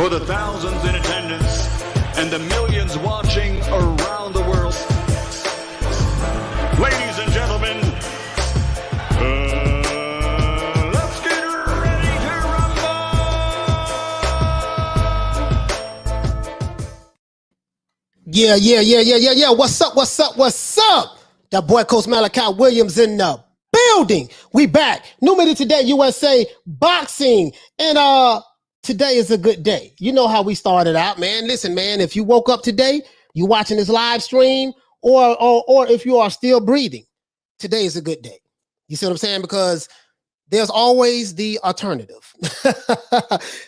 for the thousands in attendance and the millions watching around the world. Ladies and gentlemen, let's get ready to rumble! Yeah. What's up? That boy Coach Malachi Williams in the building. We back. New Minute Today, USA Boxing. And today is a good day. You know how we started out, man. Listen, man, if you woke up today, you watching this live stream, or if you are still breathing, today is a good day. You see what I'm saying? Because there's always the alternative.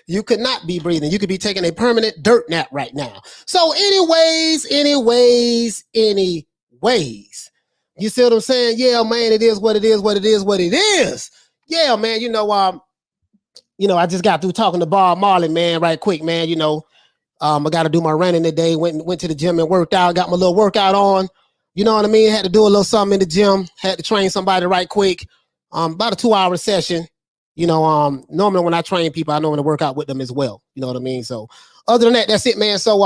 You could not be breathing. You could be taking a permanent dirt nap right now. So anyways. You see what I'm saying? Yeah, man, it is what it is. Yeah, man, I just got through talking to Bob Marley, man, right quick, man. I got to do my running today. Went to the gym and worked out, got my little workout on. You know what I mean? Had to do a little something in the gym. Had to train somebody right quick. About a 2-hour session. Normally when I train people, I normally work out with them as well. You know what I mean? So other than that, that's it, man. So,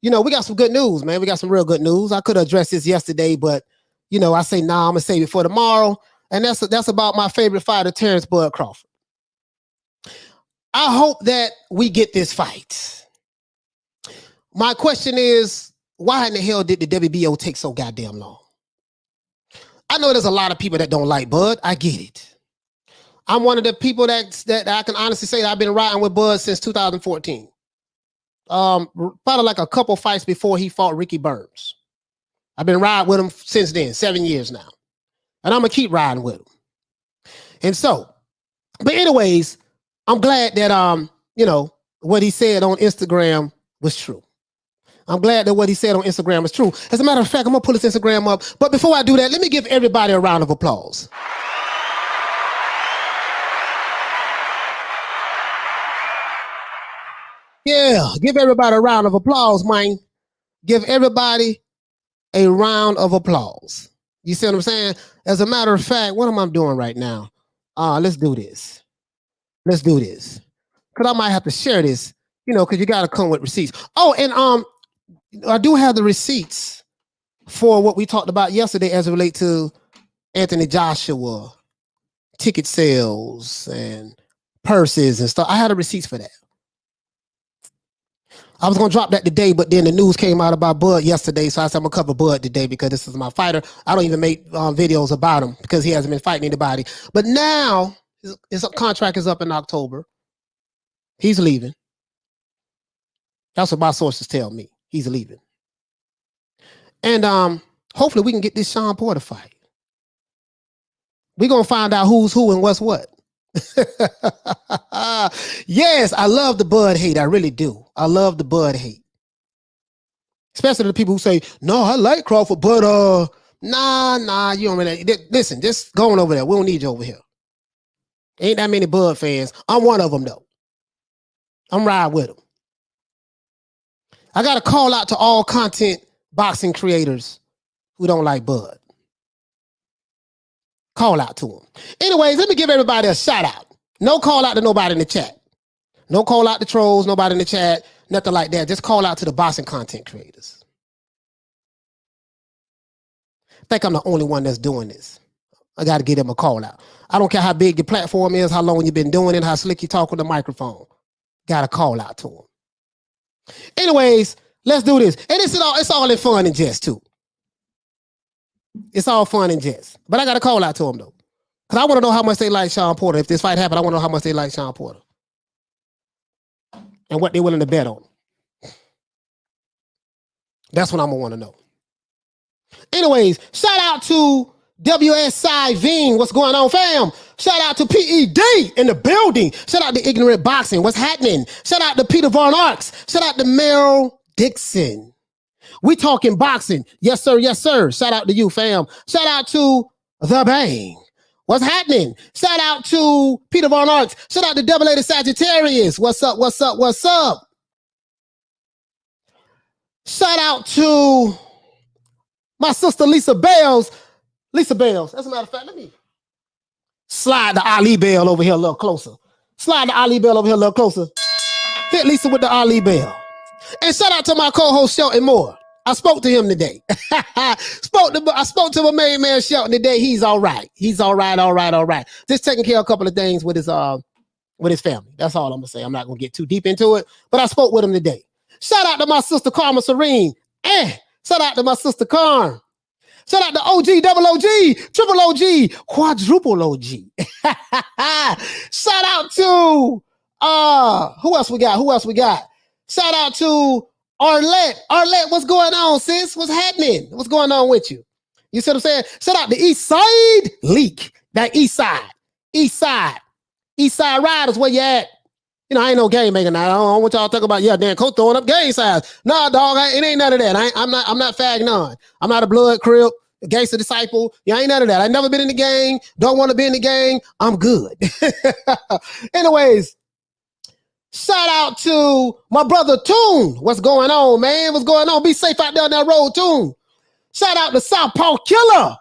we got some good news, man. We got some real good news. I could have addressed this yesterday, but, I say, nah, I'm going to save it for tomorrow. And that's about my favorite fighter, Terence Bud Crawford. I hope that we get this fight. My question is, why in the hell did the WBO take so goddamn long? I know there's a lot of people that don't like Bud. I get it. I'm one of the people that I can honestly say that I've been riding with Bud since 2014. Probably like a couple fights before he fought Ricky Burns. I've been riding with him since then, 7 years now. And I'm going to keep riding with him. And so, but anyways, I'm glad that, what he said on Instagram was true. I'm glad that what he said on Instagram is true. As a matter of fact, I'm going to pull his Instagram up. But before I do that, let me give everybody a round of applause. Yeah, give everybody a round of applause, man. Give everybody a round of applause. You see what I'm saying? As a matter of fact, what am I doing right now? Let's do this. Because I might have to share this, because you got to come with receipts. Oh, and I do have the receipts for what we talked about yesterday as it relates to Anthony Joshua, ticket sales and purses and stuff. I had the receipts for that. I was going to drop that today, but then the news came out about Bud yesterday, so I said I'm going to cover Bud today because this is my fighter. I don't even make videos about him because he hasn't been fighting anybody. But now his contract is up in October. He's leaving. That's what my sources tell me. He's leaving. And hopefully we can get this Shawn Porter fight. We're going to find out who's who and what's what. Yes, I love the Bud hate. I really do. I love the Bud hate. Especially the people who say, no, I like Crawford, but nah, you don't really. Listen, just going over there. We don't need you over here. Ain't that many Bud fans. I'm one of them, though. I'm riding with them. I got to call out to all content boxing creators who don't like Bud. Call out to them. Anyways, let me give everybody a shout out. No call out to nobody in the chat. No call out to trolls, nobody in the chat, nothing like that. Just call out to the boxing content creators. I think I'm the only one that's doing this. I got to give them a call out. I don't care how big your platform is, how long you've been doing it, how slick you talk with the microphone. Got to call out to them. Anyways, let's do this. And it's all in fun and jest too. It's all fun and jest. But I got to call out to them though. Because I want to know how much they like Shawn Porter. If this fight happened, I want to know how much they like Shawn Porter. And what they're willing to bet on. That's what I'm going to want to know. Anyways, shout out to WSI Veen. What's going on, fam? Shout out to PED in the building. Shout out to Ignorant Boxing. What's happening? Shout out to Peter Von Arks. Shout out to Merrill Dixon. We talking boxing. Yes, sir. Yes, sir. Shout out to you, fam. Shout out to The Bang. What's happening? Shout out to Peter Von Arks. Shout out to Double A the Sagittarius. What's up? What's up? What's up? Shout out to my sister Lisa Bales. Lisa Bales. As a matter of fact, let me slide the Ali Bell over here a little closer. Slide the Ali Bell over here a little closer. Hit Lisa with the Ali bell. And shout out to my co-host Shelton Moore. I spoke to him today. I spoke to my main man Shelton today. He's all right. He's all right. Just taking care of a couple of things with his family. That's all I'm gonna say. I'm not gonna get too deep into it, but I spoke with him today. Shout out to my sister Karma Serene. Shout out to my sister Karm. Shout out to OG, double OG, triple OG, quadruple OG. Shout out to who else we got? Shout out to Arlette. Arlette, what's going on, sis? What's happening? What's going on with you? You see what I'm saying? Shout out to East Side Leak. That East Side Riders, where you at? You know, I ain't no game maker now. I don't want y'all to talk about, yeah, Dan Coach throwing up game size. Nah, dog, it ain't none of that. I'm not fagging none. I'm not a blood crip, a gangster disciple. Yeah, ain't none of that. I never been in the gang. Don't want to be in the gang. I'm good. Anyways, shout out to my brother Toon. What's going on, man? What's going on? Be safe out there on that road, Toon. Shout out to Southpaw Killer.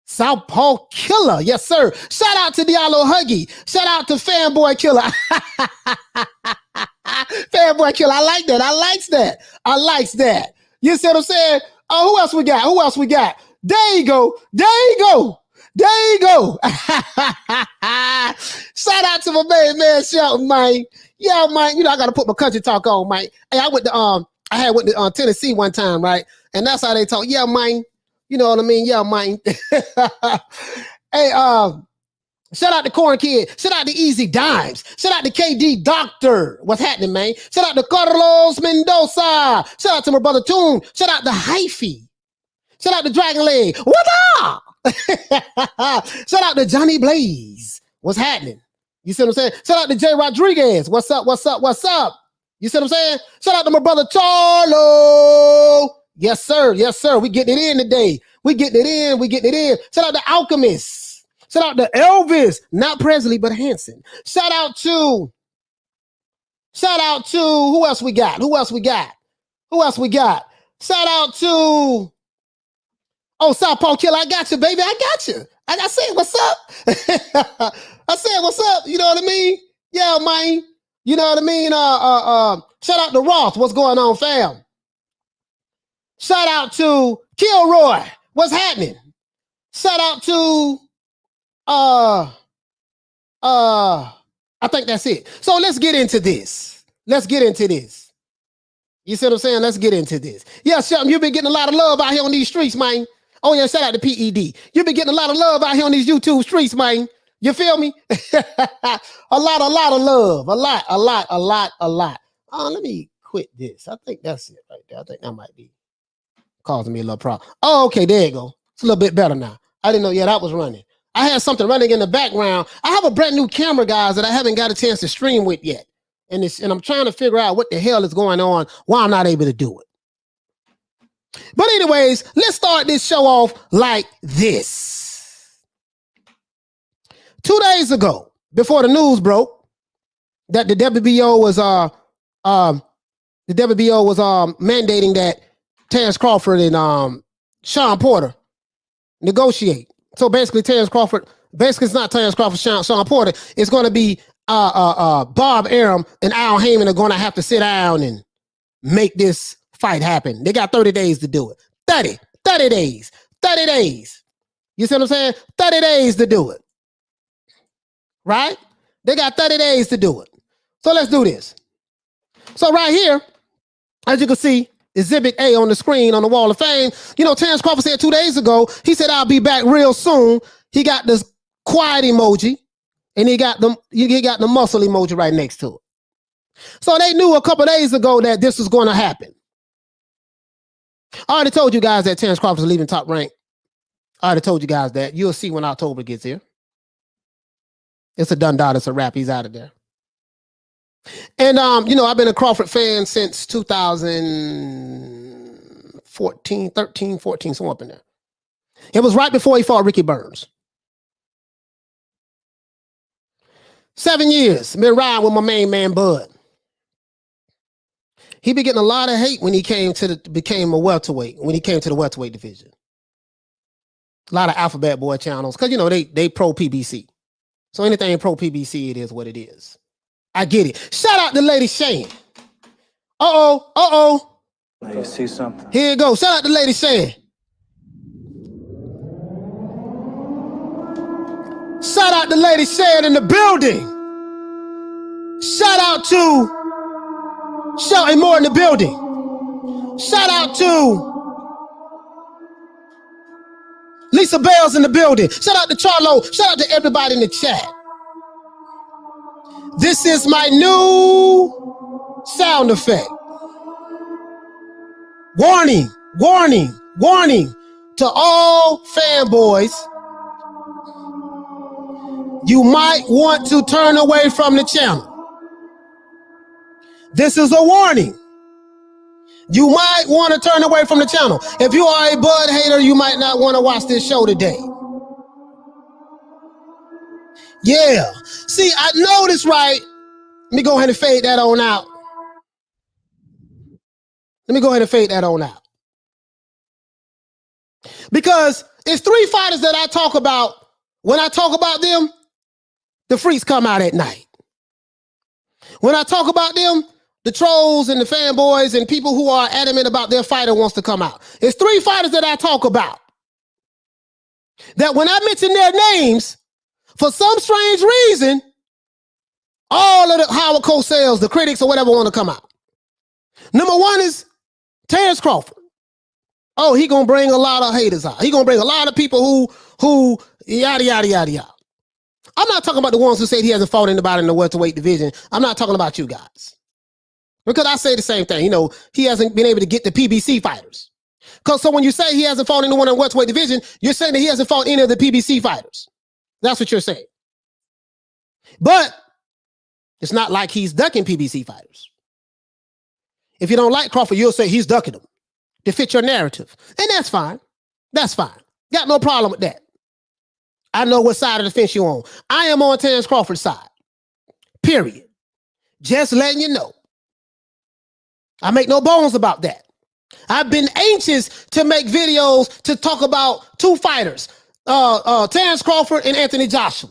Southpaw Killer, yes, sir. Shout out to Diallo Huggy. Shout out to Fanboy Killer. Fanboy Killer, I like that. You see what I'm saying? Oh, who else we got? There you go. Shout out to my man Shelton, man. Yeah, man. You know I gotta put my country talk on, man. Hey, I went to Tennessee one time, right? And that's how they talk. Yeah, man. You know what I mean? Yeah, man. Hey, shout out to Corn Kid. Shout out to Easy Dimes. Shout out to KD Doctor. What's happening, man? Shout out to Carlos Mendoza. Shout out to my brother Toon. Shout out to Hyphy. Shout out to Dragon Leg. What up? Shout out to Johnny Blaze. What's happening? You see what I'm saying? Shout out to Jay Rodriguez. What's up? You see what I'm saying? Shout out to my brother Charlo. Yes, sir. We getting it in today. We getting it in. Shout out to Alchemist. Shout out to Elvis. Not Presley, but Hanson. Shout out to who else we got? Shout out to Southpaw Killer. I got you, baby. I said what's up. You know what I mean? Yeah, man. You know what I mean? Shout out to Ross. What's going on, fam? Shout out to Kilroy. What's happening? Shout out to I think that's it. So let's get into this. You see what I'm saying? Let's get into this. Yeah, Shelton, you've been getting a lot of love out here on these streets, man. Oh yeah, shout out to PED. You've been getting a lot of love out here on these YouTube streets, man. You feel me? a lot of love. A lot. Let me quit this. I think that's it right there. I think that might be causing me a little problem. Oh, okay, there you go. It's a little bit better now. I didn't know. Yeah, that was running. I had something running in the background. I have a brand new camera, guys, that I haven't got a chance to stream with yet. And I'm trying to figure out what the hell is going on, why I'm not able to do it. But anyways, let's start this show off like this. 2 days ago, before the news broke, that the WBO was mandating that Terence Crawford and Shawn Porter negotiate. So basically, it's not Terence Crawford, Shawn Porter. It's going to be Bob Arum and Al Haymon are going to have to sit down and make this fight happen. They got 30 days to do it. 30 days. You see what I'm saying? 30 days to do it. Right? They got 30 days to do it. So let's do this. So right here, as you can see, Exhibit A on the screen on the Wall of Fame. You know, Terence Crawford said 2 days ago, he said, I'll be back real soon. He got this quiet emoji, and he got the muscle emoji right next to it. So they knew a couple days ago that this was going to happen. I already told you guys that Terence Crawford is leaving Top Rank. I already told you guys that. You'll see when October gets here. It's a done dot. It's a wrap. He's out of there. And, I've been a Crawford fan since 2014, 13, 14, somewhere up in there. It was right before he fought Ricky Burns. 7 years, been riding with my main man, Bud. He been getting a lot of hate when he became a welterweight, when he came to the welterweight division. A lot of Alphabet Boy channels, because, they pro PBC. So anything pro PBC, it is what it is. I get it. Shout out to Lady Shane. Uh-oh. Now you see something? Here you go. Shout out to Lady Shane. Shout out to Lady Shane in the building. Shout out to Shelton Moore in the building. Shout out to Lisa Bell's in the building. Shout out to Charlo. Shout out to everybody in the chat. This is my new sound effect. Warning, warning, warning to all fanboys. You might want to turn away from the channel. This is a warning. You might want to turn away from the channel. If you are a Bud hater, you might not want to watch this show today. Yeah. See, I know this right. Let me go ahead and fade that on out. Because it's three fighters that I talk about. When I talk about them, the freaks come out at night. When I talk about them, the trolls and the fanboys and people who are adamant about their fighter wants to come out. It's three fighters that I talk about. That when I mention their names, for some strange reason, all of the Howard Cosell's, the critics or whatever want to come out. Number one is Terence Crawford. Oh, he gonna bring a lot of haters out. He gonna bring a lot of people who yada, yada, yada, yada. I'm not talking about the ones who said he hasn't fought anybody in the welterweight division. I'm not talking about you guys. Because I say the same thing. You know, he hasn't been able to get the PBC fighters. Because so when you say he hasn't fought anyone in the welterweight division, you're saying that he hasn't fought any of the PBC fighters. That's what you're saying. But it's not like he's ducking PBC fighters. If you don't like Crawford, you'll say he's ducking them to fit your narrative. And that's fine. That's fine. Got no problem with that. I know what side of the fence you're on. I am on Terence Crawford's side. Period. Just letting you know. I make no bones about that. I've been anxious to make videos to talk about two fighters, Terence Crawford and Anthony Joshua.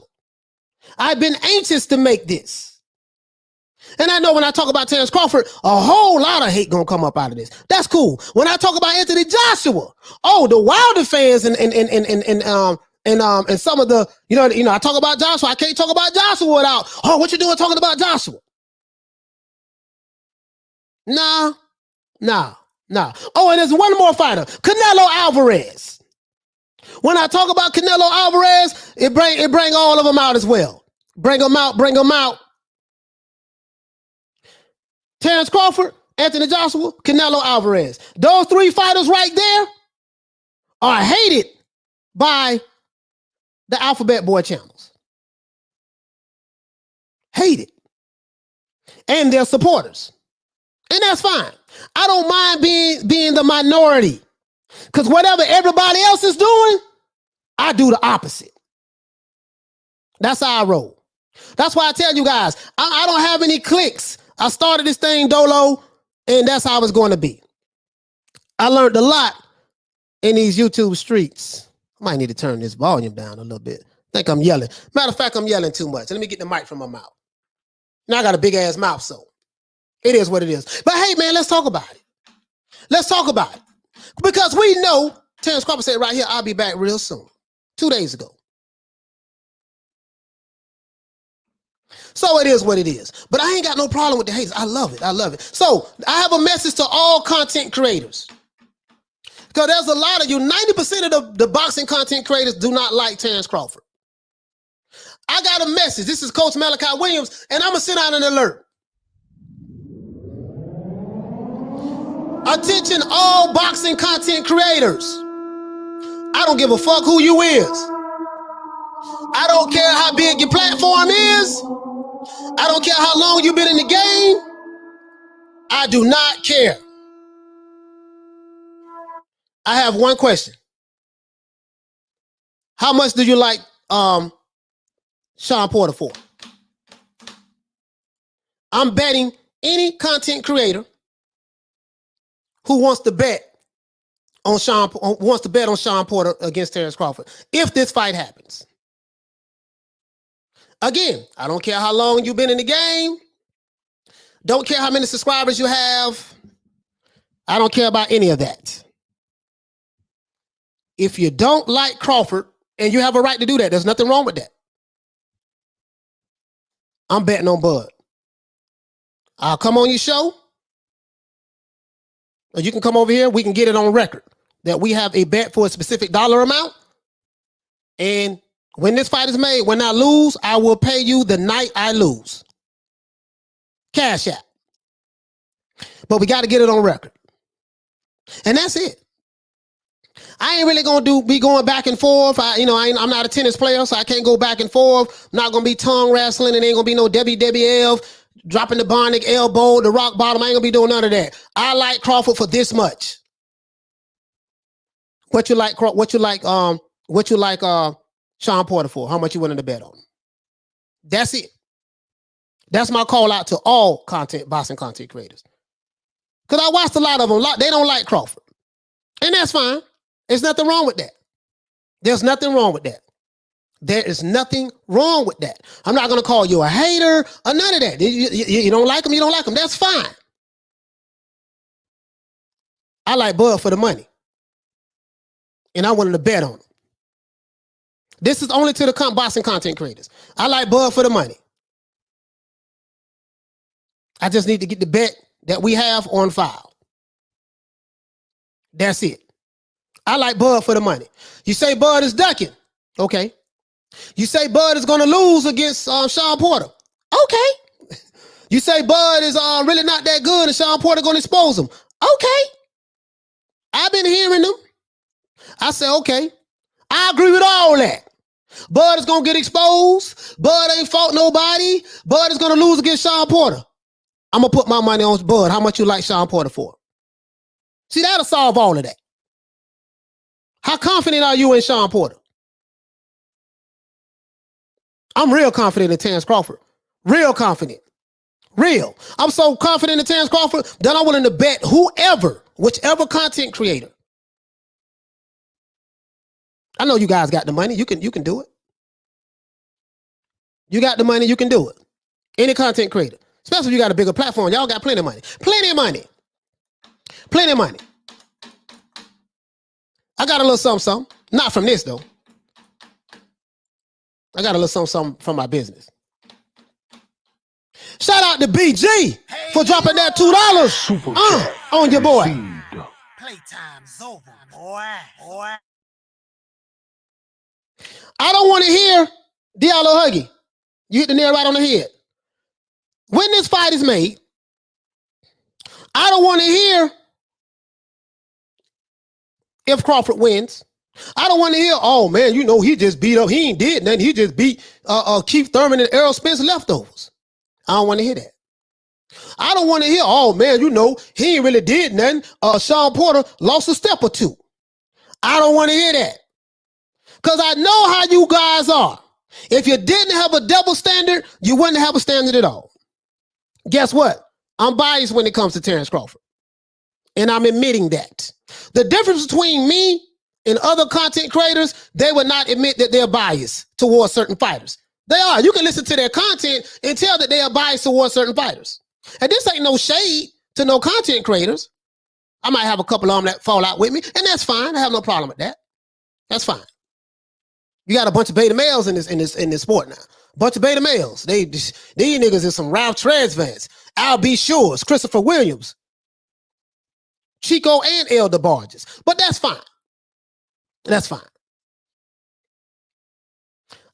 I've been anxious to make this. And I know when I talk about Terence Crawford, a whole lot of hate gonna come up out of this. That's cool. When I talk about Anthony Joshua, oh, the Wilder fans and some of the, you know, I talk about Joshua. I can't talk about Joshua without, oh, what you doing talking about Joshua? Nah. Oh, and there's one more fighter, Canelo Alvarez. When I talk about Canelo Alvarez, it bring all of them out as well. Bring them out. Terence Crawford, Anthony Joshua, Canelo Alvarez. Those three fighters right there are hated by the Alphabet Boy channels. Hated. And their supporters. And that's fine. I don't mind being the minority. Because whatever everybody else is doing, I do the opposite. That's how I roll. That's why I tell you guys, I don't have any cliques. I started this thing dolo, and that's how it's going to be. I learned a lot in these YouTube streets. I might need to turn this volume down a little bit. I think I'm yelling. Matter of fact, I'm yelling too much. Let me get the mic from my mouth. Now I got a big ass mouth, so it is what it is. But hey, man, let's talk about it. Let's talk about it. Because we know, Terence Crawford said right here, I'll be back real soon. 2 days ago. So it is what it is. But I ain't got no problem with the haters. I love it. So I have a message to all content creators. Because there's a lot of you, 90% of the boxing content creators do not like Terence Crawford. I got a message. This is Coach Malachi Williams, and I'm going to send out an alert. Attention all boxing content creators. I don't give a fuck who you is. I don't care how big your platform is. I don't care how long you've been in the game. I do not care. I have one question. How much do you like Shawn Porter for? I'm betting any content creator who wants to bet on Shawn Porter against Terence Crawford if this fight happens. Again, I don't care how long you've been in the game. Don't care how many subscribers you have. I don't care about any of that. If you don't like Crawford, and you have a right to do that, there's nothing wrong with that. I'm betting on Bud. I'll come on your show, or you can come over here. We can get it on record that we have a bet for a specific dollar amount. And when this fight is made, when I lose, I will pay you the night I lose. Cash out. But we got to get it on record. And that's it. I ain't really gonna be going back and forth. I'm not a tennis player, so I can't go back and forth. I'm not gonna be tongue wrestling, and ain't gonna be no WWF, dropping the bionic elbow, the rock bottom. I ain't gonna be doing none of that. I like Crawford for this much. What you like Shawn Porter for? How much you willing to bet on him? That's it. That's my call out to all boxing content creators. Because I watched a lot of them. They don't like Crawford. And that's fine. There's nothing wrong with that. There's nothing wrong with that. There is nothing wrong with that. I'm not going to call you a hater or none of that. You don't like him, you don't like him. That's fine. I like Bud for the money. And I wanted to bet on him. This is only to the boxing content creators. I like Bud for the money. I just need to get the bet that we have on file. That's it. I like Bud for the money. You say Bud is ducking. Okay. You say Bud is going to lose against Shawn Porter. Okay. You say Bud is really not that good and Shawn Porter going to expose him. Okay. I've been hearing them. I say, okay. I agree with all that. Bud is going to get exposed. Bud ain't fought nobody. Bud is going to lose against Shawn Porter. I'm going to put my money on Bud. How much you like Shawn Porter for? See, that'll solve all of that. How confident are you in Shawn Porter? I'm real confident in Terence Crawford. Real confident. Real. I'm so confident in Terence Crawford that I'm willing to bet whichever content creator. I know you guys got the money. You can do it. You got the money, you can do it. Any content creator. Especially if you got a bigger platform. Y'all got plenty of money. Plenty of money. Plenty of money. I got a little something. Not from this, though. I got a little something from my business. Shout out to BG for dropping that $2 on your boy. Playtime's over, boy. I don't want to hear Diallo Huggy. You hit the nail right on the head. When this fight is made, I don't want to hear if Crawford wins. I don't want to hear, oh man, he just beat up. He ain't did nothing. He just beat Keith Thurman and Errol Spence leftovers. I don't want to hear that. I don't want to hear, oh man, he ain't really did nothing. Shawn Porter lost a step or two. I don't want to hear that. Because I know how you guys are. If you didn't have a double standard, you wouldn't have a standard at all. Guess what? I'm biased when it comes to Terence Crawford. And I'm admitting that. The difference between me and other content creators, they would not admit that they're biased towards certain fighters. They are. You can listen to their content and tell that they are biased towards certain fighters. And this ain't no shade to no content creators. I might have a couple of them that fall out with me, and that's fine. I have no problem with that. That's fine. You got a bunch of beta males in this sport now. Bunch of beta males. These niggas is some Ralph Tresvants, Al B. Shores, Christopher Williams, Chico and Elder Barges. But that's fine. That's fine.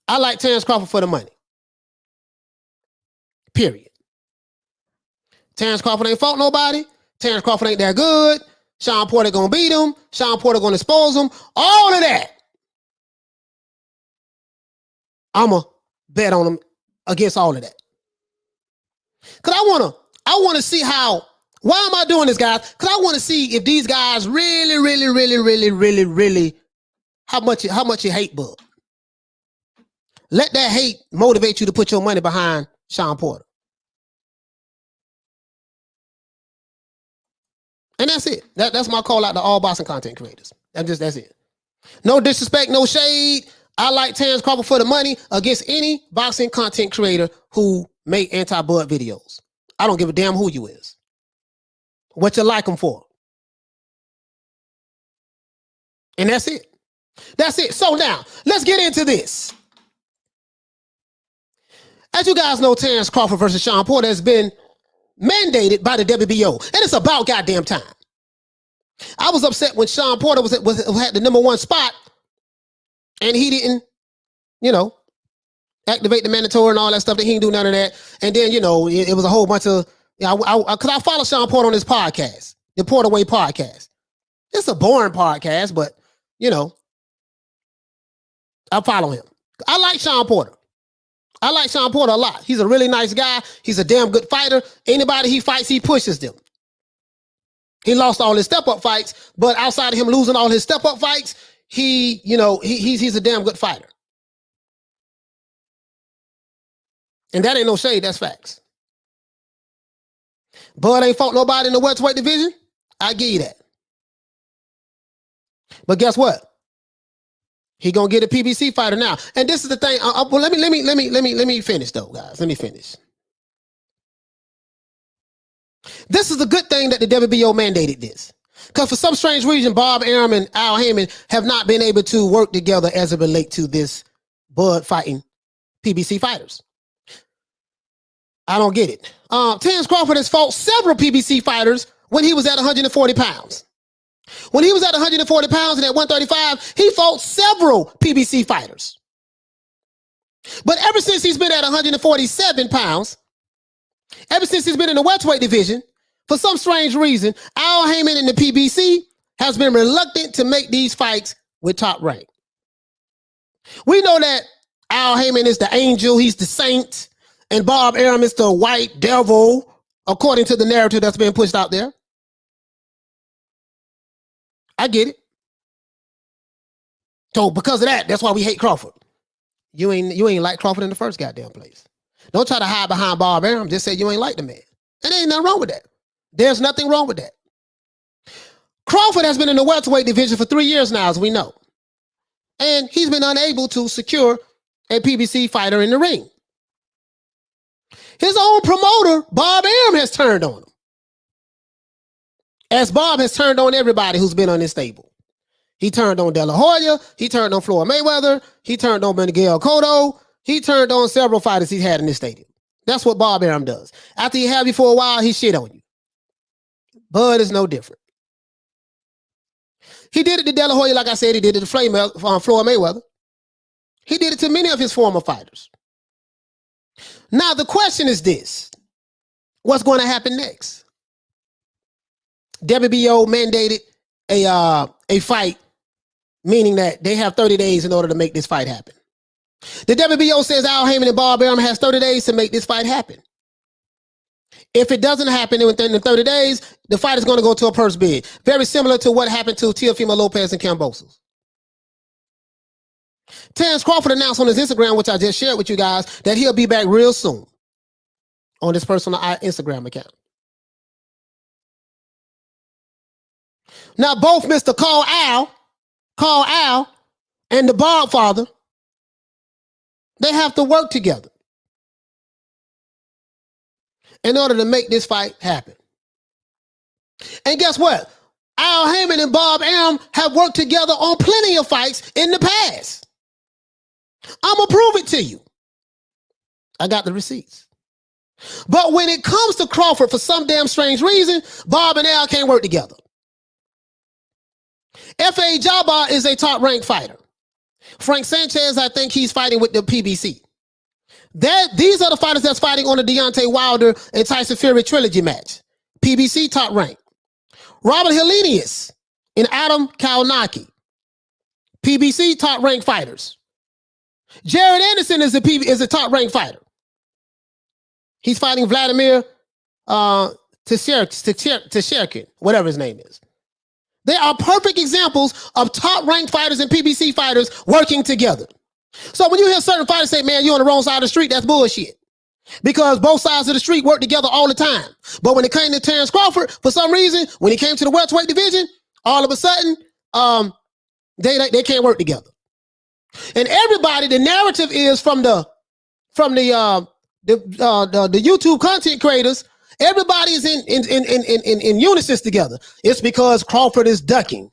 I like Terence Crawford for the money. Period. Terence Crawford ain't fought nobody. Terence Crawford ain't that good. Shawn Porter gonna beat him. Shawn Porter gonna expose him. All of that. I'ma bet on him against all of that. Cause I wanna see how. Why am I doing this, guys? Cause I wanna see if these guys really, how much you hate Bud. Let that hate motivate you to put your money behind Shawn Porter. And that's it. That's my call out to all boxing content creators. That's it. No disrespect, no shade. I like Terence Crawford for the money against any boxing content creator who make anti-Bud videos. I don't give a damn who you is. What you like them for. And that's it. That's it. So now, let's get into this. As you guys know, Terence Crawford versus Shawn Porter has been mandated by the WBO. And it's about goddamn time. I was upset when Shawn Porter had the #1 spot and he didn't, activate the mandatory and all that stuff. That he didn't do none of that. And then, it was a whole bunch of, because I follow Shawn Porter on his podcast, the Porterweight podcast. It's a boring podcast, but, I follow him. I like Shawn Porter. I like Shawn Porter a lot. He's a really nice guy. He's a damn good fighter. Anybody he fights, he pushes them. He lost all his step-up fights, but outside of him losing all his step-up fights, he's a damn good fighter. And that ain't no shade, that's facts. Bud ain't fought nobody in the welterweight division. I give you that. But guess what? He gonna get a PBC fighter now. And this is the thing. Well, let me finish though, guys. Let me finish. This is a good thing that the WBO mandated this. Because for some strange reason, Bob Arum and Al Haymon have not been able to work together as it relates to this Bud fighting PBC fighters. I don't get it. Terence Crawford has fought several PBC fighters when he was at 140 pounds. When he was at 140 pounds and at 135, he fought several PBC fighters. But ever since he's been at 147 pounds, ever since he's been in the welterweight division, for some strange reason, Al Haymon in the PBC has been reluctant to make these fights with Top Rank. We know that Al Haymon is the angel, he's the saint, and Bob Arum is the white devil, according to the narrative that's been pushed out there. I get it. So because of that, that's why we hate Crawford. You ain't like Crawford in the first goddamn place. Don't try to hide behind Bob Arum. Just say you ain't like the man. And there ain't nothing wrong with that. There's nothing wrong with that. Crawford has been in the welterweight division for 3 years now, as we know. And he's been unable to secure a PBC fighter in the ring. His own promoter, Bob Arum, has turned on him. As Bob has turned on everybody who's been on his stable. He turned on Delahoya. He turned on Floyd Mayweather. He turned on Miguel Cotto. He turned on several fighters he's had in his stadium. That's what Bob Arum does. After he had you for a while, he shit on you. Bud is no different. He did it to Delahoya, like I said, he did it to Floyd Mayweather. He did it to many of his former fighters. Now, the question is this. What's going to happen next? WBO mandated a fight, meaning that they have 30 days in order to make this fight happen. The WBO says Al Haymon and Bob Arum has 30 days to make this fight happen. If it doesn't happen within the 30 days, the fight is going to go to a purse bid. Very similar to what happened to Teofimo Lopez and Kambosos. Terence Crawford announced on his Instagram, which I just shared with you guys, that he'll be back real soon on his personal Instagram account. Now, both Mr. Call Al, and the Bob father, they have to work together in order to make this fight happen. And guess what? Al Haymon and Bob Arum have worked together on plenty of fights in the past. I'm going to prove it to you. I got the receipts. But when it comes to Crawford, for some damn strange reason, Bob and Al can't work together. F.A. Jabba is a top-ranked fighter. Frank Sanchez, I think he's fighting with the PBC. These are the fighters that's fighting on the Deontay Wilder and Tyson Fury trilogy match. PBC top-ranked. Robert Helenius and Adam Kalnaki. PBC top-ranked fighters. Jared Anderson is a top-ranked fighter. He's fighting Vladimir Teixeira, whatever his name is. They are perfect examples of top-ranked fighters and PBC fighters working together. So when you hear certain fighters say, man, you're on the wrong side of the street, that's bullshit. Because both sides of the street work together all the time. But when it came to Terence Crawford, for some reason, when he came to the welterweight division, all of a sudden, they can't work together. And everybody, the narrative is from the YouTube content creators Everybody is in unison together. It's because Crawford is ducking.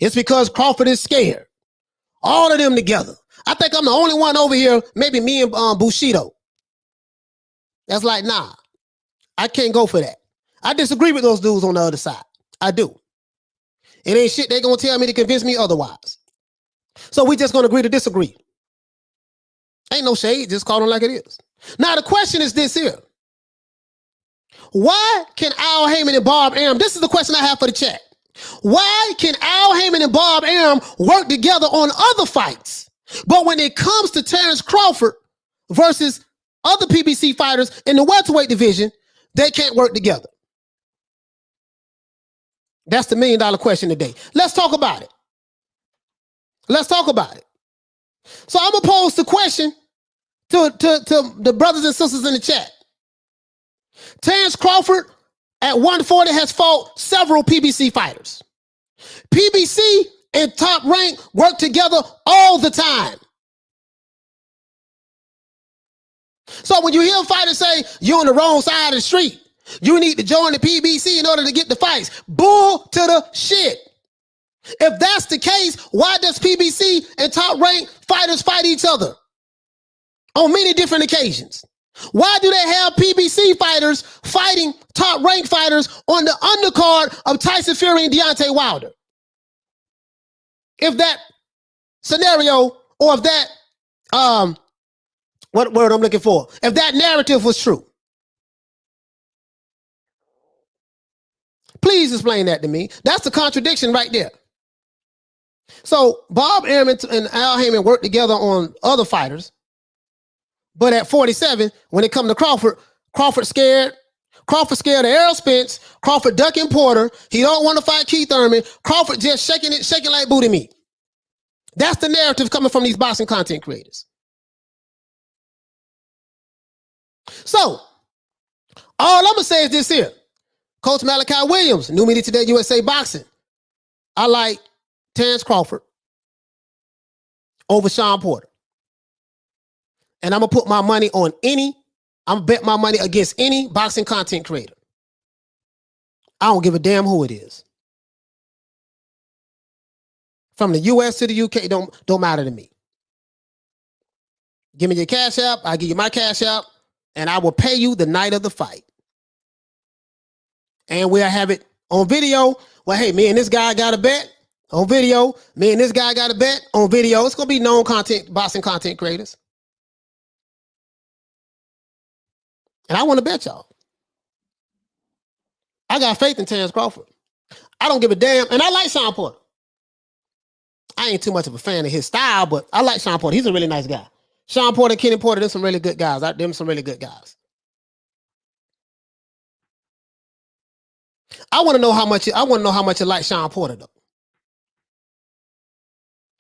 It's because Crawford is scared. All of them together. I think I'm the only one over here, maybe me and Bushido. That's like, nah, I can't go for that. I disagree with those dudes on the other side. I do. It ain't shit they gonna tell me to convince me otherwise. So we just gonna agree to disagree. Ain't no shade, just call them like it is. Now the question is this here. Why can Al Haymon and Bob Arum, this is the question I have for the chat. Why can Al Haymon and Bob Arum work together on other fights? But when it comes to Terence Crawford versus other PBC fighters in the welterweight division, they can't work together. That's the $1 million question today. Let's talk about it. Let's talk about it. So I'm going to pose the question to the brothers and sisters in the chat. Terence Crawford at 140 has fought several PBC fighters. PBC and Top Rank work together all the time. So when you hear fighters say you're on the wrong side of the street, you need to join the PBC in order to get the fights. Bull to the shit. If that's the case, why does PBC and Top Rank fighters fight each other on many different occasions? Why do they have PBC fighters fighting Top Rank fighters on the undercard of Tyson Fury and Deontay Wilder? If that scenario, or if that, what word I'm looking for? If that narrative was true. Please explain that to me. That's the contradiction right there. So Bob Arum and Al Haymon work together on other fighters. But at 47, when it comes to Crawford, Crawford scared. Crawford scared of Errol Spence. Crawford ducking Porter. He don't want to fight Keith Thurman. Crawford just shaking like booty meat. That's the narrative coming from these boxing content creators. So, all I'm going to say is this here. Coach Malachi Williams, New Media Today USA Boxing. I like Terence Crawford over Shawn Porter. And I'm going to put my money on I'm going to bet my money against any boxing content creator. I don't give a damn who it is. From the US to the UK, don't matter to me. Give me your cash app, I'll give you my cash app, and I will pay you the night of the fight. And we'll have it on video. Well, hey, me and this guy got a bet on video. Me and this guy got a bet on video. It's going to be known content, boxing content creators. And I want to bet y'all. I got faith in Terence Crawford. I don't give a damn. And I like Shawn Porter. I ain't too much of a fan of his style, but I like Shawn Porter. He's a really nice guy. Shawn Porter, Kenny Porter, them some really good guys. Them some really good guys. I want to know how much you like Shawn Porter, though.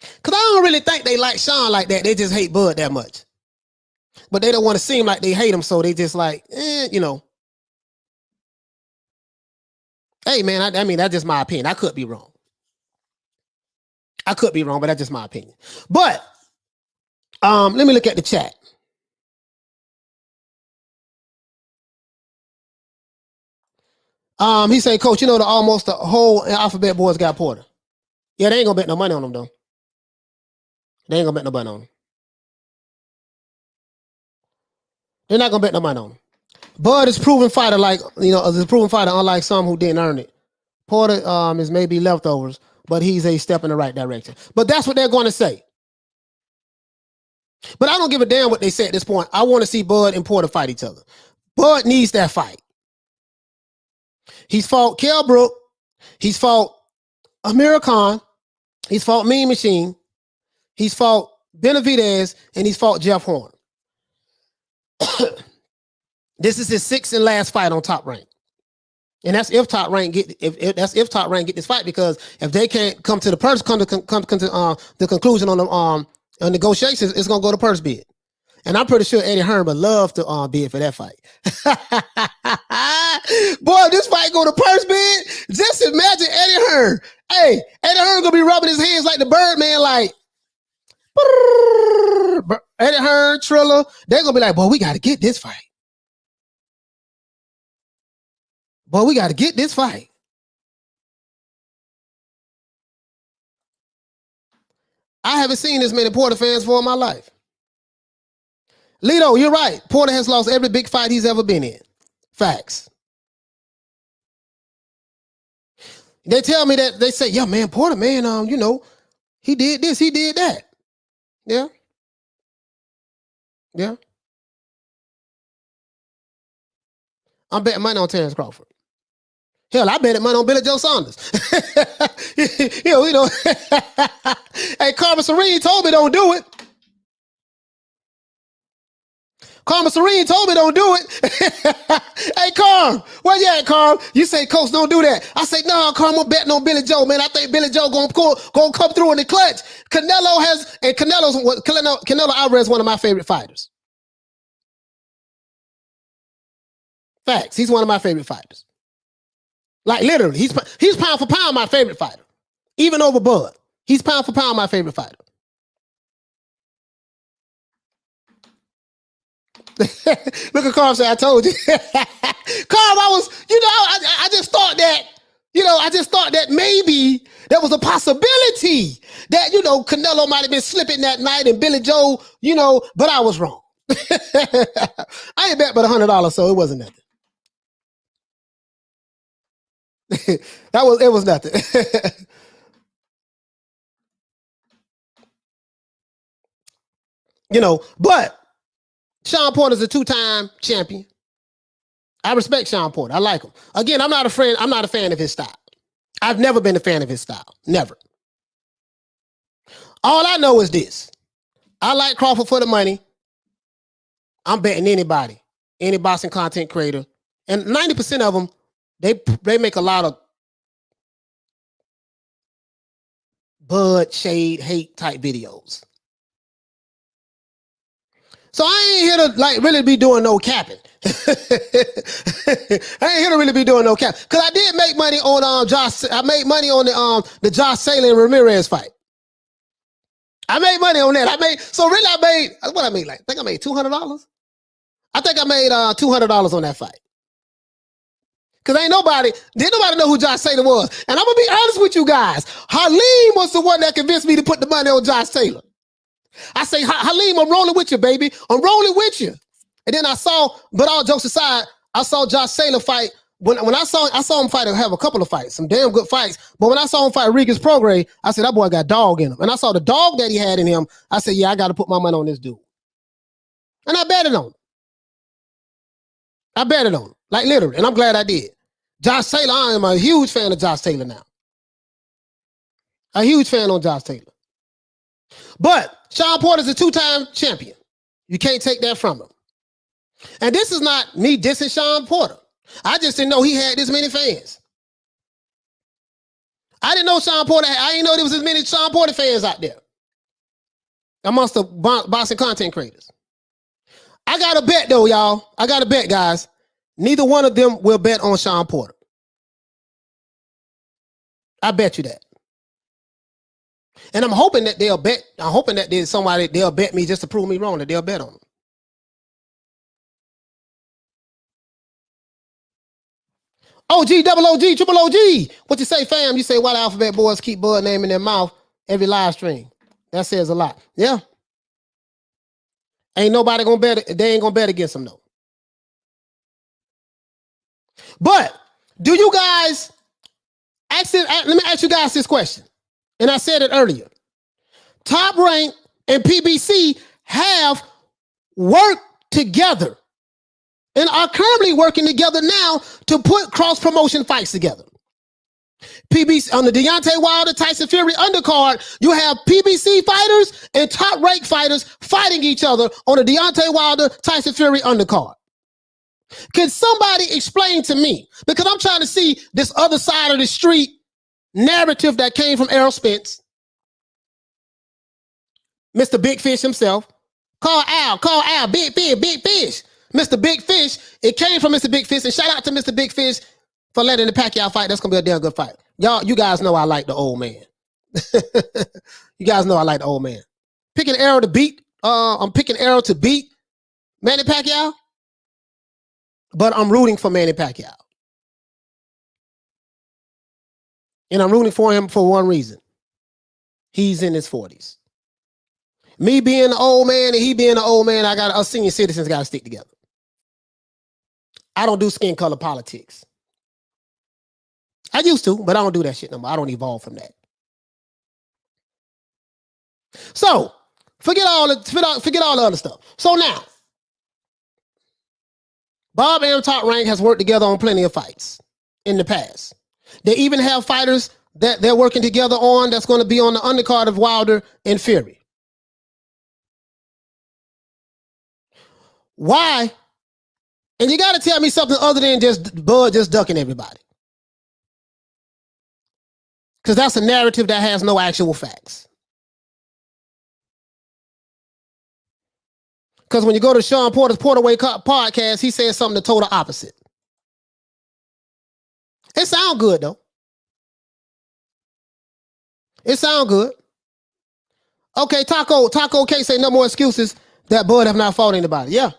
Because I don't really think they like Shawn like that. They just hate Bud that much. But they don't want to seem like they hate him, so they just like, you know. Hey, man, I mean, that's just my opinion. I could be wrong. I could be wrong, but that's just my opinion. But let me look at the chat. He said, Coach, you know, almost the whole Alphabet Boys got Porter. Yeah, they ain't gonna bet no money on him, though. They ain't gonna bet no money on him. They're not gonna bet no money on him. Bud is proven fighter, like, you know, is a proven fighter, unlike some who didn't earn it. Porter is maybe leftovers, but he's a step in the right direction. But that's what they're going to say. But I don't give a damn what they say at this point. I want to see Bud and Porter fight each other. Bud needs that fight. He's fought Kell Brook. He's fought Amir Khan. He's fought Mean Machine. He's fought Benavidez, and he's fought Jeff Horn. This is his sixth and last fight on Top Rank. And that's if Top Rank get Top Rank get this fight, because if they can't come to the purse, come to the conclusion on the negotiations, it's gonna go to purse bid. And I'm pretty sure Eddie Hearn would love to bid for that fight. Boy, this fight go to purse bid. Just imagine Eddie Hearn. Hey, Eddie Hearn gonna be rubbing his hands like the Birdman, like Eddie Hearn, Triller. They're gonna be like, boy, we gotta get this fight. But we got to get this fight. I haven't seen this many Porter fans for in my life. Lito, you're right. Porter has lost every big fight he's ever been in. Facts. They tell me that, they say, yeah, man, Porter, man, he did this, he did that. Yeah. Yeah. I'm betting money on Terence Crawford. Hell, I betted money on Billy Joe Saunders. Hey, Carmen Serene told me don't do it. Carmen Serene told me don't do it. Hey, Carm, where you at, Carm? You say, Coach, don't do that. I say, no, Carm, I'm betting on Billy Joe, man. I think Billy Joe gonna come through in the clutch. Canelo Alvarez is one of my favorite fighters. Facts. He's one of my favorite fighters. Like literally, he's pound for pound my favorite fighter. Even over Bud. He's pound for pound my favorite fighter. Look at Carl say, I told you. Carl, I just thought that, maybe there was a possibility that, Canelo might have been slipping that night and Billy Joe, but I was wrong. I ain't bet but $100, so it wasn't nothing. It was nothing. But Shawn Porter's a 2-time champion. I respect Shawn Porter. I like him. Again, I'm not a fan of his style. I've never been a fan of his style. Never. All I know is this. I like Crawford for the money. I'm betting anybody, any boxing content creator. And 90% of them, they make a lot of bud, shade, hate type videos. So I ain't here to really be doing no capping. I ain't here to really be doing no capping. Cause I did make money on Josh. I made money on the Josh Saylor and Ramirez fight. I made money on that. I made like, I think I made $200. I think I made $200 on that fight. Cause didn't nobody know who Josh Saylor was. And I'm gonna be honest with you guys. Halim was the one that convinced me to put the money on Josh Saylor. I say, Halim, I'm rolling with you, baby. I'm rolling with you. And then but all jokes aside, I saw Josh Saylor fight. When I saw him fight, have a couple of fights, some damn good fights. But when I saw him fight Regis Prograis, I said, that boy got dog in him. And I saw the dog that he had in him. I said, yeah, I got to put my money on this dude. And I bet it on him. I bet it on him. Like literally. And I'm glad I did. Josh Saylor, I am a huge fan of Josh Saylor now. A huge fan on Josh Saylor. But Shawn Porter's a 2-time champion. You can't take that from him. And this is not me dissing Shawn Porter. I just didn't know he had this many fans. I didn't know Shawn Porter. I didn't know there was as many Shawn Porter fans out there amongst the boxing content creators. I got to bet though, y'all. I got to bet, guys. Neither one of them will bet on Shawn Porter. I bet you that. And I'm hoping that they'll bet. I'm hoping that they'll bet me just to prove me wrong, that they'll bet on them. OG, double OG, triple OG. What you say, fam? You say, why the alphabet boys keep Bud name in their mouth every live stream? That says a lot. Yeah. Ain't nobody gonna bet. They ain't gonna bet against them, though. But do you guys, let me ask you guys this question. And I said it earlier. Top Rank and PBC have worked together and are currently working together now to put cross-promotion fights together. PBC on the Deontay Wilder Tyson Fury undercard, you have PBC fighters and Top Rank fighters fighting each other on the Deontay Wilder Tyson Fury undercard. Could somebody explain to me, because I'm trying to see this other side of the street narrative that came from Errol Spence, Mr. Big Fish himself. Call Al, Big Fish. Mr. Big Fish, it came from Mr. Big Fish, and shout out to Mr. Big Fish for letting the Pacquiao fight. That's gonna be a damn good fight. You guys know I like the old man. You guys know I like the old man. Picking Errol to beat, I'm picking Errol to beat Manny Pacquiao, but I'm rooting for Manny Pacquiao. And I'm rooting for him for one reason. He's in his 40s. Me being an old man and he being an old man, us senior citizens got to stick together. I don't do skin color politics. I used to, but I don't do that shit no more. I don't evolve from that. So, forget all the other stuff. So now, Bob Arum Top Rank has worked together on plenty of fights in the past. They even have fighters that they're working together on that's going to be on the undercard of Wilder and Fury. Why? And you got to tell me something other than just Bud just ducking everybody. Because that's a narrative that has no actual facts. Because when you go to Shawn Porter's Welterweight podcast, he says something the total opposite. It sounds good, though. It sounds good. Okay, Taco can't say no more excuses that Bud have not fought anybody. Yeah.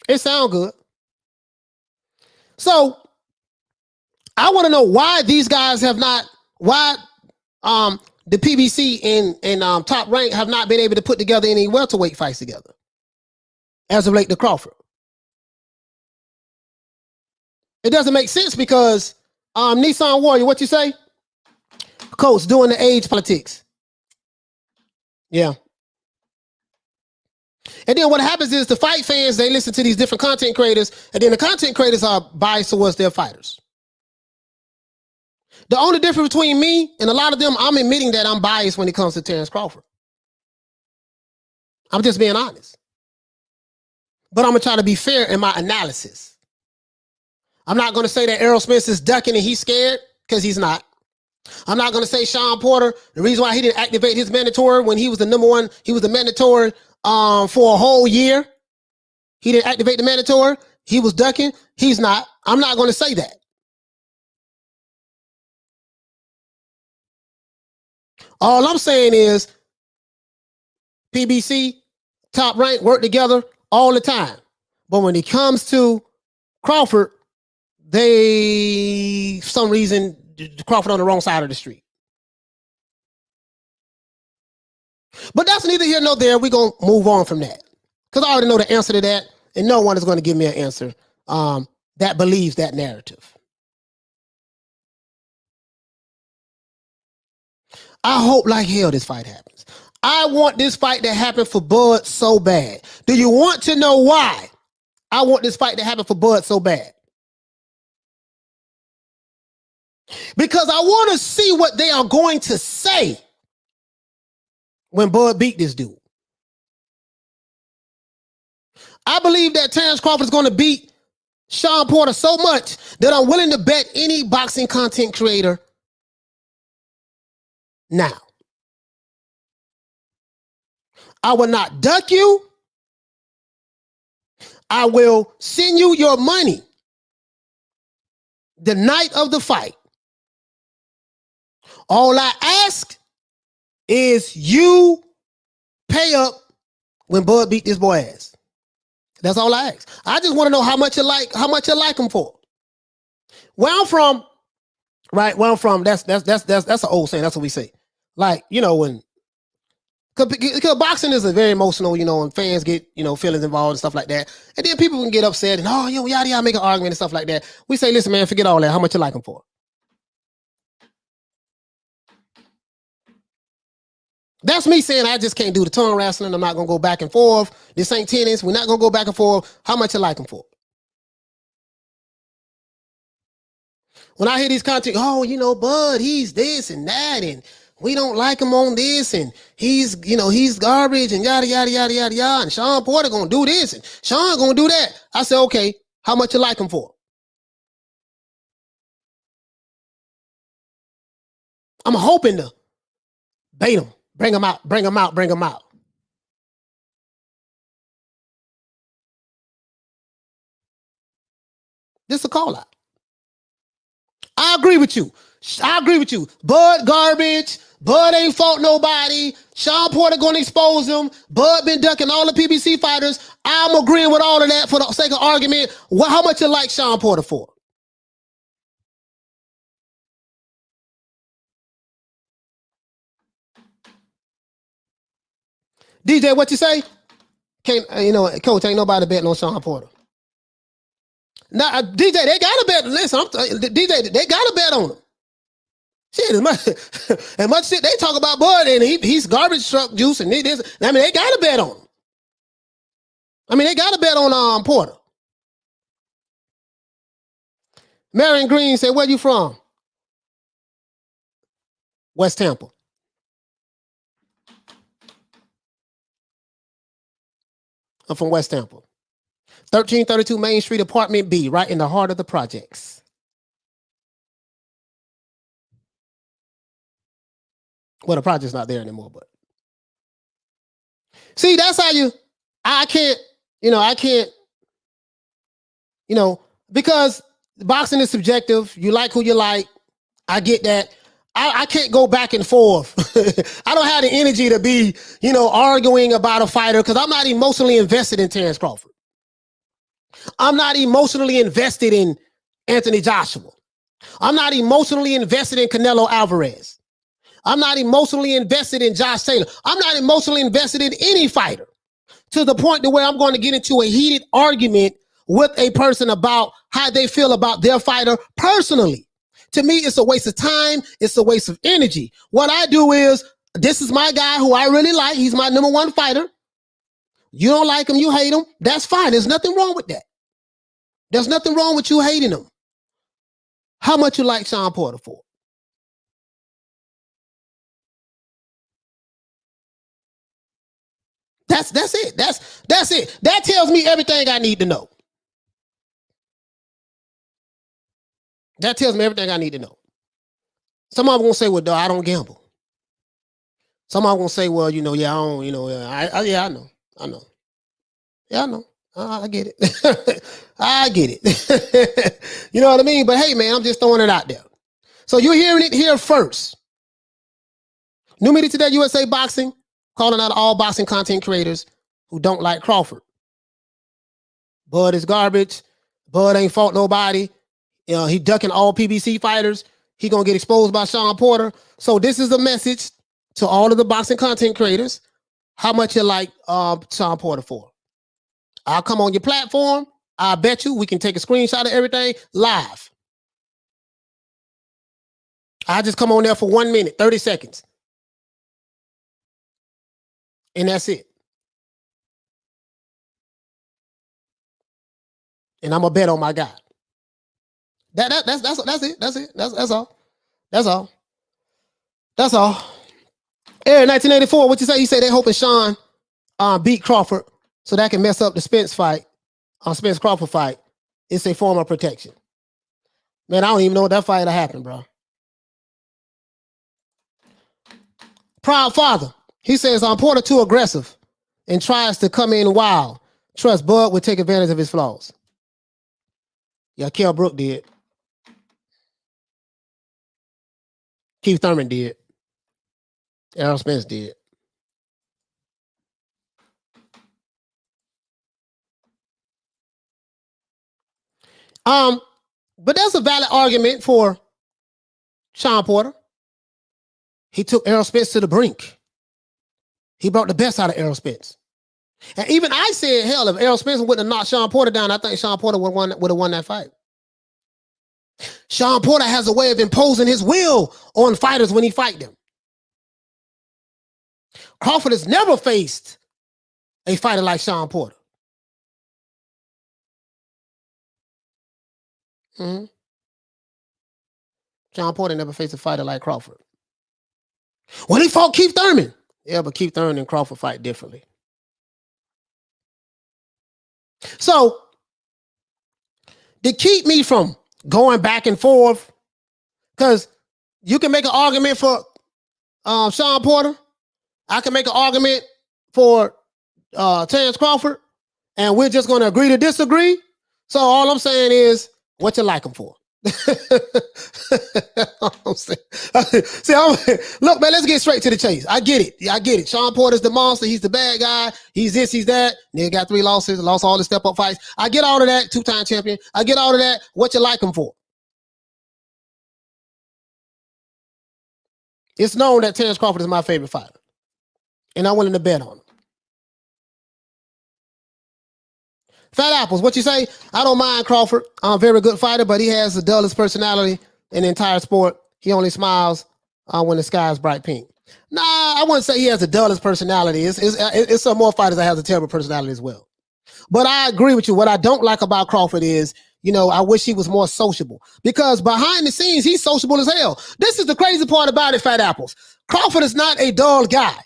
It sounds good. So, I want to know why these guys have not, why the PBC and Top Rank have not been able to put together any welterweight fights together as of late to Crawford. It doesn't make sense because Nissan Warrior, what you say? Coach, doing the age politics. Yeah. And then what happens is the fight fans, they listen to these different content creators, and then the content creators are biased towards their fighters. The only difference between me and a lot of them, I'm admitting that I'm biased when it comes to Terence Crawford. I'm just being honest. But I'm going to try to be fair in my analysis. I'm not going to say that Errol Spence is ducking and he's scared, because he's not. I'm not going to say Shawn Porter, the reason why he didn't activate his mandatory when he was the number one, he was the mandatory for a whole year. He didn't activate the mandatory. He was ducking. He's not. I'm not going to say that. All I'm saying is PBC, Top Rank work together all the time. But when it comes to Crawford, they, for some reason, Crawford on the wrong side of the street. But that's neither here nor there. We're going to move on from that. Because I already know the answer to that, and no one is going to give me an answer that believes that narrative. I hope like hell this fight happens. I want this fight to happen for Bud so bad. Do you want to know why I want this fight to happen for Bud so bad? Because I want to see what they are going to say when Bud beat this dude. I believe that Terence Crawford is going to beat Shawn Porter so much that I'm willing to bet any boxing content creator now. I will not duck you. I will send you your money the night of the fight. All I ask is you pay up when Bud beat this boy ass. That's all I ask. I just want to know how much you like him for. Where I'm from, right? Where I'm from, that's an old saying. That's what we say. Like, you know, when because boxing is a very emotional, you know, and fans get, you know, feelings involved and stuff like that. And then people can get upset and yada, make an argument and stuff like that. We say, listen, man, forget all that. How much you like him for? That's me saying I just can't do the tongue wrestling. I'm not going to go back and forth. This ain't tennis. We're not going to go back and forth. How much you like him for? When I hear these content, you know, Bud, he's this and that, and we don't like him on this, and he's garbage, and yada, yada, yada, yada, yada, and Shawn Porter going to do this, and Shawn going to do that. I said, okay, how much you like him for? I'm hoping to bait him. Bring him out. This is a call out. I agree with you. Bud garbage. Bud ain't fought nobody. Shawn Porter gonna expose him. Bud been ducking all the PBC fighters. I'm agreeing with all of that for the sake of argument. How much you like Shawn Porter for? DJ, what you say? Can't Coach, ain't nobody betting on Shawn Porter. Now, DJ, they got to bet. Listen, DJ, they got to bet on him. Shit, as much shit they talk about Bud, and he's garbage truck juice, and this. I mean, they got to bet on him. I mean, they got to bet on Porter. Marion Green said, "Where you from?" West Tampa. I'm from West Tampa. 1332 Main Street, Apartment B, right in the heart of the projects. Well, the project's not there anymore, but. See, that's how I can't, because boxing is subjective. You like who you like. I get that. I can't go back and forth. I don't have the energy to be, arguing about a fighter because I'm not emotionally invested in Terence Crawford. I'm not emotionally invested in Anthony Joshua. I'm not emotionally invested in Canelo Alvarez. I'm not emotionally invested in Josh Taylor. I'm not emotionally invested in any fighter to the point to where I'm going to get into a heated argument with a person about how they feel about their fighter personally. To me, it's a waste of time. It's a waste of energy. What I do is, this is my guy who I really like. He's my number one fighter. You don't like him, you hate him. That's fine. There's nothing wrong with that. There's nothing wrong with you hating him. How much you like Shawn Porter for? That's it. That's it. That tells me everything I need to know. That tells me everything I need to know. Some of them gonna say, "Well, dog, I don't gamble." Some of them gonna say, "Well, I don't, I know. Yeah, I know. I get it. I get it." You know what I mean? But hey, man, I'm just throwing it out there. So you're hearing it here first. New Media Today, USA Boxing, calling out all boxing content creators who don't like Crawford. Bud is garbage. Bud ain't fought nobody. He ducking all PBC fighters. He gonna get exposed by Shawn Porter. So this is a message to all of the boxing content creators. How much you like Shawn Porter for? I'll come on your platform. I bet you we can take a screenshot of everything live. I just come on there for 1 minute, 30 seconds. And that's it. And I'm gonna bet on my guy. That's it. That's it. That's all. That's all. That's all. Air 1984. What you say? You say they hoping Shawn beat Crawford so that can mess up the Spence Crawford fight. It's a form of protection. Man, I don't even know what that fight will happen, bro. Proud Father. He says Porter too aggressive and tries to come in wild. Trust Bud would take advantage of his flaws. Yeah, Kell Brook did. Keith Thurman did. Errol Spence did. But there's a valid argument for Shawn Porter. He took Errol Spence to the brink. He brought the best out of Errol Spence. And even I said, hell, if Errol Spence wouldn't have knocked Shawn Porter down, I think Shawn Porter would have won that fight. Shawn Porter has a way of imposing his will on fighters when he fight them. Crawford has never faced a fighter like Shawn Porter. Mm-hmm. Shawn Porter never faced a fighter like Crawford. Well, he fought Keith Thurman. Yeah, but Keith Thurman and Crawford fight differently. So, to keep me from going back and forth, because you can make an argument for Shawn Porter. I can make an argument for Terence Crawford, and we're just going to agree to disagree. So all I'm saying is, what you like him for? Look, man, let's get straight to the chase. I get it. Shawn Porter's the monster. He's the bad guy. He's this, he's that. Nigga got 3 losses, lost all the step-up fights. I get all of that. 2-time champion. I get all of that. What you like him for? It's known that Terence Crawford is my favorite fighter. And I'm willing to bet on him. Fat Apples, what you say? I don't mind Crawford. I'm a very good fighter, but he has the dullest personality in the entire sport. He only smiles when the sky is bright pink. Nah, I wouldn't say he has the dullest personality. It's some more fighters that have a terrible personality as well. But I agree with you. What I don't like about Crawford is, I wish he was more sociable. Because behind the scenes, he's sociable as hell. This is the crazy part about it, Fat Apples. Crawford is not a dull guy.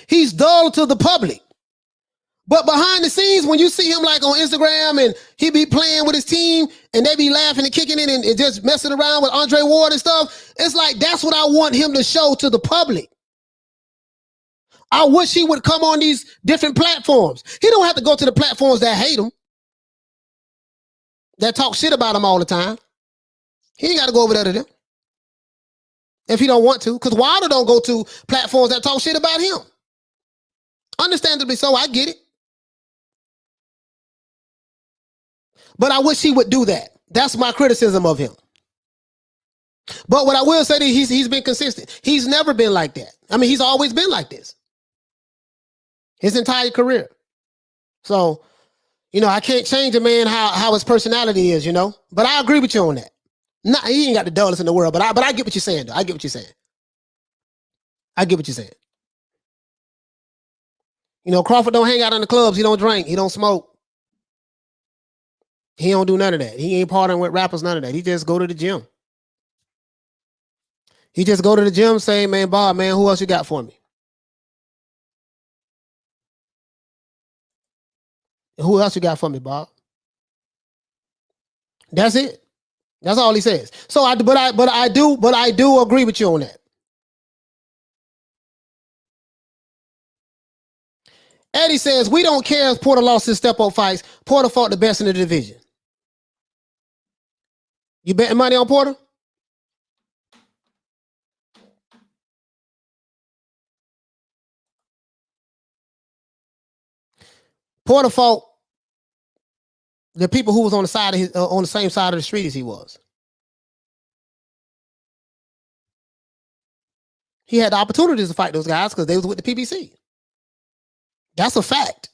He's dull to the public. But behind the scenes, when you see him like on Instagram and he be playing with his team and they be laughing and kicking it and just messing around with Andre Ward and stuff, it's like that's what I want him to show to the public. I wish he would come on these different platforms. He don't have to go to the platforms that hate him, that talk shit about him all the time. He ain't got to go over there to them if he don't want to, because Wilder don't go to platforms that talk shit about him. Understandably so, I get it. But I wish he would do that. That's my criticism of him. But what I will say is he's been consistent. He's never been like that. I mean, he's always been like this. His entire career. So, I can't change a man how his personality is, But I agree with you on that. Nah, he ain't got the dullest in the world, but I get what you're saying, though. I get what you're saying. Crawford don't hang out in the clubs. He don't drink. He don't smoke. He don't do none of that. He ain't partying with rappers, none of that. He just go to the gym. Say, man, Bob, man, who else you got for me? Who else you got for me, Bob? That's it. That's all he says. So I do agree with you on that. Eddie says, we don't care if Porter lost his step-up fights. Porter fought the best in the division. You betting money on Porter? Porter fought the people who was on the side of on the same side of the street as he was. He had the opportunities to fight those guys because they was with the PBC. That's a fact.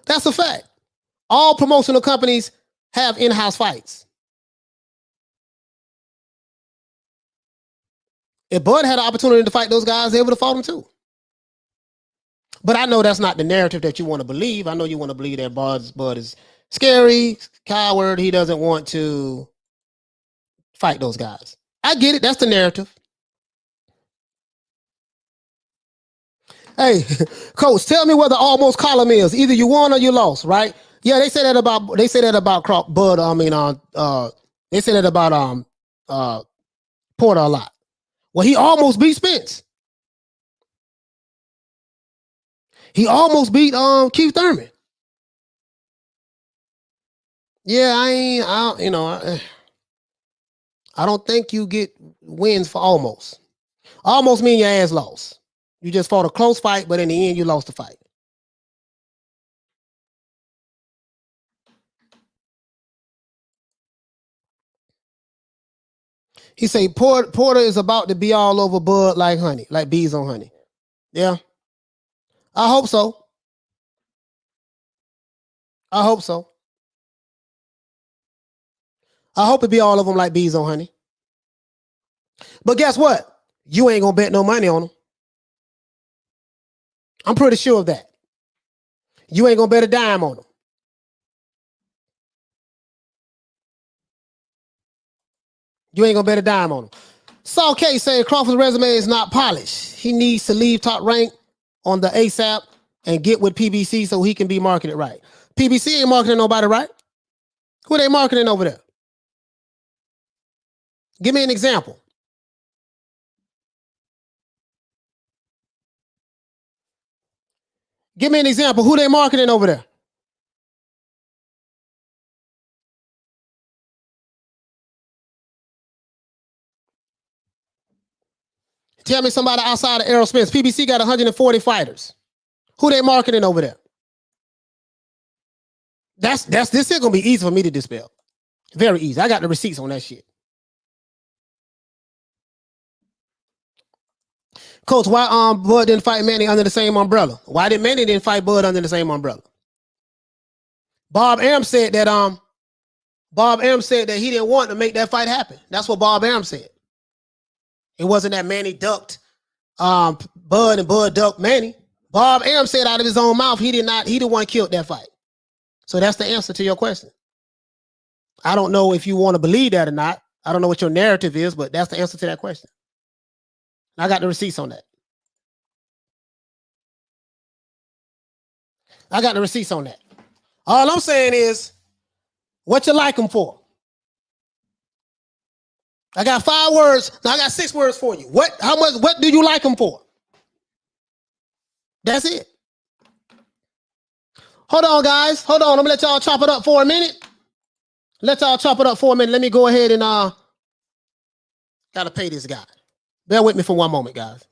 That's a fact. All promotional companies have in-house fights. If Bud had an opportunity to fight those guys, they would have fought him too. But I know that's not the narrative that you want to believe. I know you want to believe that Bud is scary, coward. He doesn't want to fight those guys. I get it. That's the narrative. Hey, Coach, tell me what the almost column is. Either you won or you lost, right? Yeah, they say that about Bud. They say that about Porter a lot. Well, he almost beat Spence. He almost beat Keith Thurman. Yeah, I don't think you get wins for almost. Almost mean your ass lost. You just fought a close fight, but in the end, you lost the fight. He say Porter is about to be all over Bud like honey, like bees on honey. Yeah. I hope so. I hope it be all of them like bees on honey. But guess what? You ain't gonna bet no money on them. I'm pretty sure of that. You ain't gonna bet a dime on them. You ain't gonna bet a dime on them. Saul K saying Crawford's resume is not polished. He needs to leave Top Rank on the ASAP and get with PBC so he can be marketed right. PBC ain't marketing nobody right. Who they marketing over there? Give me an example. Give me an example. Who they marketing over there? Tell me somebody outside of Errol Spence. PBC got 140 fighters. Who they marketing over there? This is gonna be easy for me to dispel. Very easy. I got the receipts on that shit. Coach, why Bud didn't fight Manny under the same umbrella? Why did Manny didn't fight Bud under the same umbrella? Bob Arum said that he didn't want to make that fight happen. That's what Bob Arum said. It wasn't that Manny ducked Bud and Bud ducked Manny. Bob Arum said out of his own mouth he the one killed that fight. So that's the answer to your question. I don't know if you want to believe that or not. I don't know what your narrative is, but that's the answer to that question. I got the receipts on that. I got the receipts on that. All I'm saying is, what you like him for? I got 5 words. Now I got 6 words for you. What do you like him for? That's it. Hold on, guys. Hold on. I'm gonna let y'all chop it up for a minute. Let me go ahead and gotta pay this guy. Bear with me for one moment, guys.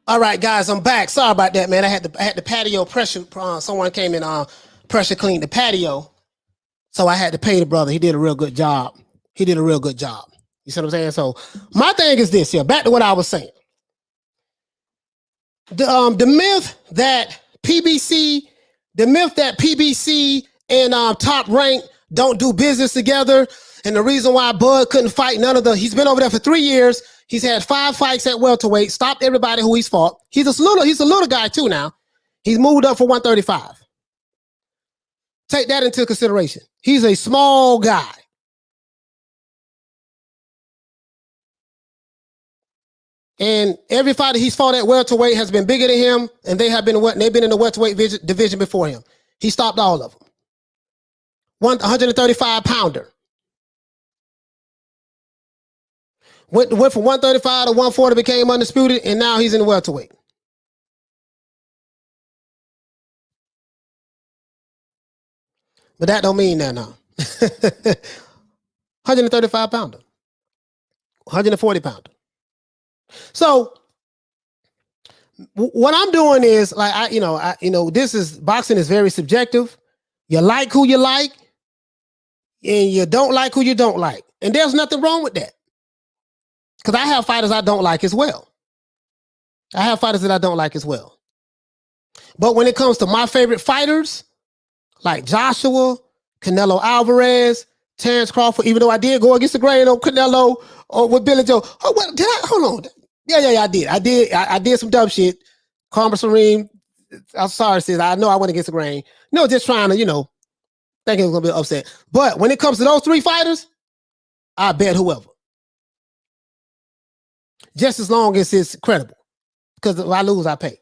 All right, guys, I'm back. Sorry about that, man. I had the patio pressure. Someone came and pressure cleaned the patio, so I had to pay the brother. He did a real good job. You see what I'm saying? So my thing is this here. Back to what I was saying. The myth that PBC and Top Rank don't do business together, and the reason why Bud couldn't fight he's been over there for 3 years. He's had 5 fights at welterweight, stopped everybody who he's fought. He's a little guy too now. He's moved up for 135. Take that into consideration. He's a small guy. And every fighter he's fought at welterweight has been bigger than him, and they've been in the welterweight division before him. He stopped all of them. 135 pounder. Went from 135 to 140, became undisputed, and now he's in the welterweight. But that don't mean that now. 135 pounder. 140 pounder. So what I'm doing is like this is boxing is very subjective. You like who you like, and you don't like who you don't like. And there's nothing wrong with that. Because I have fighters I don't like as well. I have fighters that I don't like as well. But when it comes to my favorite fighters, like Joshua, Canelo Alvarez, Terence Crawford, even though I did go against the grain on Canelo or with Billy Joe. Oh, what did I? Hold on. Yeah, I did some dumb shit. Karma Serene, I'm sorry, sis. I know I went against the grain. No, just trying to, thinking it was going to be upset. But when it comes to those 3 fighters, I bet whoever. Just as long as it's credible. Because if I lose, I pay.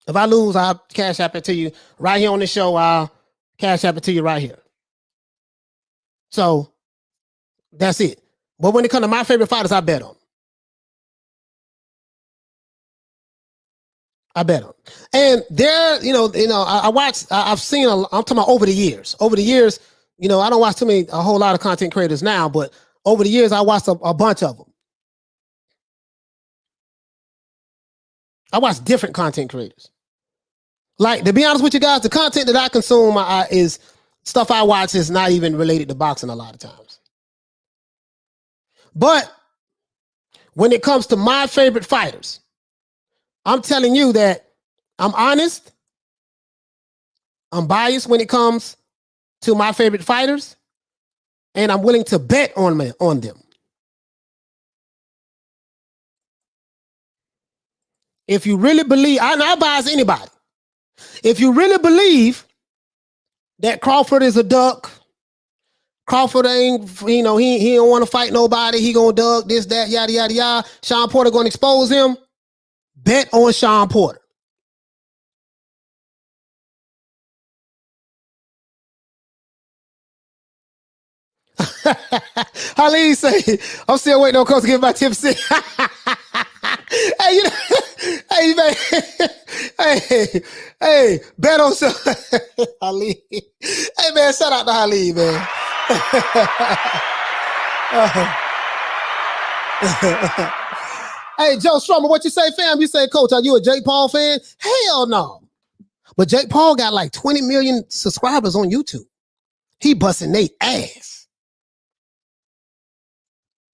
If I lose, I'll cash app it to you. Right here on the show, I'll cash app it to you right here. So, that's it. But when it comes to my favorite fighters, I bet on. I bet on. And there, I've seen, I'm talking about over the years. Over the years, I don't watch a whole lot of content creators now, but over the years, I watched a bunch of them. I watch different content creators. Like, to be honest with you guys, the content that I consume is stuff I watch is not even related to boxing a lot of times. But when it comes to my favorite fighters, I'm telling you that I'm honest. I'm biased when it comes to my favorite fighters, and I'm willing to bet on them. If you really believe, I bias anybody. If you really believe that Crawford is a duck, Crawford ain't, he don't want to fight nobody, he gonna duck, this, that, yada, yada, yada, Shawn Porter gonna expose him, bet on Shawn Porter. Halil say, I'm still waiting on Coach to get my tips in. Hey, hey, man. Hey, bet on some. Halil. Hey, man, shout out to Halil, man. Hey, Joe Strummer, what you say, fam? You say, Coach, are you a Jake Paul fan? Hell no. But Jake Paul got like 20 million subscribers on YouTube. He busting they ass.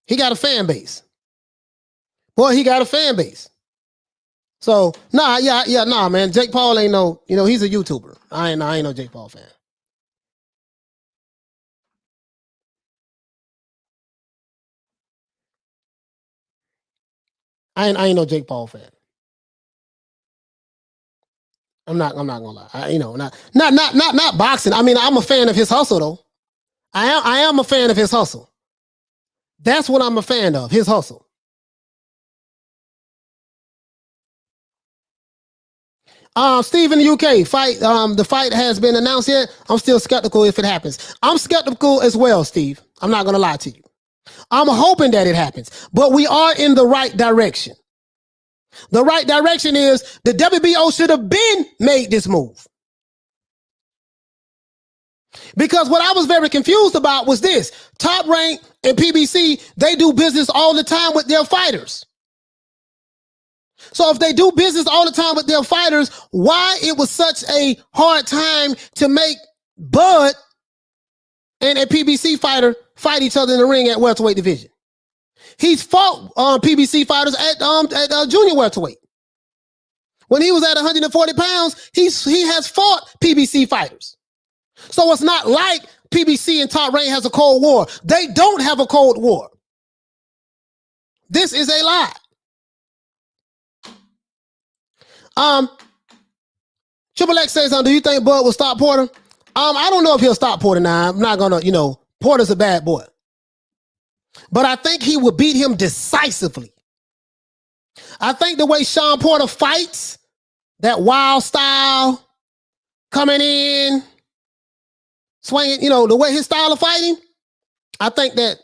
He got a fan base. Boy, he got a fan base. So, nah, man. Jake Paul ain't no, he's a YouTuber. I ain't no Jake Paul fan. I ain't no Jake Paul fan. I'm not gonna lie. Not boxing. I mean, I'm a fan of his hustle though. I am a fan of his hustle. That's what I'm a fan of, his hustle. Steve in the UK, fight. The fight has been announced yet. I'm still skeptical if it happens. I'm skeptical as well, Steve. I'm not gonna lie to you. I'm hoping that it happens, but we are in the right direction. The right direction is the WBO should have been made this move. Because what I was very confused about was this. Top Rank and PBC, they do business all the time with their fighters. So if they do business all the time with their fighters, why it was such a hard time to make Bud and a PBC fighter fight each other in the ring at welterweight division? He's fought PBC fighters at junior welterweight. When he was at 140 pounds, he has fought PBC fighters. So it's not like PBC and Top Rank has a Cold War. They don't have a Cold War. This is a lie. Triple X says, do you think Bud will stop Porter? I don't know if he'll stop Porter now. I'm not gonna, Porter's a bad boy. But I think he will beat him decisively. I think the way Shawn Porter fights, that wild style, coming in, swinging, the way his style of fighting, I think that,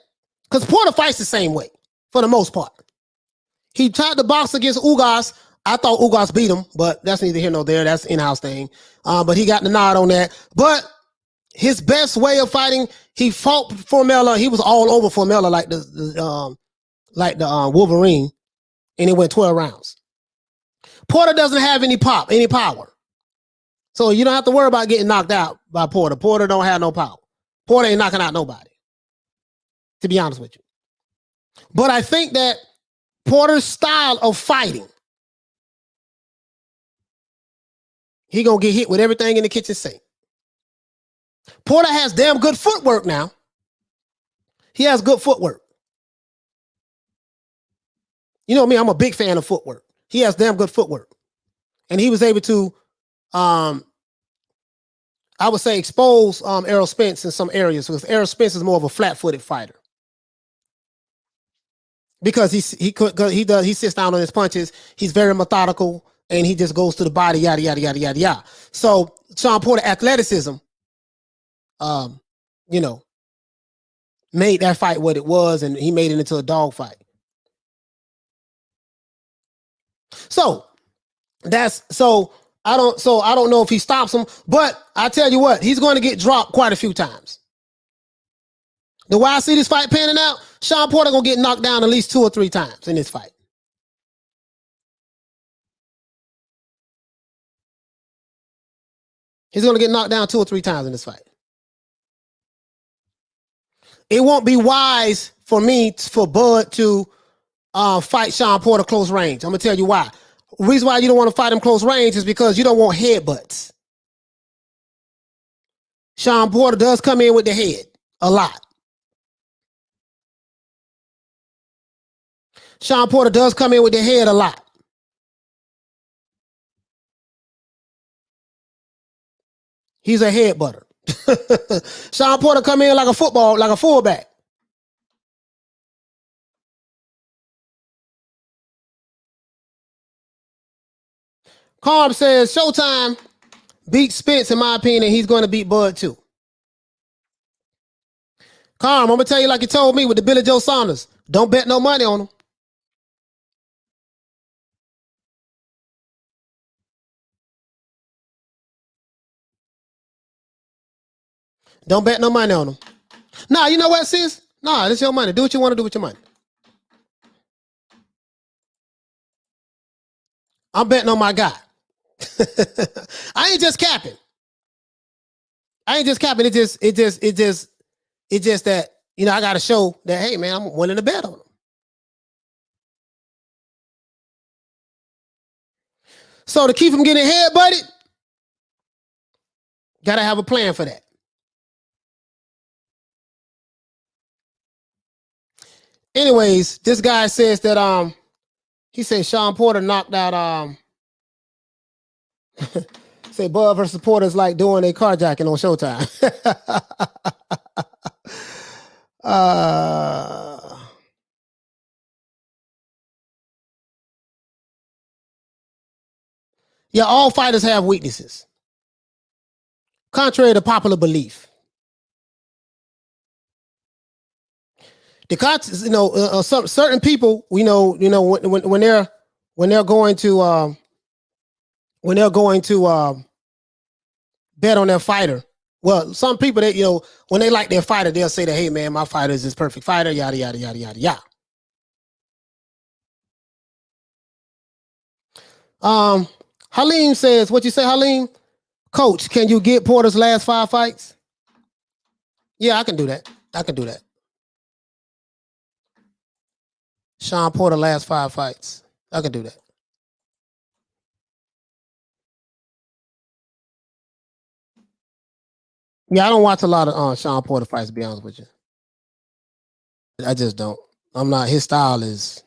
because Porter fights the same way, for the most part. He tried to box against Ugas. I thought Ugas beat him, but that's neither here nor there. That's an in-house thing. But he got the nod on that. But his best way of fighting, he fought Formella. He was all over Formella like the Wolverine, and it went 12 rounds. Porter doesn't have any pop, any power. So you don't have to worry about getting knocked out by Porter. Porter don't have no power. Porter ain't knocking out nobody, to be honest with you. But I think that Porter's style of fighting, he gonna get hit with everything in the kitchen sink. Porter has damn good footwork now. He has good footwork. You know me, I'm a big fan of footwork. He has damn good footwork. And he was able to, I would say, expose Errol Spence in some areas, because Errol Spence is more of a flat-footed fighter. Because he sits down on his punches, he's very methodical, and he just goes to the body, yada, yada, yada, yada, yada. So Shawn Porter athleticism, made that fight what it was, and he made it into a dog fight. So I don't know if he stops him, but I tell you what, he's going to get dropped quite a few times. The way I see this fight panning out, Shawn Porter gonna get knocked down at least 2 or 3 times in this fight. He's gonna get knocked down 2 or 3 times in this fight. It won't be wise for Bud to fight Shawn Porter close range. I'm gonna tell you why. The reason why you don't want to fight him close range is because you don't want headbutts. Shawn Porter does come in with the head a lot. Shawn Porter does come in with the head a lot. He's a head butter. Shawn Porter come in like a fullback. Carm says Showtime beats Spence, in my opinion. He's going to beat Bud too. Carm, I'm going to tell you like you told me with the Billy Joe Saunders. Don't bet no money on him. Don't bet no money on him. Nah, you know what, sis? Nah, it's your money. Do what you want to do with your money. I'm betting on my guy. I ain't just capping. It's just that, I got to show that, hey, man, I'm willing to bet on him. So to keep him getting head-butted, got to have a plan for that. Anyways, this guy says that he said Shawn Porter knocked out say Bud versus Porter is like doing a carjacking on Showtime. Yeah, all fighters have weaknesses, contrary to popular belief. Certain people, when they're going to bet on their fighter. Well, some people that when they like their fighter, they'll say that, hey man, my fighter is this perfect fighter, yada yada yada yada yada. Halim says, what you say, Halim? Coach, can you get Porter's last 5 fights? Yeah, I can do that. Shawn Porter last 5 fights. I can do that. Yeah, I don't watch a lot of Shawn Porter fights, to be honest with you. I just don't. I'm not. His style is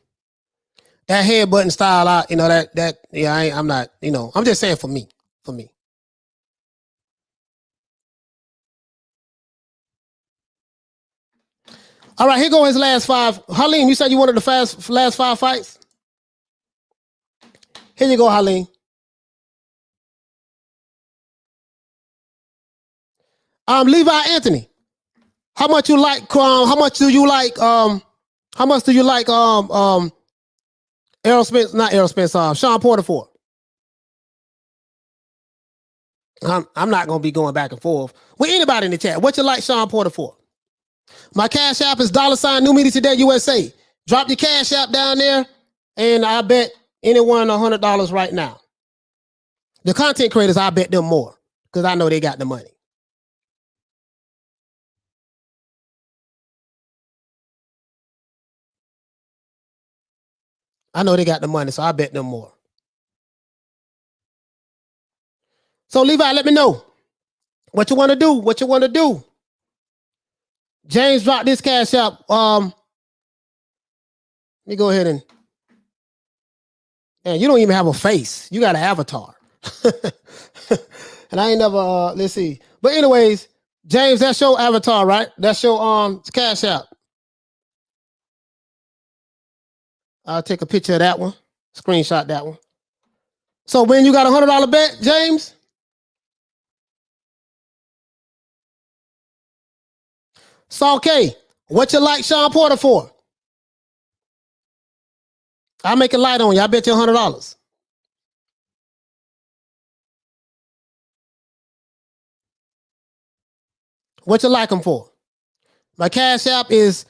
That headbutting style out, yeah, I'm not, I'm just saying for me. All right, here go his last 5. Halim, you said you wanted the last 5 fights? Here you go, Halim. Levi Anthony. How much do you like Errol Spence, not Errol Spence, Shawn Porter for? I'm not gonna be going back and forth with anybody in the chat. What you like Shawn Porter for? My cash app is $ New Media Today USA. Drop your cash app down there, and I bet anyone $100 right now. The content creators, I bet them more because I know they got the money. I know they got the money, so I bet them more. So Levi, let me know what you want to do. What you want to do? James dropped this cash app. Let me go ahead and. Man, you don't even have a face. You got an avatar. And I ain't never. Let's see. But anyways, James, that's your avatar, right? That's your cash app. I'll take a picture of that one. Screenshot that one. So when you got $100 bet, James? Saul K, what you like Shawn Porter for? I'll make it light on you. I bet you $100. What you like him for? My cash app is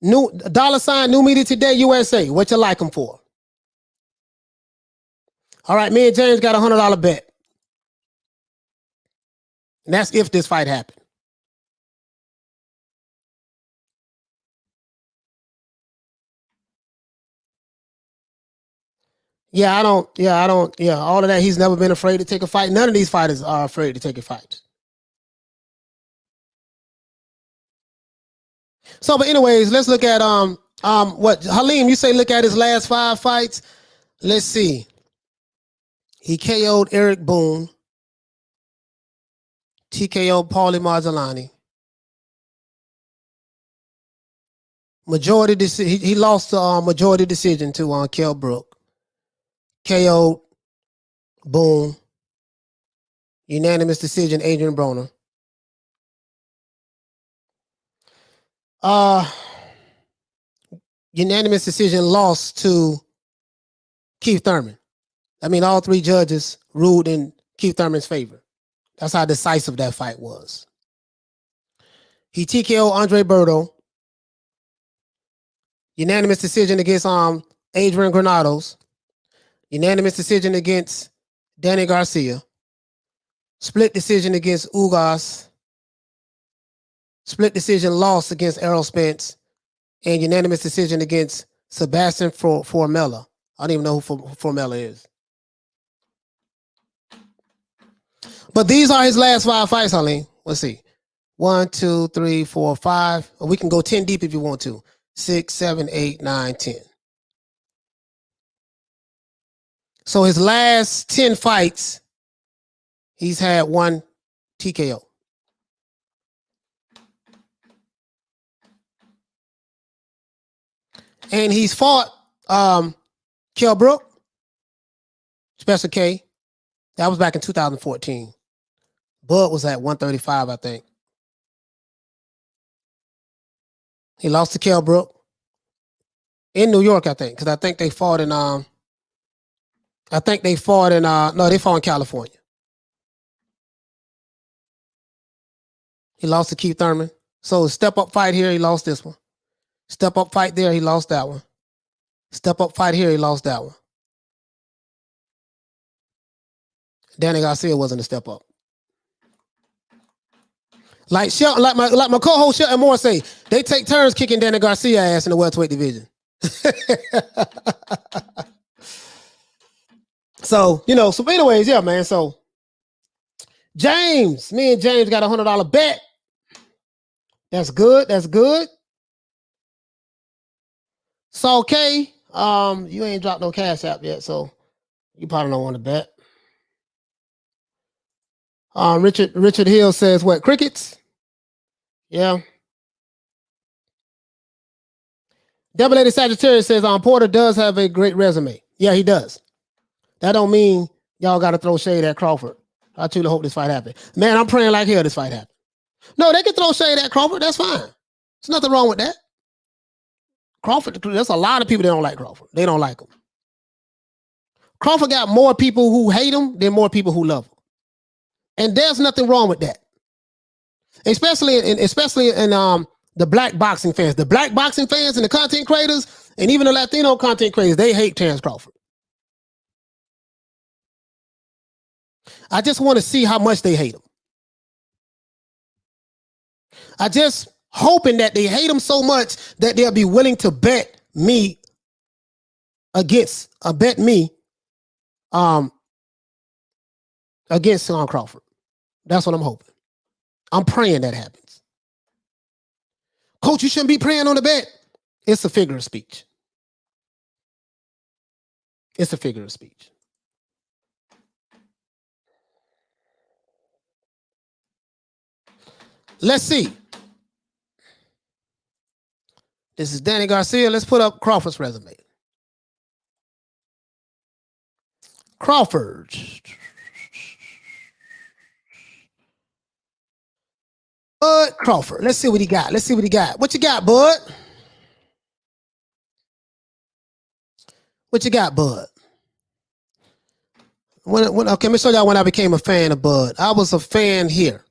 $ New Media Today USA. What you like him for? All right, me and James got $100 bet. And that's if this fight happened. Yeah, I don't. Yeah, all of that. He's never been afraid to take a fight. None of these fighters are afraid to take a fight. So, but anyways, let's look at what Halim, you say look at his last 5 fights. Let's see. He KO'd Eric Boone. TKO'd Paulie Marzolani. Majority decision. He lost the majority decision to Kell Brook. KO'd Boone. Unanimous decision, Adrian Broner. Unanimous decision lost to Keith Thurman. I mean, all 3 judges ruled in Keith Thurman's favor. That's how decisive that fight was. He TKO'd Andre Berto. Unanimous decision against Adrian Granados. Unanimous decision against Danny Garcia. Split decision against Ugas. Split decision loss against Errol Spence. And unanimous decision against Sebastian Formella. I don't even know who Formella is. But these are his last 5 fights, Halim. Let's see. 1, 2, 3, 4, 5. Or we can go 10 deep if you want to. 6, 7, 8, 9, 10. So his last 10 fights, he's had 1 TKO. And he's fought Kell Brook, Special K. That was back in 2014. Bud was at 135, I think. He lost to Kell Brook in New York, I think, because I think they fought in no, they fought in California. He lost to Keith Thurman. So step up fight here, he lost this one. Step up fight there, he lost that one. Step up fight here, he lost that one. Danny Garcia wasn't a step up. Like my co-host Shelton Moore say, they take turns kicking Danny Garcia ass in the welterweight division. So anyways, yeah, man. So James, me and James got $100 bet. That's good. That's good. Saul K, You ain't dropped no Cash App yet, so you probably don't want to bet. Richard Hill says what? Crickets? Yeah. Double Lady Sagittarius says Porter does have a great resume. Yeah, he does. That don't mean y'all got to throw shade at Crawford. I truly hope this fight happens. Man, I'm praying like hell this fight happens. No, they can throw shade at Crawford. That's fine. There's nothing wrong with that. Crawford, there's a lot of people that don't like Crawford. They don't like him. Crawford got more people who hate him than more people who love him. And there's nothing wrong with that. Especially in the black boxing fans. The black boxing fans and the content creators, and even the Latino content creators, they hate Terence Crawford. I just want to see how much they hate him. I just hoping that they hate him so much that they'll be willing to bet me against Shawn Crawford. That's what I'm hoping. I'm praying that happens. Coach, you shouldn't be praying on the bet. It's a figure of speech. It's a figure of speech. Let's see. This is Danny Garcia. Let's put up Crawford's resume. Crawford. Bud Crawford. Let's see what he got. What you got, Bud? What you got, Bud? Okay, let me show y'all when I became a fan of Bud. I was a fan here.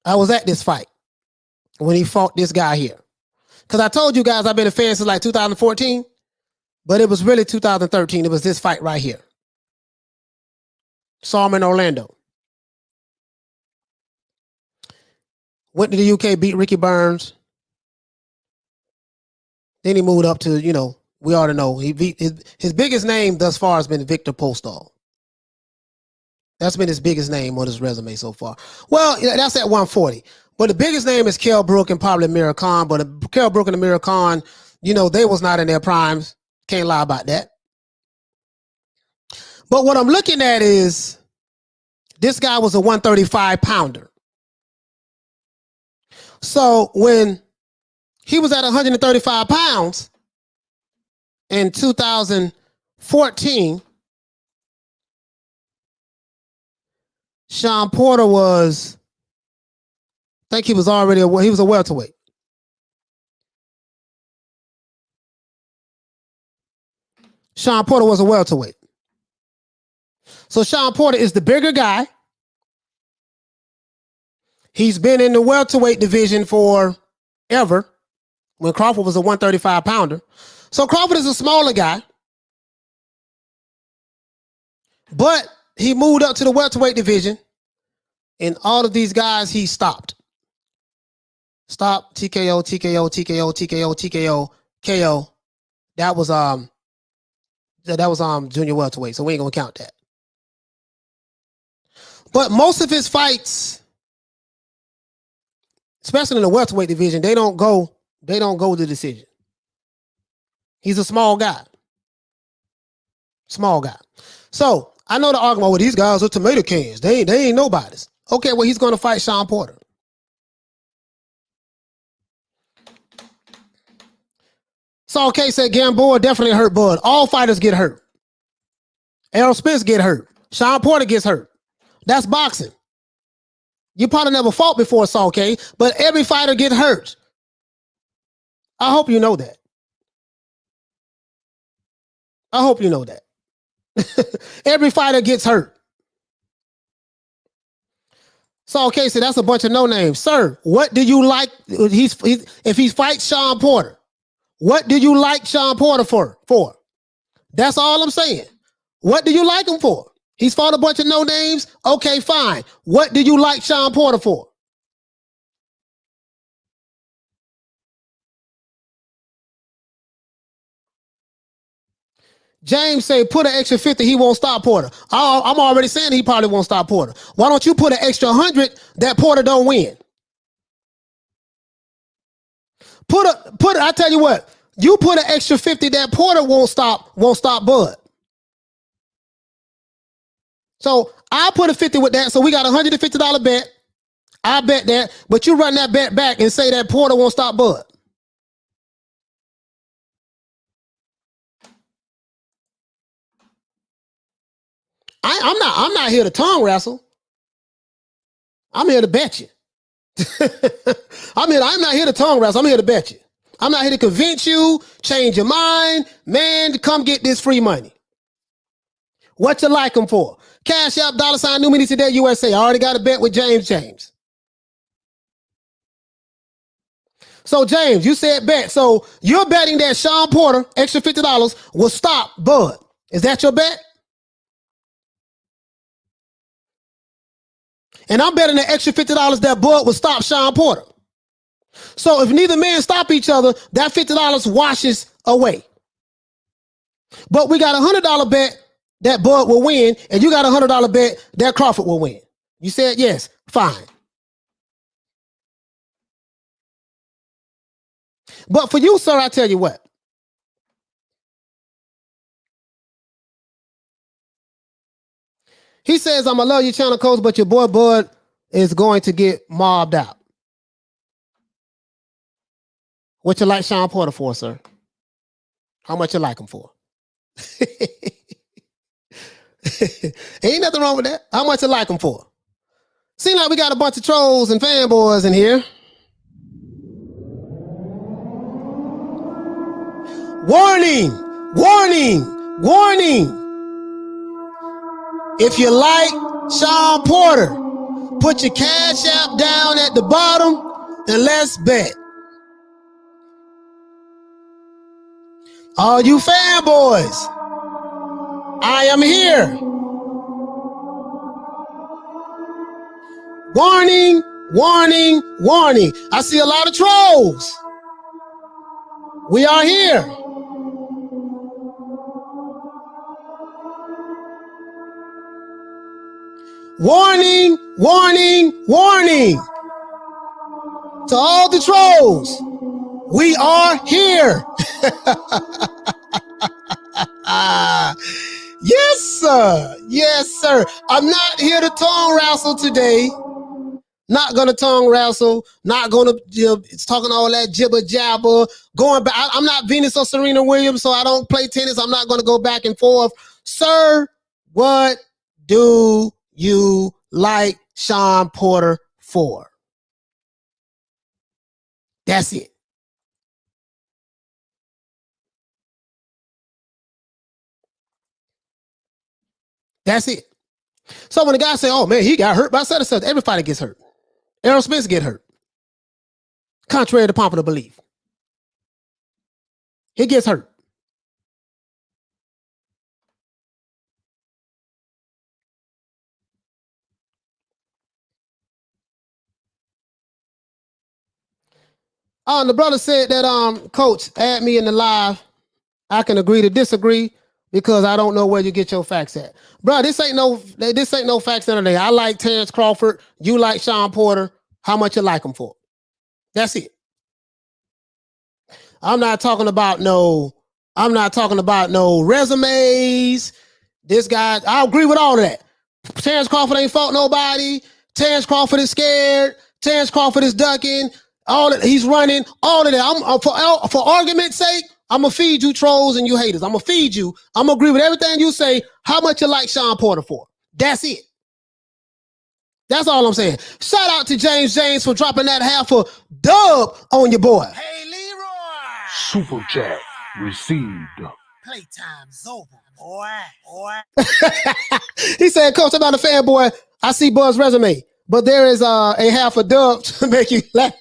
I was at this fight when he fought this guy here. Because I told you guys I've been a fan since like 2014, but it was really 2013. It was this fight right here. Saw him in Orlando. Went to the UK, beat Ricky Burns. Then he moved up to, we already know. He beat his biggest name thus far has been Victor Postol. That's been his biggest name on his resume so far. Well, that's at 140. But the biggest name is Kell Brook and probably Amir Khan. But Kell Brook and Amir Khan, they was not in their primes. Can't lie about that. But what I'm looking at is this guy was a 135 pounder. So when he was at 135 pounds in 2014, Shawn Porter was, I think he was already, he was a welterweight. Shawn Porter was a welterweight. So Shawn Porter is the bigger guy. He's been in the welterweight division forever when Crawford was a 135 pounder. So Crawford is a smaller guy. But he moved up to the welterweight division. And all of these guys, he stopped. Stop, TKO, TKO, TKO, TKO, TKO, KO. That was junior welterweight, so we ain't gonna count that. But most of his fights, especially in the welterweight division, they don't go to decision. He's a small guy. Small guy. So I know the argument with these guys are tomato cans. They ain't nobodies. Okay, well, he's gonna fight Shawn Porter. Saul K said Gamboa definitely hurt Bud. All fighters get hurt. Errol Spence get hurt. Shawn Porter gets hurt. That's boxing. You probably never fought before, Saul K, but every fighter gets hurt. I hope you know that. I hope you know that. Every fighter gets hurt. Saul K said that's a bunch of no names. Sir, what do you like? If he fights Shawn Porter, what do you like Shawn Porter for? That's all I'm saying. What do you like him for? He's fought a bunch of no names. Okay, fine. What do you like Shawn Porter for? James say put an extra 50, he won't stop Porter. I'm already saying he probably won't stop Porter. Why don't you put an extra 100 that Porter don't win? I tell you what, you put an extra 50 that Porter won't stop Bud. So I put a 50 with that. So we got a $150 bet. I bet that, but you run that bet back and say that Porter won't stop Bud. I'm not here to tongue wrestle. I'm here to bet you. I'm not here to tongue wrestle. I'm here to bet you. I'm not here to convince you, change your mind. Man, come get this free money. What you like them for? Cash App, $ New Money Today, USA. I already got a bet with James. So, James, you said bet. So, you're betting that Shawn Porter, extra $50, will stop Bud. Is that your bet? And I'm betting the extra $50 that Bud will stop Shawn Porter. So if neither man stop each other, that $50 washes away. But we got a $100 bet that Bud will win, and you got a $100 bet that Crawford will win. You said yes, fine. But for you, sir, I tell you what. He says, I'm going to love your channel, coach, but your boy Bud is going to get mobbed out. What you like Shawn Porter for, sir? How much you like him for? Ain't nothing wrong with that. How much you like him for? Seems like we got a bunch of trolls and fanboys in here. Warning! Warning! Warning! If you like Shawn Porter, put your Cash App down at the bottom and let's bet. All you fanboys, I am here. Warning, warning, warning. I see a lot of trolls. We are here. Warning, warning, warning. To all the trolls, we are here. Yes, sir. Yes, sir. I'm not here to tongue wrestle today. Not gonna tongue wrestle. Not gonna it's talking all that jibber jabber. Going back. I'm not Venus or Serena Williams, so I don't play tennis. I'm not gonna go back and forth. Sir, what do you like Shawn Porter for? That's it. That's it. So when the guy say, oh man, he got hurt by such and such, everybody gets hurt. Errol Spence get hurt. Contrary to popular belief. He gets hurt. Oh, and the brother said that coach, add me in the live. I can agree to disagree because I don't know where you get your facts at. Bro, this ain't no facts today. I like Terence Crawford. You like Shawn Porter. How much you like him for? That's it. I'm not talking about no resumes. This guy, I agree with all of that. Terence Crawford ain't fought nobody. Terence Crawford is scared. Terence Crawford is ducking. All that he's running. All of that. I'm for argument's sake, I'm gonna feed you trolls and you haters. I'm gonna feed you. I'm gonna agree with everything you say. How much you like Shawn Porter for? That's it. That's all I'm saying. Shout out to James for dropping that half a dub on your boy. Hey, Leroy! Super chat received. Playtime's over, boy. He said, Coach, I'm not a fanboy. I see Bud's resume, but there is a half a dub to make you laugh.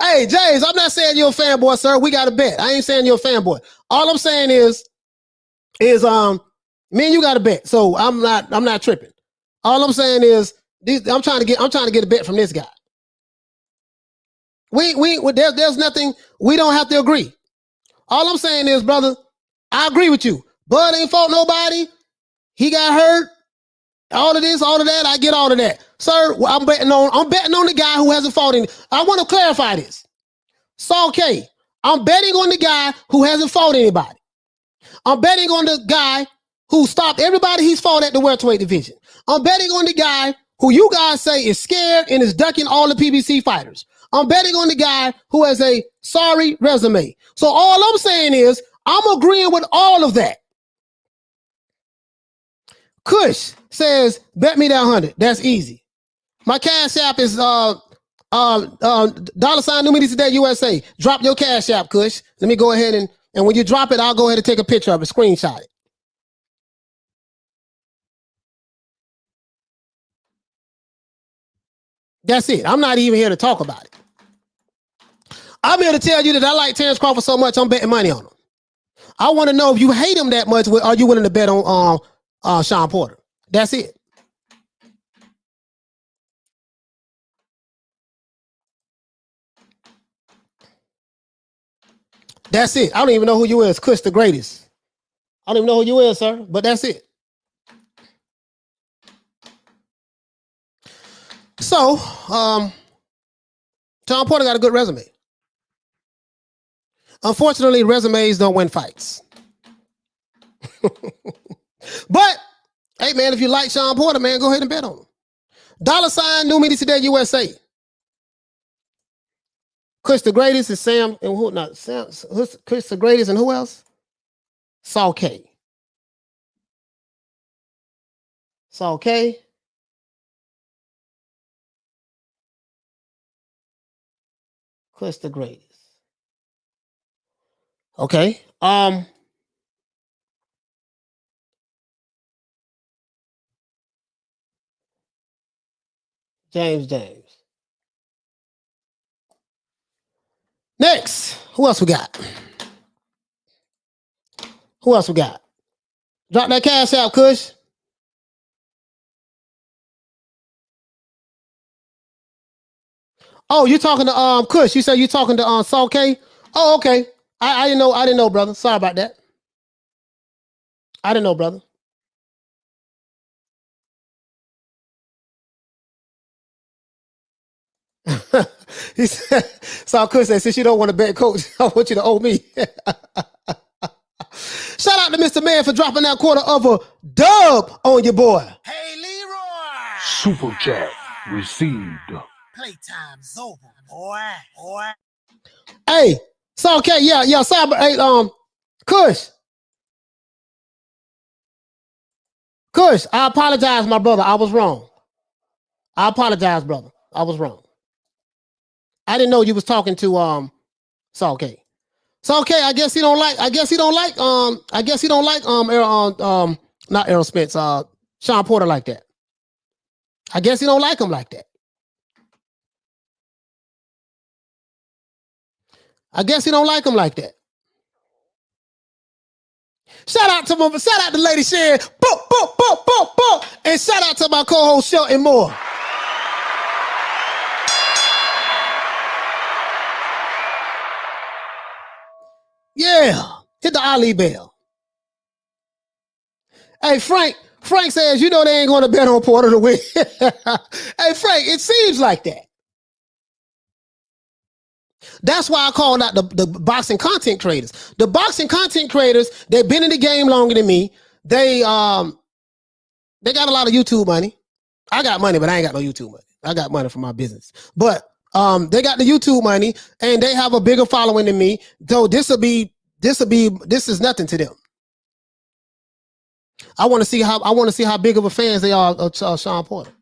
Hey, James, I'm not saying you're a fanboy, sir. We got to bet. I ain't saying you're a fanboy. All I'm saying is me and you got to bet. So I'm not tripping. All I'm saying is I'm trying to get a bet from this guy. There's nothing, we don't have to agree. All I'm saying is, brother, I agree with you. Bud ain't fought nobody. He got hurt. All of this, all of that, I get all of that. Sir, I'm betting on the guy who hasn't fought any. I want to clarify this. Saul K. I'm betting on the guy who hasn't fought anybody. I'm betting on the guy who stopped everybody he's fought at the welterweight division. I'm betting on the guy who you guys say is scared and is ducking all the PBC fighters. I'm betting on the guy who has a sorry resume. So all I'm saying is I'm agreeing with all of that. Kush says, bet me that 100. That's easy. My cash app is $sign New Media Today USA. Drop your cash app, Kush. Let me go ahead and when you drop it, I'll go ahead and take a picture of it, screenshot it. That's it. I'm not even here to talk about it. I'm here to tell you that I like Terence Crawford so much, I'm betting money on him. I want to know if you hate him that much, are you willing to bet on Shawn Porter? That's it. That's it. I don't even know who you is, Kush the greatest. I don't even know who you is, sir, but that's it. So, Shawn Porter got a good resume. Unfortunately, resumes don't win fights. But, hey, man, if you like Shawn Porter, man, go ahead and bet on him. $sign New Media Today USA. Kush the greatest is Sam, and who not? Sam, Kush the greatest, and who else? Saul K. Saul K. Kush the greatest. Okay. James. Next, who else we got? Drop that cash out, Kush. Oh, you talking to Kush? You said you talking to Saul K? Oh, okay. I didn't know, brother. Sorry about that. I didn't know, brother. He said, Saul Kush said, since you don't want to bet, coach, I want you to owe me. Shout out to Mr. Man for dropping that quarter of a dub on your boy. Hey, Leroy. Super chat received. Playtime's over, boy. Hey, Saul K, yeah, sorry, hey, Kush, I apologize, my brother. I was wrong. I apologize, brother. I was wrong. I didn't know you was talking to Saul K. Saul K, I guess he don't like not Errol Spence, Shawn Porter like that. I guess he don't like him like that. Shout out to Lady Sharon, and shout out to my co-host Shelton Moore. Yeah, hit the Ali bell. Hey, Frank says, you know they ain't going to bet on Porter to win. Hey, Frank, it seems like that. That's why I called out the boxing content creators. The boxing content creators, they've been in the game longer than me. They got a lot of YouTube money. I got money, but I ain't got no YouTube money. I got money for my business. But they got the YouTube money and they have a bigger following than me. Though this is nothing to them. I want to see how big of a fans they are of Shawn Porter.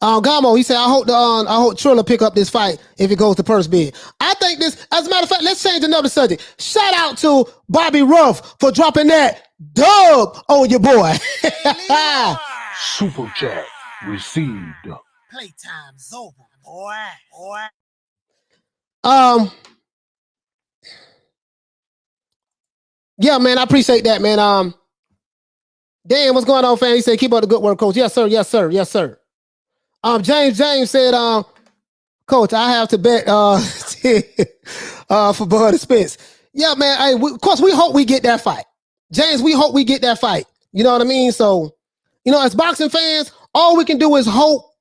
Gamo, he said, I hope Triller pick up this fight if it goes to purse bid. I think this, as a matter of fact, let's change another subject. Shout out to Bobby Ruff for dropping that dub on your boy. Super chat received. Playtime's over, boy. Yeah, man, I appreciate that, man. Dan, what's going on, fam? He said, keep up the good work, coach. Yes, sir. James said, coach, I have to bet for Bud and Spence. Yeah, man. Of course, we hope we get that fight. James, we hope we get that fight. You know what I mean? So, as boxing fans, All we can do is hope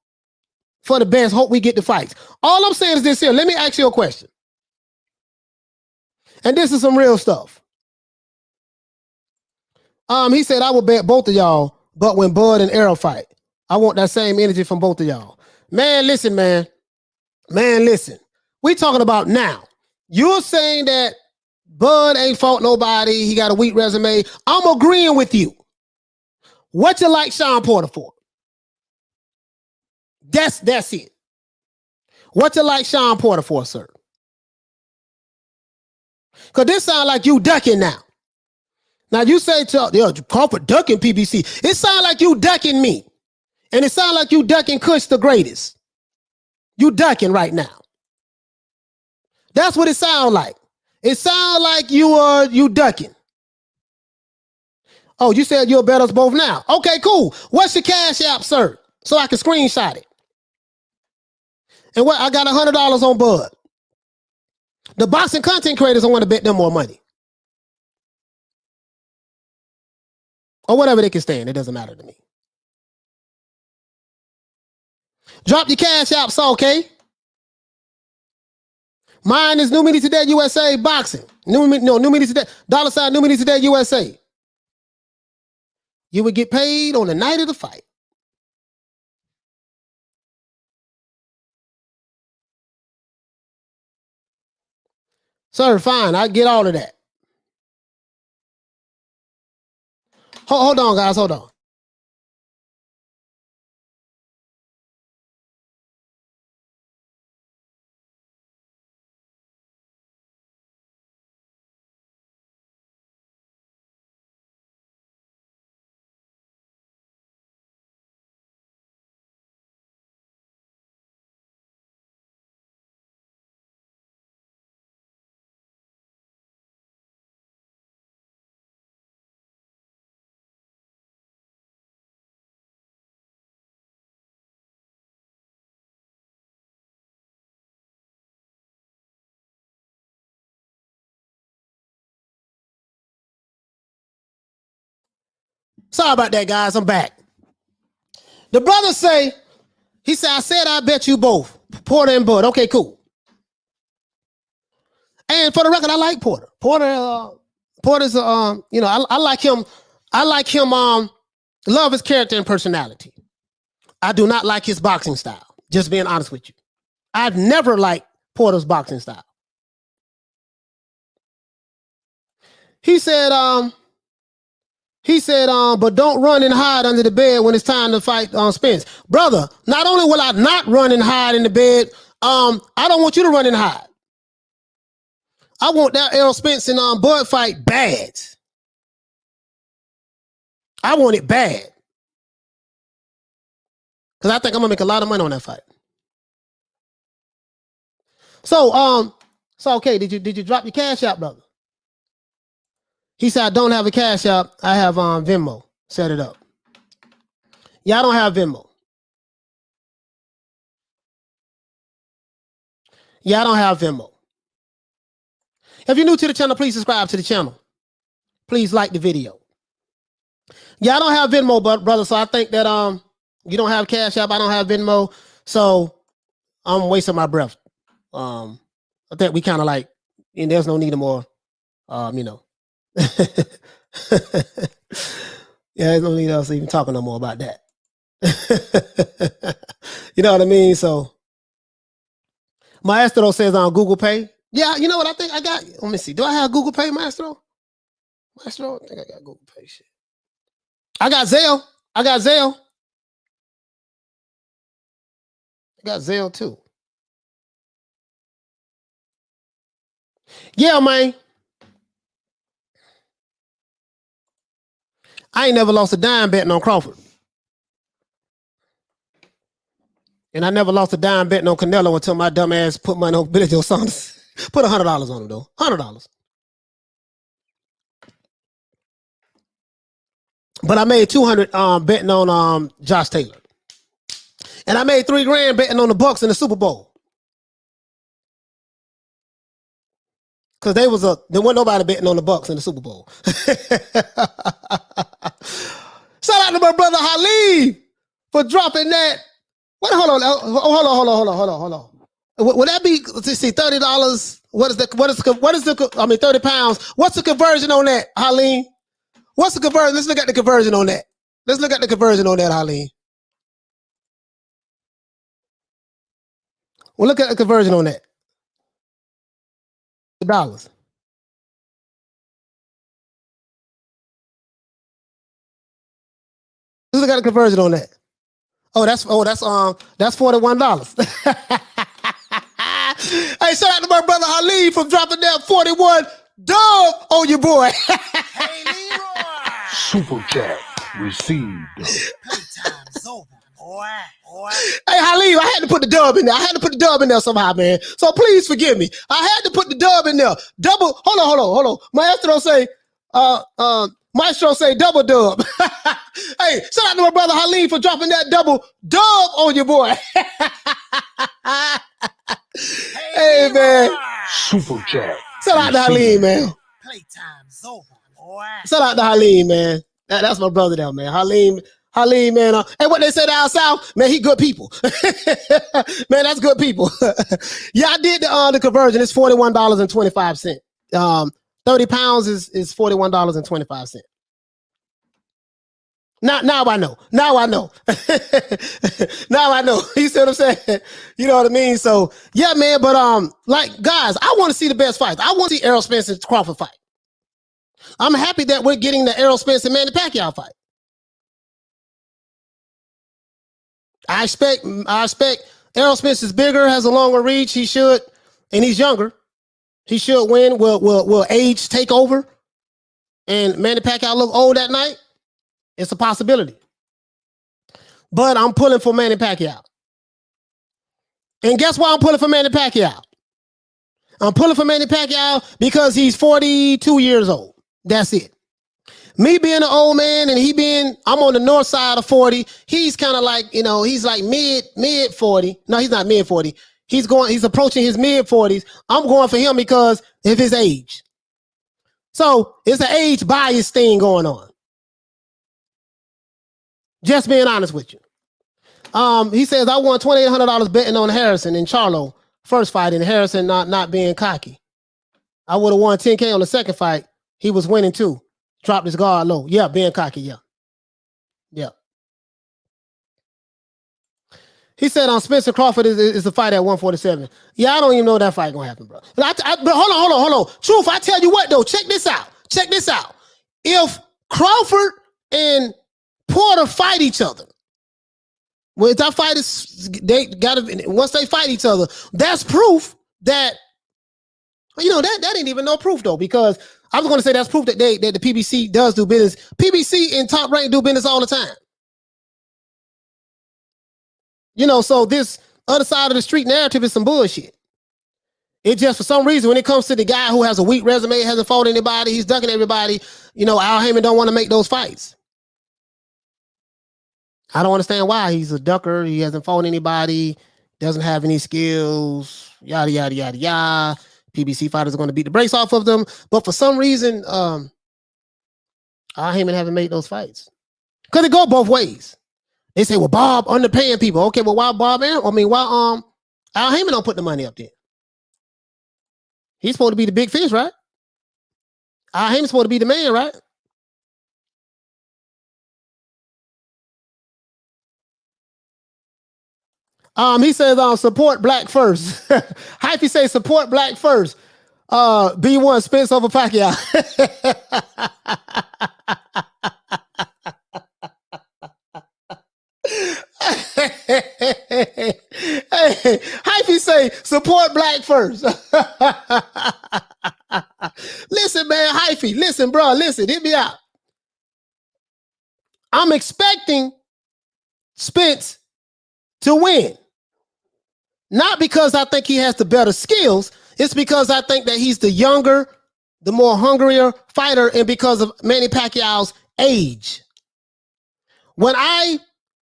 for the best, hope we get the fights. All I'm saying is this here. Let me ask you a question. And this is some real stuff. He said, I will bet both of y'all, but when Bud and Arrow fight, I want that same energy from both of y'all. Man, listen, man. Man, listen. We talking about now. You're saying that Bud ain't fought nobody. He got a weak resume. I'm agreeing with you. What you like Shawn Porter for? That's it. What you like Shawn Porter for, sir? Because this sounds like you ducking now. Now you say Crawford ducking PBC. It sounds like you ducking me. And it sounds like you ducking Kush the greatest. You ducking right now. That's what it sounds like. It sounds like you ducking. Oh, you said you'll bet us both now. Okay, cool. What's your cash app, sir? So I can screenshot it. And what I got $100 on Bud. The boxing content creators don't want to bet them more money. Or whatever they can stand. It doesn't matter to me. Drop your cash app, so okay. Mine is New Media Today USA Boxing. New Media Today, $ New Media Today USA. You would get paid on the night of the fight. Sir, fine. I get all of that. Hold on, guys. Hold on. Sorry about that, guys. I'm back. The brother say, he said, I said I bet you both, Porter and Bud. Okay, cool. And for the record, I like Porter. Porter's I like him. I like him. Love his character and personality. I do not like his boxing style. Just being honest with you, I've never liked Porter's boxing style. He said, but don't run and hide under the bed when it's time to fight Spence. Brother, not only will I not run and hide in the bed, I don't want you to run and hide. I want that Errol Spence and Bud fight bad. I want it bad. Because I think I'm gonna make a lot of money on that fight. So okay, did you drop your cash out, brother? He said, I don't have a cash app. I have Venmo. Set it up. Yeah, I don't have Venmo. Yeah, I don't have Venmo. If you're new to the channel, please subscribe to the channel. Please like the video. Yeah, I don't have Venmo, brother. So I think that you don't have cash app. I don't have Venmo. So I'm wasting my breath. I think we kind of like, and there's no need of more, Yeah, there's no need of us even talking no more about that. You know what I mean? So Maestro says on Google Pay. Yeah, you know what I think I got? Let me see. Do I have Google Pay, Maestro? Maestro, I think I got Google Pay shit. I got Zelle. I got Zelle too. Yeah, man. I ain't never lost a dime betting on Crawford. And I never lost a dime betting on Canelo until my dumb ass put money on Billy Joe Saunders. Put $100 on him, though. $100. But I made $200 betting on Josh Taylor. And I made $3,000 betting on the Bucks in the Super Bowl. Because there wasn't nobody betting on the Bucks in the Super Bowl. Shout out to my brother Halib for dropping that. What? Hold on. Would that be? Let's see, $30. What is the? I mean, 30 pounds. What's the conversion on that, Haleen? What's the conversion? Let's look at the conversion on that. Haleen. Well, look at the conversion on that. The dollars. Let's look at the conversion on that. That's $41. Hey, shout out to my brother Haleen for dropping that 41 dub on your boy. Hey, Leroy. Super chat received. Playtime's over, boy. Hey, Haleen, I had to put the dub in there. I had to put the dub in there somehow, man. So please forgive me. I had to put the dub in there. Double. Hold on. Maestro say double dub. Hey, shout out to my brother Haleen for dropping that double dub on your boy. Hey, man. Super chat. Shout out to Haleen, man. Playtime's over, boy. Shout out to Haleen, man. That's my brother there, man. Haleen, man. Hey, what they say down south, man, he good people. Man, that's good people. Yeah, I did the conversion. It's $41.25. 30 pounds is $41.25. Now I know. Now I know. You see what I'm saying? You know what I mean? So yeah, man. But like guys, I want to see the best fights. I want to see Errol Spence and Crawford fight. I'm happy that we're getting the Errol Spence and Manny Pacquiao fight. I expect Errol Spence is bigger, has a longer reach. He should, and he's younger. He should win. Will age take over? And Manny Pacquiao look old that night? It's a possibility. But I'm pulling for Manny Pacquiao. And guess why I'm pulling for Manny Pacquiao? I'm pulling for Manny Pacquiao because he's 42 years old. That's it. Me being an old man and I'm on the north side of 40. He's kind of like, he's like mid 40. No, he's not mid 40. He's approaching his mid 40s. I'm going for him because of his age. So it's an age bias thing going on. Just being honest with you. He says, I won $2,800 betting on Harrison and Charlo first fight, and Harrison not being cocky. I would have won $10K on the second fight. He was winning too. Dropped his guard low. Yeah, being cocky, yeah. Yeah. He said Spencer Crawford is the fight at 147. Yeah, I don't even know that fight gonna happen, bro. But hold on. Truth, I tell you what though, check this out. If Crawford and Porter fight each other, well, if that fight once they fight each other, that's proof that, that ain't even no proof though, because I was going to say that's proof that the PBC does do business. PBC and Top Rank do business all the time. So this other side of the street narrative is some bullshit. It just, for some reason, when it comes to the guy who has a weak resume, hasn't fought anybody, he's ducking everybody, Al Haymon don't want to make those fights. I don't understand why. He's a ducker. He hasn't fought anybody, doesn't have any skills, yada, yada, yada, yada. PBC fighters are going to beat the brakes off of them. But for some reason, Al Haymon haven't made those fights. Because it go both ways. They say, well, Bob underpaying people. Okay, well, why Al Haymon don't put the money up there? He's supposed to be the big fish, right? Al Haymon's supposed to be the man, right? He says, support black first. Hyphy say support black first. B1 Spence over Pacquiao. Hey, Hyphy say support black first. Listen, man, Hyphy, listen, bro, hit me out. I'm expecting Spence to win. Not because I think he has the better skills. It's because I think that he's the younger, the more hungrier fighter, and because of Manny Pacquiao's age. When I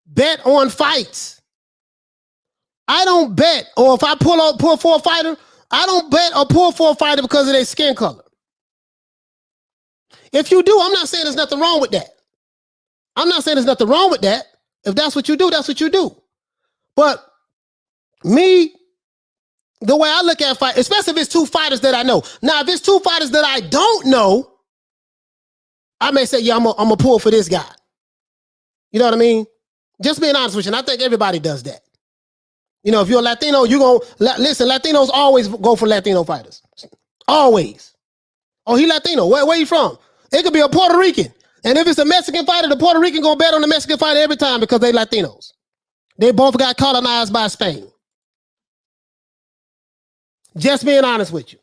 bet on fights, I don't bet, or if I pull for a fighter, I don't bet or pull for a fighter because of their skin color. If you do, I'm not saying there's nothing wrong with that. If that's what you do, that's what you do. But me, the way I look at fight, especially if it's two fighters that I know. Now, if it's two fighters that I don't know, I may say, yeah, I'm gonna pull for this guy. You know what I mean? Just being honest with you, and I think everybody does that. You know, if you're a Latino, you're going to, listen, Latinos always go for Latino fighters. Always. Oh, he Latino. Where you from? It could be a Puerto Rican. And if it's a Mexican fighter, the Puerto Rican going to bet on the Mexican fighter every time because they Latinos. They both got colonized by Spain. Just being honest with you.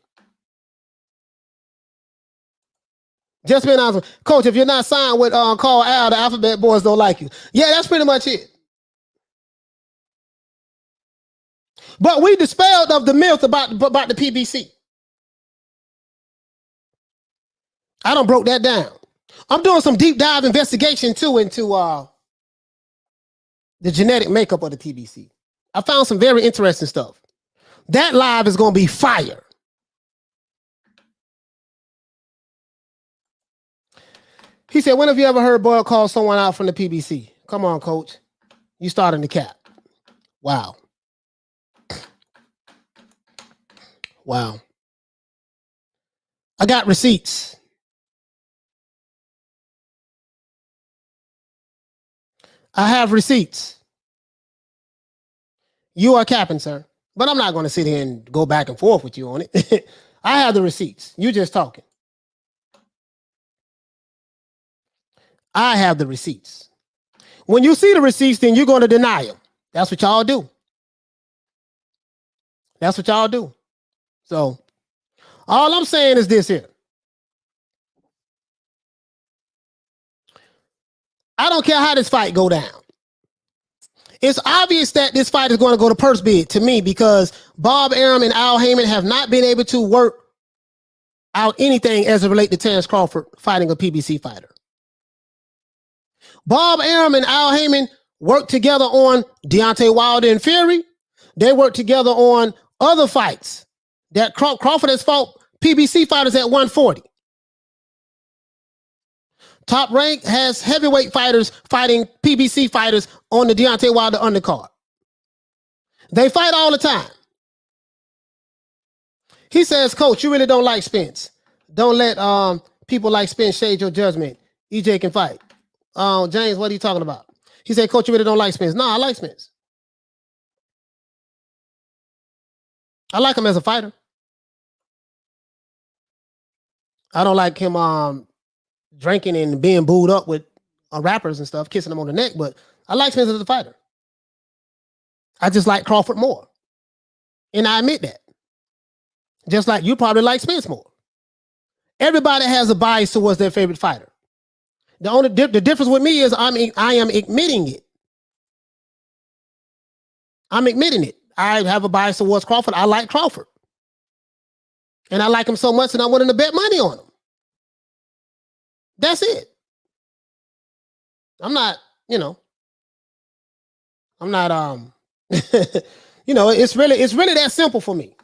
Just being honest with you. Coach, if you're not signed with Call Al, the Alphabet Boys don't like you. Yeah, that's pretty much it. But we dispelled of the myth about the PBC. I done broke that down. I'm doing some deep dive investigation too into the genetic makeup of the PBC. I found some very interesting stuff. That live is going to be fire. He said, when have you ever heard Boyle call someone out from the PBC? Come on, coach. You starting the cap. Wow. Wow. I got receipts. I have receipts. You are capping, sir. But I'm not going to sit here and go back and forth with you on it. I have the receipts. You just talking. I have the receipts. When you see the receipts, then you're going to deny them. That's what y'all do. That's what y'all do. So, all I'm saying is this here. I don't care how this fight go down. It's obvious that this fight is going to go to purse bid to me because Bob Arum and Al Haymon have not been able to work out anything as it relates to Terence Crawford fighting a PBC fighter. Bob Arum and Al Haymon worked together on Deontay Wilder and Fury. They worked together on other fights that Crawford has fought PBC fighters at 140. Top Rank has heavyweight fighters fighting PBC fighters on the Deontay Wilder undercard. They fight all the time. He says, Coach, you really don't like Spence. Don't let people like Spence shade your judgment. EJ can fight. James, what are you talking about? He said, Coach, you really don't like Spence. No, I like Spence. I like him as a fighter. I don't like him drinking and being booed up with rappers and stuff, kissing them on the neck, but I like Spence as a fighter. I just like Crawford more. And I admit that. Just like you probably like Spence more. Everybody has a bias towards their favorite fighter. The difference with me is I am admitting it. I'm admitting it. I have a bias towards Crawford. I like Crawford. And I like him so much that I'm willing to bet money on him. That's it. I'm not, I'm not, it's really that simple for me.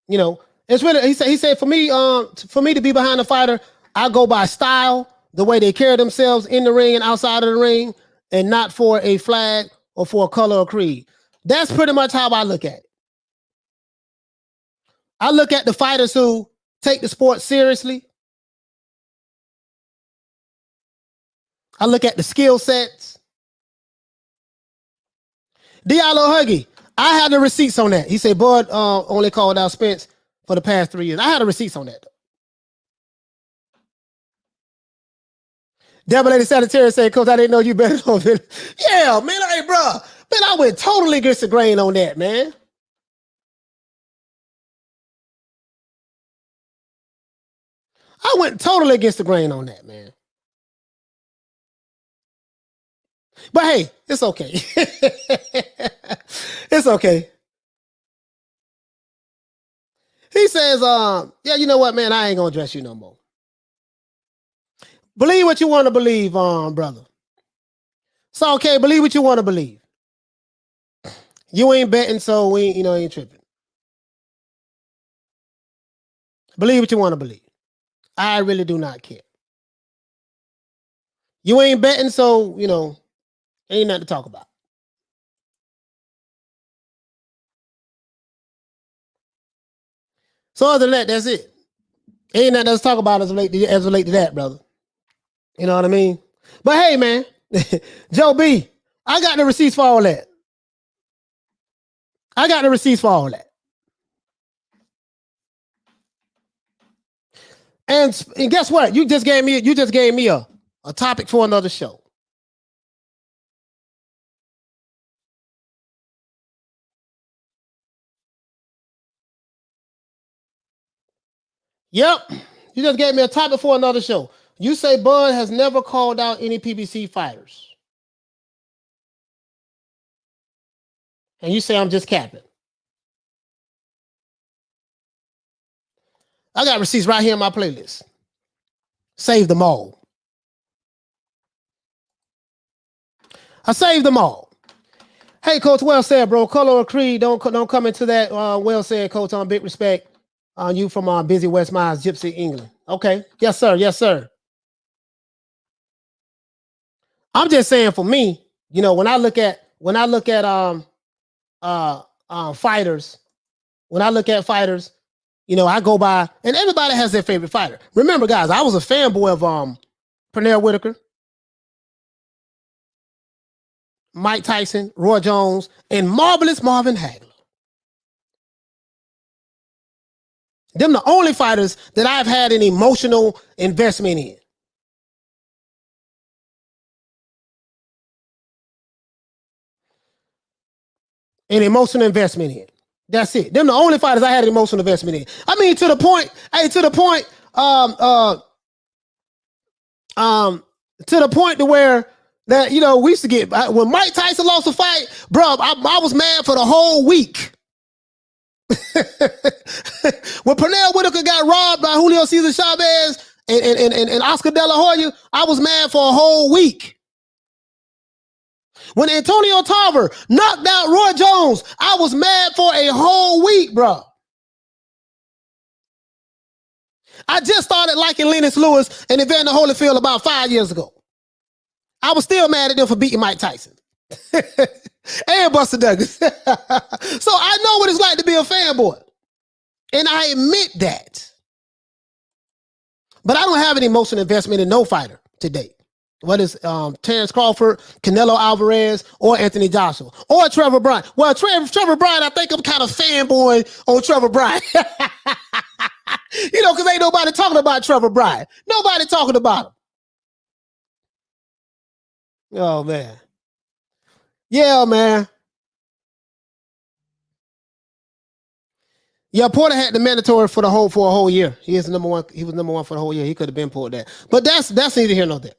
It's really, he said for me to be behind the fighter, I go by style, the way they carry themselves in the ring and outside of the ring, and not for a flag or for a color or creed. That's pretty much how I look at it. I look at the fighters who take the sport seriously. I look at the skill sets. Diallo Huggy, I had the receipts on that. He said, Bud only called out Spence for the past 3 years. I had the receipts on that. Devil Lady Sanitarian said, Coach, I didn't know you better know it. Yeah, man, hey, bro. Man, I went totally against the grain on that, man. I went totally against the grain on that, man. But hey, it's okay. It's okay. He says, yeah, you know what, man? I ain't gonna address you no more. Believe what you want to believe, brother. It's okay. Believe what you want to believe. You ain't betting, so we ain't tripping. Believe what you want to believe. I really do not care. You ain't betting, so, ain't nothing to talk about. So other than that, that's it. Ain't nothing else to talk about as relate to that, brother. You know what I mean? But hey, man, Joe B, I got the receipts for all that. And guess what? You just gave me a topic for another show. Yep. You just gave me a topic for another show. You say Bud has never called out any PBC fighters. And you say I'm just capping. I got receipts right here in my playlist. Save them all. I saved them all. Hey, Coach, well said, bro. Color or creed, don't come into that. Well said, Coach. On big respect. You from busy West Miles, Gypsy, England. Okay. Yes, sir. Yes, sir. I'm just saying for me, when I look at fighters, I go by, and everybody has their favorite fighter. Remember, guys, I was a fanboy of Pernell Whitaker, Mike Tyson, Roy Jones, and Marvelous Marvin Hagler. Them the only fighters that I've had an emotional investment in. An emotional investment in. That's it. Them the only fighters I had an emotional investment in. I mean, to the point, to where that, we used to get, when Mike Tyson lost a fight, bro, I was mad for the whole week. When Pernell Whitaker got robbed by Julio Cesar Chavez and Oscar De La Hoya, I was mad for a whole week. When Antonio Tarver knocked out Roy Jones, I was mad for a whole week, bro. I just started liking Lennox Lewis and Evander Holyfield about 5 years ago. I was still mad at them for beating Mike Tyson. And Buster Douglas. So I know what it's like to be a fanboy. And I admit that. But I don't have any emotional investment in no fighter today. Whether it's Terence Crawford, Canelo Alvarez, or Anthony Joshua, or Trevor Bryant. Well, Trevor Bryant, I think I'm kind of fanboy on Trevor Bryant. Because ain't nobody talking about Trevor Bryant. Nobody talking about him. Oh, man. Yeah, man. Yeah, Porter had the mandatory for a whole year. He is number one. He was number one for the whole year. He could have been pulled that. But that's neither here nor there.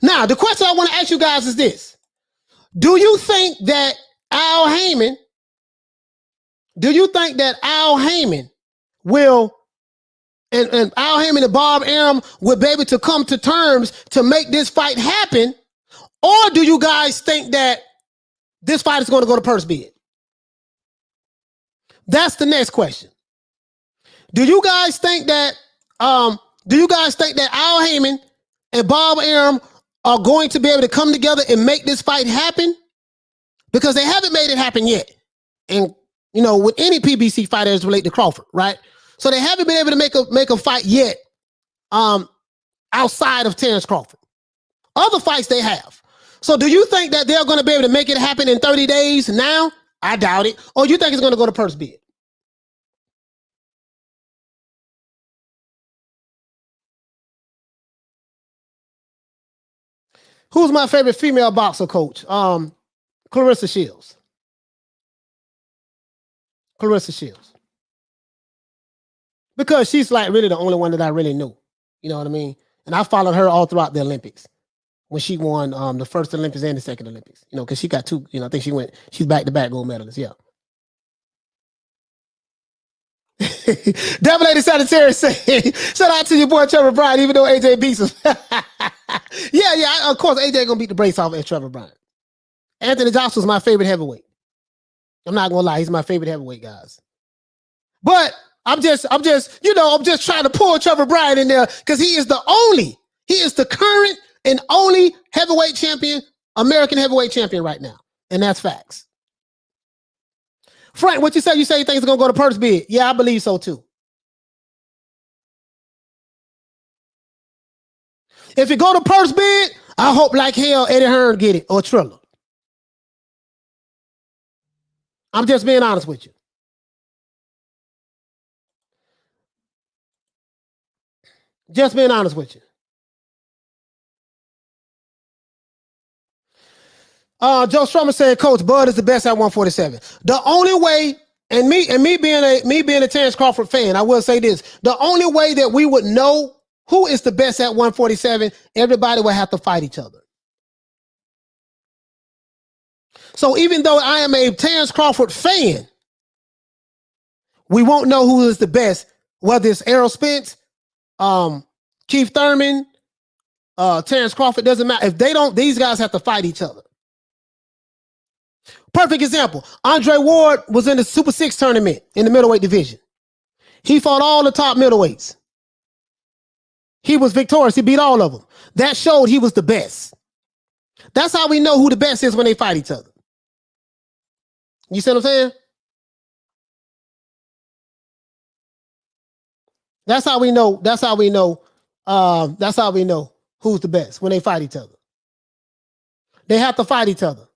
Now, the question I want to ask you guys is this. Do you think that Al Haymon will, and Al Haymon and Bob Arum will be able to come to terms to make this fight happen? Or do you guys think that this fight is going to go to purse bid? That's the next question. Do you guys think that Al Haymon and Bob Arum are going to be able to come together and make this fight happen? Because they haven't made it happen yet. And with any PBC fighter as relate to Crawford, right? So they haven't been able to make a fight yet outside of Terence Crawford. Other fights they have. So do you think that they're going to be able to make it happen in 30 days now? I doubt it. Or you think it's going to go to purse bid? Who's my favorite female boxer coach? Clarissa Shields. Because she's like really the only one that I really knew. You know what I mean? And I followed her all throughout the Olympics. When she won the first Olympics and the second Olympics. Because she got two, I think she's back-to-back gold medalists, yeah. Devil Lady Sanitary say, shout out to your boy Trevor Bryant, even though AJ beats him. yeah, of course AJ gonna beat the brace off at Trevor Bryant. Anthony Joshua's my favorite heavyweight. I'm not gonna lie, he's my favorite heavyweight, guys. But I'm just trying to pull Trevor Bryan in there because he is the current and only heavyweight champion, American heavyweight champion right now. And that's facts. Frank, what you say? You say you think it's going to go to purse bid? Yeah, I believe so too. If it go to purse bid, I hope like hell Eddie Hearn get it or Triller. I'm just being honest with you. Just being honest with you. Joe Strummer said, Coach, Bud is the best at 147. The only way, and me being a Terence Crawford fan, I will say this: the only way that we would know who is the best at 147, everybody would have to fight each other. So even though I am a Terence Crawford fan, we won't know who is the best, whether it's Errol Spence, Keith Thurman, Terence Crawford, doesn't matter. If they don't, these guys have to fight each other. Perfect example. Andre Ward was in the Super 6 tournament in the middleweight division. He fought all the top middleweights. He was victorious. He beat all of them. That showed he was the best. That's how we know who the best is when they fight each other. You see what I'm saying? That's how we know. That's how we know who's the best when they fight each other. They have to fight each other.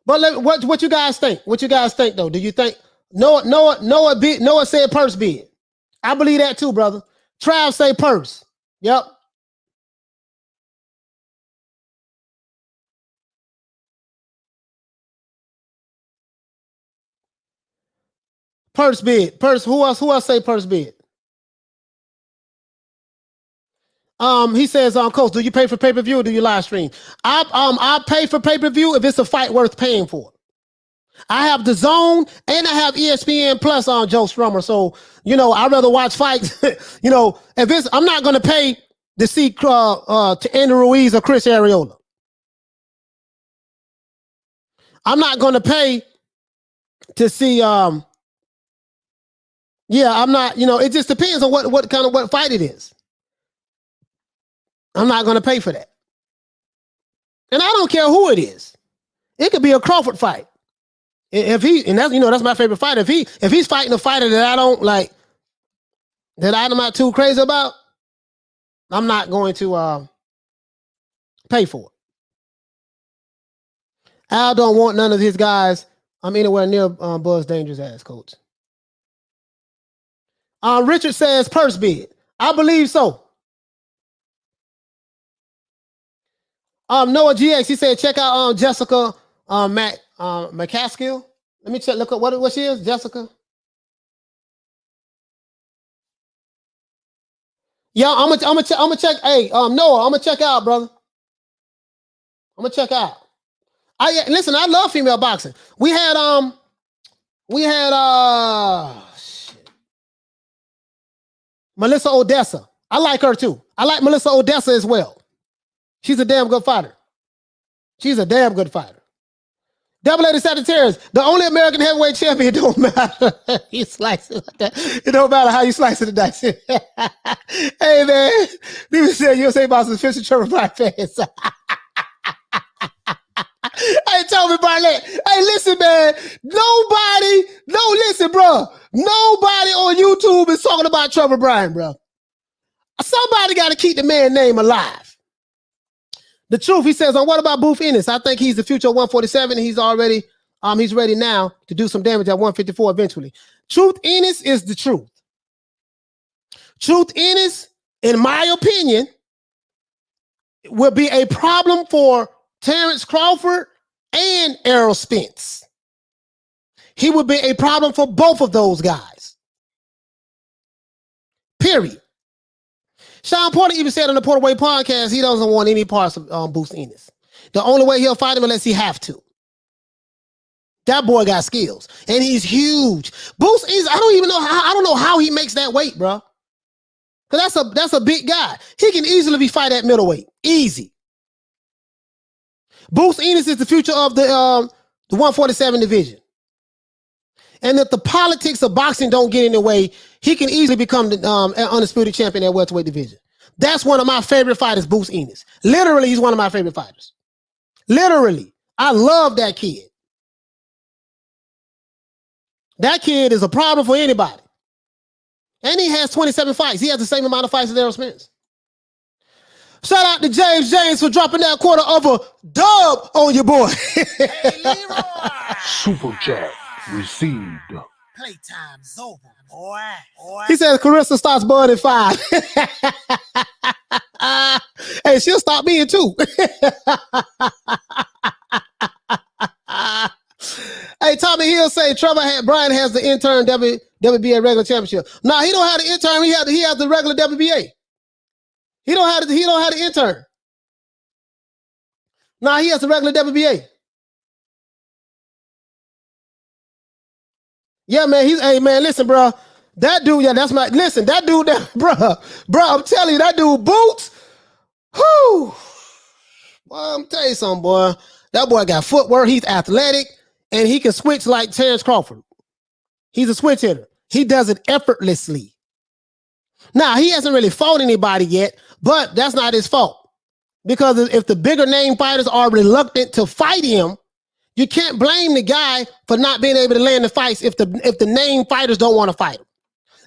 But what you guys think? What you guys think though? Do you think Noah said purse bid? I believe that too, brother. Trav say purse. Yep. Purse bid. Purse. Who else say purse bid? He says, Coach, do you pay for pay-per-view or do you live stream? I pay for pay-per-view if it's a fight worth paying for. I have the Zone and I have ESPN Plus on Joe Strummer. So, I'd rather watch fights. I'm not going to pay to see to Andy Ruiz or Chris Arreola. I'm not going to pay to see, I'm not, it just depends on what fight it is. I'm not going to pay for that. And I don't care who it is. It could be a Crawford fight. That's my favorite fighter. If he's fighting a fighter that I don't like, that I'm not too crazy about, I'm not going to pay for it. Al don't want none of his guys. I'm anywhere near Buzz Dangerous ass, Coach. Richard says purse bid. I believe so. Noah GX, he said check out Jessica McCaskill. Let me check. Look at what she is, Jessica. Yeah, I'm gonna check. Hey, Noah, I'm gonna check out, brother. I'm gonna check out. Listen, I love female boxing. We had Melissa Odessa. I like her too. I like Melissa Odessa as well. She's a damn good fighter. She's a damn good fighter. Double-A Sagittarius, the only American heavyweight champion. It don't matter. You slice it like that. It don't matter how you slice it. Dice. Hey man, leave me say USA Boxing official Trevor Bryan fans. Hey, Toby Barnett. Hey, listen, man. Listen, bro. Nobody on YouTube is talking about Trevor Bryan, bro. Somebody got to keep the man's name alive. The truth, he says, what about Booth Ennis? I think he's the future of 147. He's already, he's ready now to do some damage at 154 eventually. Truth Ennis is the truth. Truth Ennis, in my opinion, will be a problem for Terence Crawford and Errol Spence. He would be a problem for both of those guys. Period. Shawn Porter even said on the Porterweight podcast he doesn't want any parts of Booth Ennis. The only way he'll fight him unless he have to. That boy got skills, and he's huge. Booth Ennis, I don't know how he makes that weight, bro. Because that's a big guy. He can easily be fight at middleweight, easy. Booth Ennis is the future of the 147 division. And if the politics of boxing don't get in the way, he can easily become the undisputed champion at welterweight division. That's one of my favorite fighters, Boots Ennis. Literally, he's one of my favorite fighters. Literally. I love that kid. That kid is a problem for anybody. And he has 27 fights. He has the same amount of fights as Errol Spence. Shout out to James for dropping that quarter of a dub on your boy. Hey, Leroy. Super chat received. Playtime's over, boy. He says Carissa starts Bud at 5. Hey, she'll stop being 2. Hey, Tommy Hill say Brian has the intern WBA regular championship. No, he don't have the intern. He has the regular WBA. He don't have the intern. No, he has the regular WBA. Yeah, man. Hey, man. Listen, bro. That dude. Yeah, that's my. Listen, that dude. Bro. I'm telling you, that dude Boots. Whoo. Boy, I'm telling you something, boy. That boy got footwork. He's athletic, and he can switch like Terence Crawford. He's a switch hitter. He does it effortlessly. Now, he hasn't really fought anybody yet, but that's not his fault. Because if the bigger name fighters are reluctant to fight him, you can't blame the guy for not being able to land the fights if the name fighters don't want to fight him.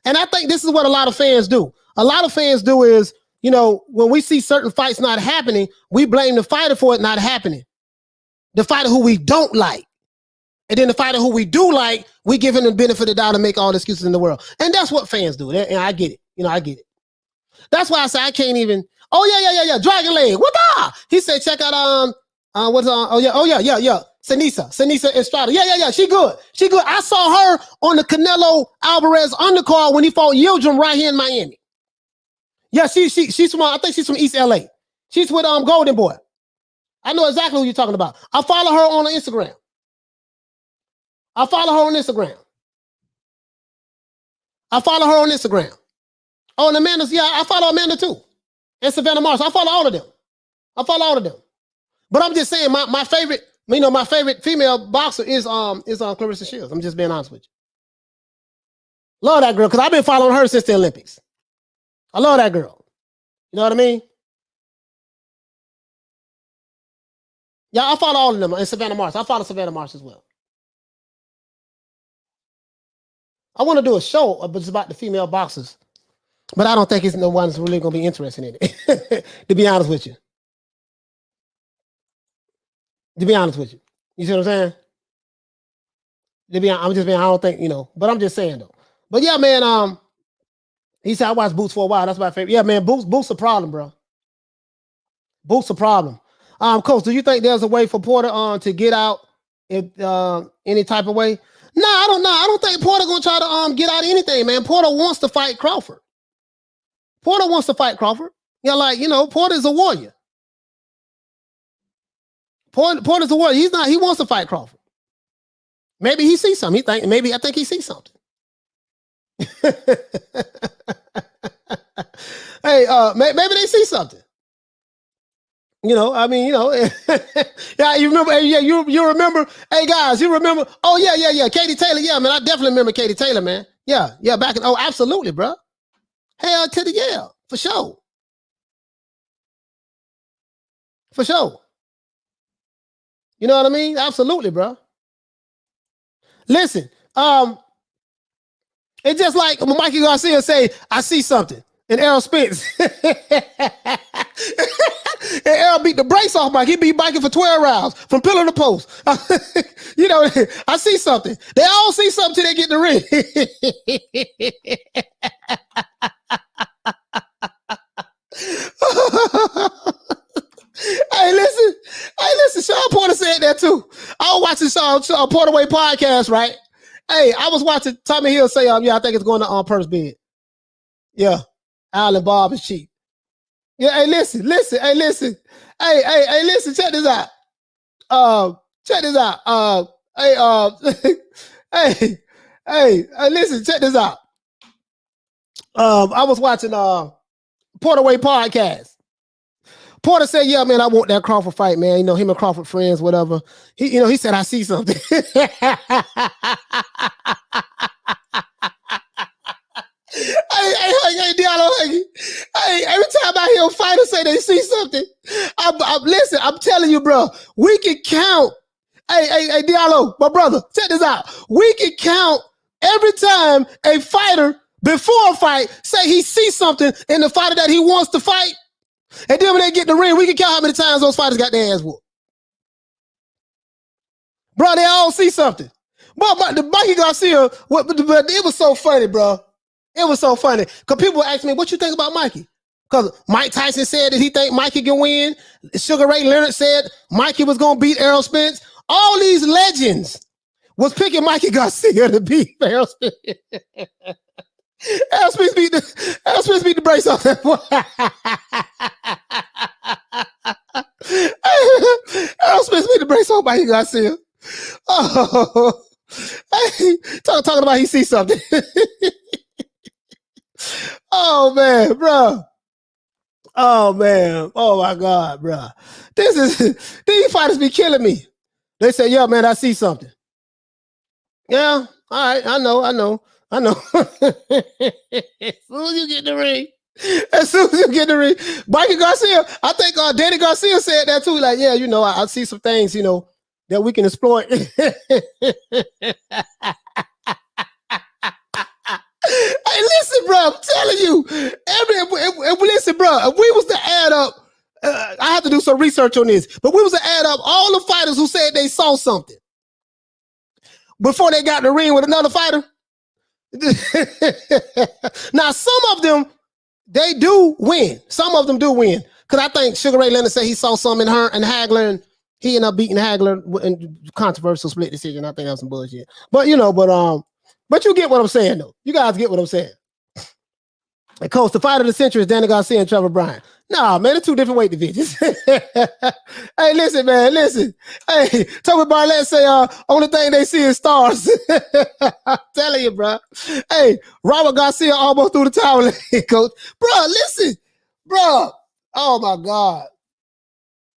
And I think this is what a lot of fans do. A lot of fans do is, you know, when we see certain fights not happening, we blame the fighter for it not happening. The fighter who we don't like. And then the fighter who we do like, we give him the benefit of the doubt and make all the excuses in the world. And that's what fans do. And I get it. You know, I get it. That's why I say I can't even. Oh, yeah. Dragon Leg. What the? He said, check out, yeah. Sanisa Estrada. Yeah. She good. I saw her on the Canelo Alvarez undercard when he fought Yildirim right here in Miami. Yeah, she's from, I think she's from East LA. She's with Golden Boy. I know exactly who you're talking about. I follow her on Instagram. I follow her on Instagram. Oh, and Amanda's, yeah, I follow Amanda too. And Savannah Marsh. I follow all of them. But I'm just saying, my favorite, you know, my favorite female boxer is Clarissa Shields. I'm just being honest with you. Love that girl, because I've been following her since the Olympics. I love that girl. You know what I mean? Yeah, I follow all of them. And Savannah Marsh. I follow Savannah Marsh as well. I want to do a show about the female boxers, but I don't think it's no one's really going to be interested in it, to be honest with you. You see what I'm saying? I'm just being, I don't think, you know, but I'm just saying though. But yeah, man, he said I watched Boots for a while. That's my favorite. Yeah, man, Boots a problem, bro. Boots a problem. Coach, do you think there's a way for Porter to get out in any type of way? No, I don't know. I don't think Porter gonna try to get out of anything, man. Porter wants to fight Crawford. Yeah, like, you know, Porter's a warrior. Porter's a warrior. He wants to fight Crawford. Maybe he sees something. I think he sees something. Hey, maybe they see something. You know, I mean, you know, yeah, you remember, you remember, hey guys, you remember, oh yeah, Katie Taylor, yeah, man, I definitely remember Katie Taylor, man. Yeah, back in, absolutely, bro. Hell to the yeah, for sure. You know what I mean? Absolutely, bro. Listen, it's just like when Mikey Garcia say, I see something, and Errol Spence. And Errol beat the brakes off Mike. He beat Mikey for 12 rounds from pillar to post. You know, I see something. They all see something till they get the ring. Hey, listen. Shawn Porter said that too. I was watching Shawn Porterway podcast, right? Hey, I was watching Tommy Hill say, yeah, I think it's going to purse bid. Yeah, Alan Bob is cheap. Yeah, hey, listen. Hey, listen. Check this out. Listen, check this out. I was watching Porterway podcast. Porter said, yeah, man, I want that Crawford fight, man. You know, him and Crawford friends, whatever. He said, I see something. Hey, Diallo, hey, every time I hear a fighter say they see something, listen, I'm telling you, bro, we can count. Hey, Diallo, my brother, check this out. We can count every time a fighter before a fight say he sees something in the fighter that he wants to fight. And then when they get in the ring, we can count how many times those fighters got their ass whooped. Bro, they all see something. But the Mikey Garcia, but it was so funny, bro. It was so funny. Because people ask me, what you think about Mikey? Because Mike Tyson said that he think Mikey can win. Sugar Ray Leonard said Mikey was going to beat Errol Spence. All these legends was picking Mikey Garcia to beat Errol Spence. Errol Spence beat the brace off that boy. Errol Spence beat the brace off Mikey Garcia. Oh, hey, talking about he sees something. Oh man, bro. Oh man. Oh my God, bro. These fighters be killing me. They say, yeah, man, I see something. Yeah, all right, I know. As soon as you get in the ring, Mikey Garcia, I think Danny Garcia said that too. Like, yeah, you know, I see some things, you know, that we can exploit. Hey, listen, bro, I'm telling you, listen, bro, if we was to add up, I have to do some research on this, but we was to add up all the fighters who said they saw something before they got in the ring with another fighter. Now, some of them, they do win. Some of them do win. Because I think Sugar Ray Leonard said he saw something in her and Hagler, and he ended up beating Hagler in controversial split decision. I think that was some bullshit. But you know, but you get what I'm saying, though. You guys get what I'm saying. And coach, the fighter of the century is Danny Garcia and Trevor Bryan. Nah, man, they're two different weight divisions. Hey, listen, man, listen. Hey, Toby Barlett say, only thing they see is stars. I'm telling you, bro. Hey, Robert Garcia almost threw the towel in, coach. Bro, listen. Bro, oh my God.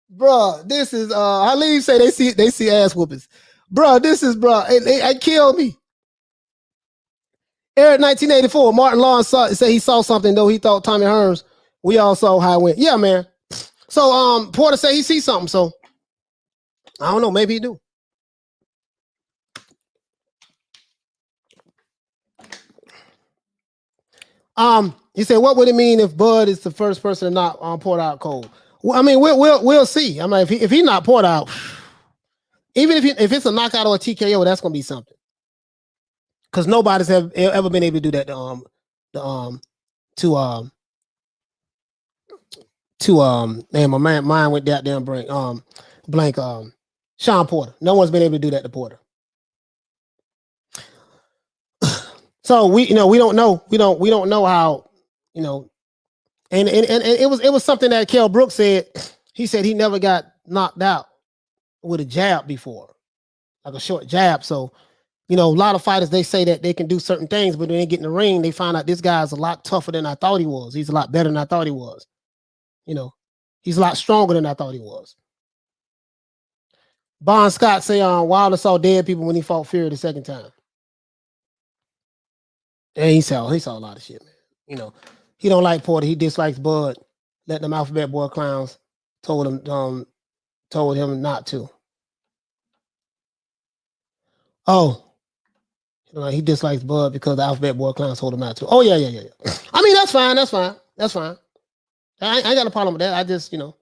Bro, this is, Halim say they see ass whoopings. Bro, this is, bro, it killed me. Eric 1984, Martin Lawrence said he saw something, though he thought Tommy Hearns. We all saw how it went. Yeah, man. So Porter said he sees something. So I don't know. Maybe he do. He said, what would it mean if Bud is the first person to knock Porter out cold? Well, I mean, we'll see. I mean, if he knocked Porter out, even if it's a knockout or a TKO, that's gonna be something. Because nobody's ever been able to do that man, my mind went that damn blank Shawn Porter. No one's been able to do that to Porter. So we don't know. We don't know how, you know, and it was something that Kell Brooks said. He said he never got knocked out with a jab before, like a short jab. So, you know, a lot of fighters, they say that they can do certain things, but when they get in the ring, they find out this guy's a lot tougher than I thought he was. He's a lot better than I thought he was. You know, he's a lot stronger than I thought he was. Bon Scott say Wilder saw dead people when he fought Fury the second time. And he saw a lot of shit, man. You know, he don't like Porter. He dislikes Bud. Let them alphabet boy clowns told him not to. Oh, you know, he dislikes Bud because the alphabet boy clowns told him not to. Oh, yeah. I mean, that's fine. I ain't got a problem with that. I just, you know,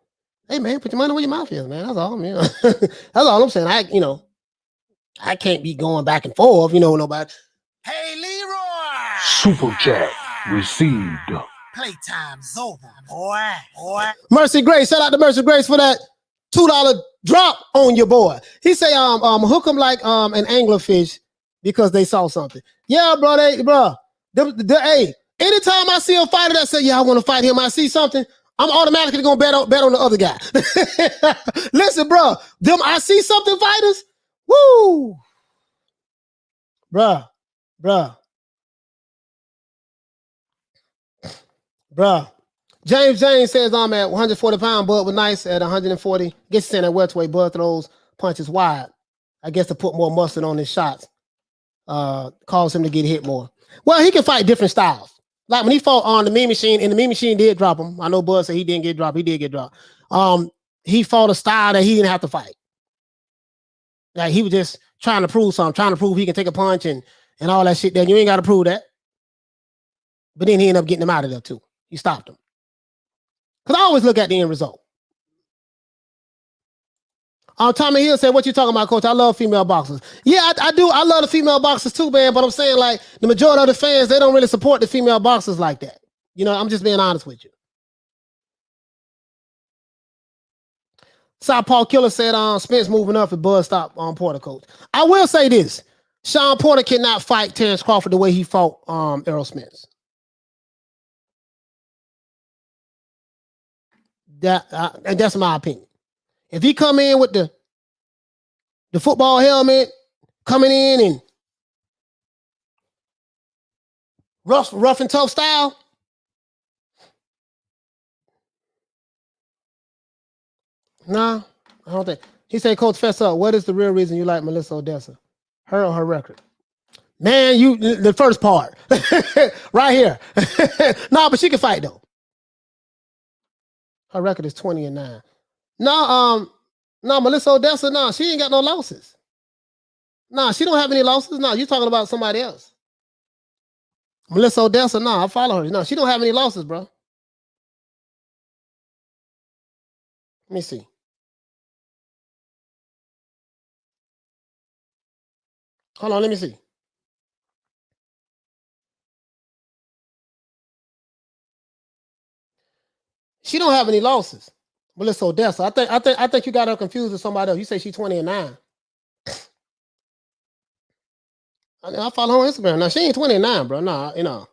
hey, man, put your money where your mouth is, man. That's all. You know, that's all I'm saying. I can't be going back and forth, you know, nobody. Hey, Leroy! Super chat received. Playtime's over, boy. Mercy Grace, shout out to Mercy Grace for that $2 drop on your boy. He say, hook them like an anglerfish because they saw something. Yeah, bro, hey, anytime I see a fighter that say, yeah, I want to fight him, I see something, I'm automatically gonna bet on the other guy. Listen, bro, them I see something fighters, woo, bruh. James says I'm at 140 pounds. Bud was nice at 140. Gets sent at welterweight. Bud throws punches wide. I guess to put more muscle on his shots. Cause him to get hit more. Well, he can fight different styles. Like when he fought on the Mean Machine, and the Mean Machine did drop him. I know Bud said he didn't get dropped. He did get dropped. He fought a style that he didn't have to fight. Like he was just trying to prove something, trying to prove he can take a punch and all that shit. Then you ain't got to prove that. But then he ended up getting him out of there too. He stopped him. Because I always look at the end result. Tommy Hill said, what you talking about, coach? I love female boxers. Yeah, I do. I love the female boxers too, man. But I'm saying, like, the majority of the fans, they don't really support the female boxers like that. You know, I'm just being honest with you. Southpaw Killer said, Spence moving up if Bud stop on Porter, coach. I will say this. Shawn Porter cannot fight Terence Crawford the way he fought Errol Spence. And that's my opinion. If he come in with the football helmet, coming in and rough and tough style, nah, I don't think. He said, Coach, fess up. What is the real reason you like Melissa Odessa? Her or her record? Man, the first part. Right here. Nah, but she can fight though. Her record is 20-9. No, Melissa Odessa, no, she ain't got no losses. No, she don't have any losses. No, you're talking about somebody else. Melissa Odessa, no, I follow her. No, she don't have any losses, bro. Let me see. Hold on, let me see. She don't have any losses. Melissa Odessa. I think you got her confused with somebody else. You say she's 20-9. I follow her on Instagram. Now she ain't 29, bro. No, you know.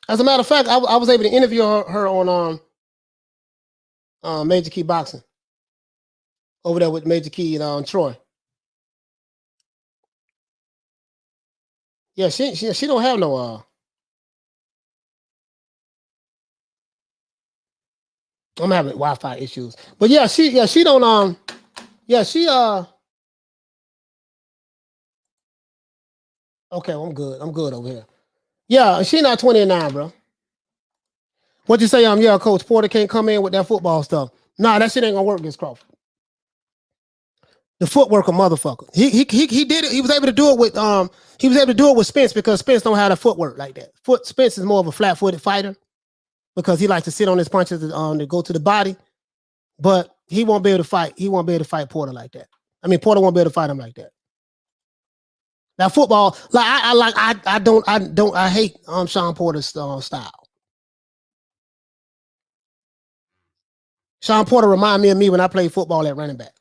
As a matter of fact, I was able to interview her on Major Key Boxing over there with Major Key and Troy. Yeah, she don't have no I'm having Wi-Fi issues. But yeah, she don't okay, well, I'm good over here. Yeah, she not 29, bro. What you say? Yeah, Coach Porter can't come in with that football stuff. Nah, that shit ain't gonna work against Crawford. The footwork a motherfucker. He did it. He was able to do it with Spence because Spence don't have the footwork like that. Spence is more of a flat-footed fighter because he likes to sit on his punches to go to the body. But he won't be able to fight. He won't be able to fight Porter like that. I mean, Porter won't be able to fight him like that. Now football, like I hate Shawn Porter's style. Shawn Porter remind me of me when I played football at running back.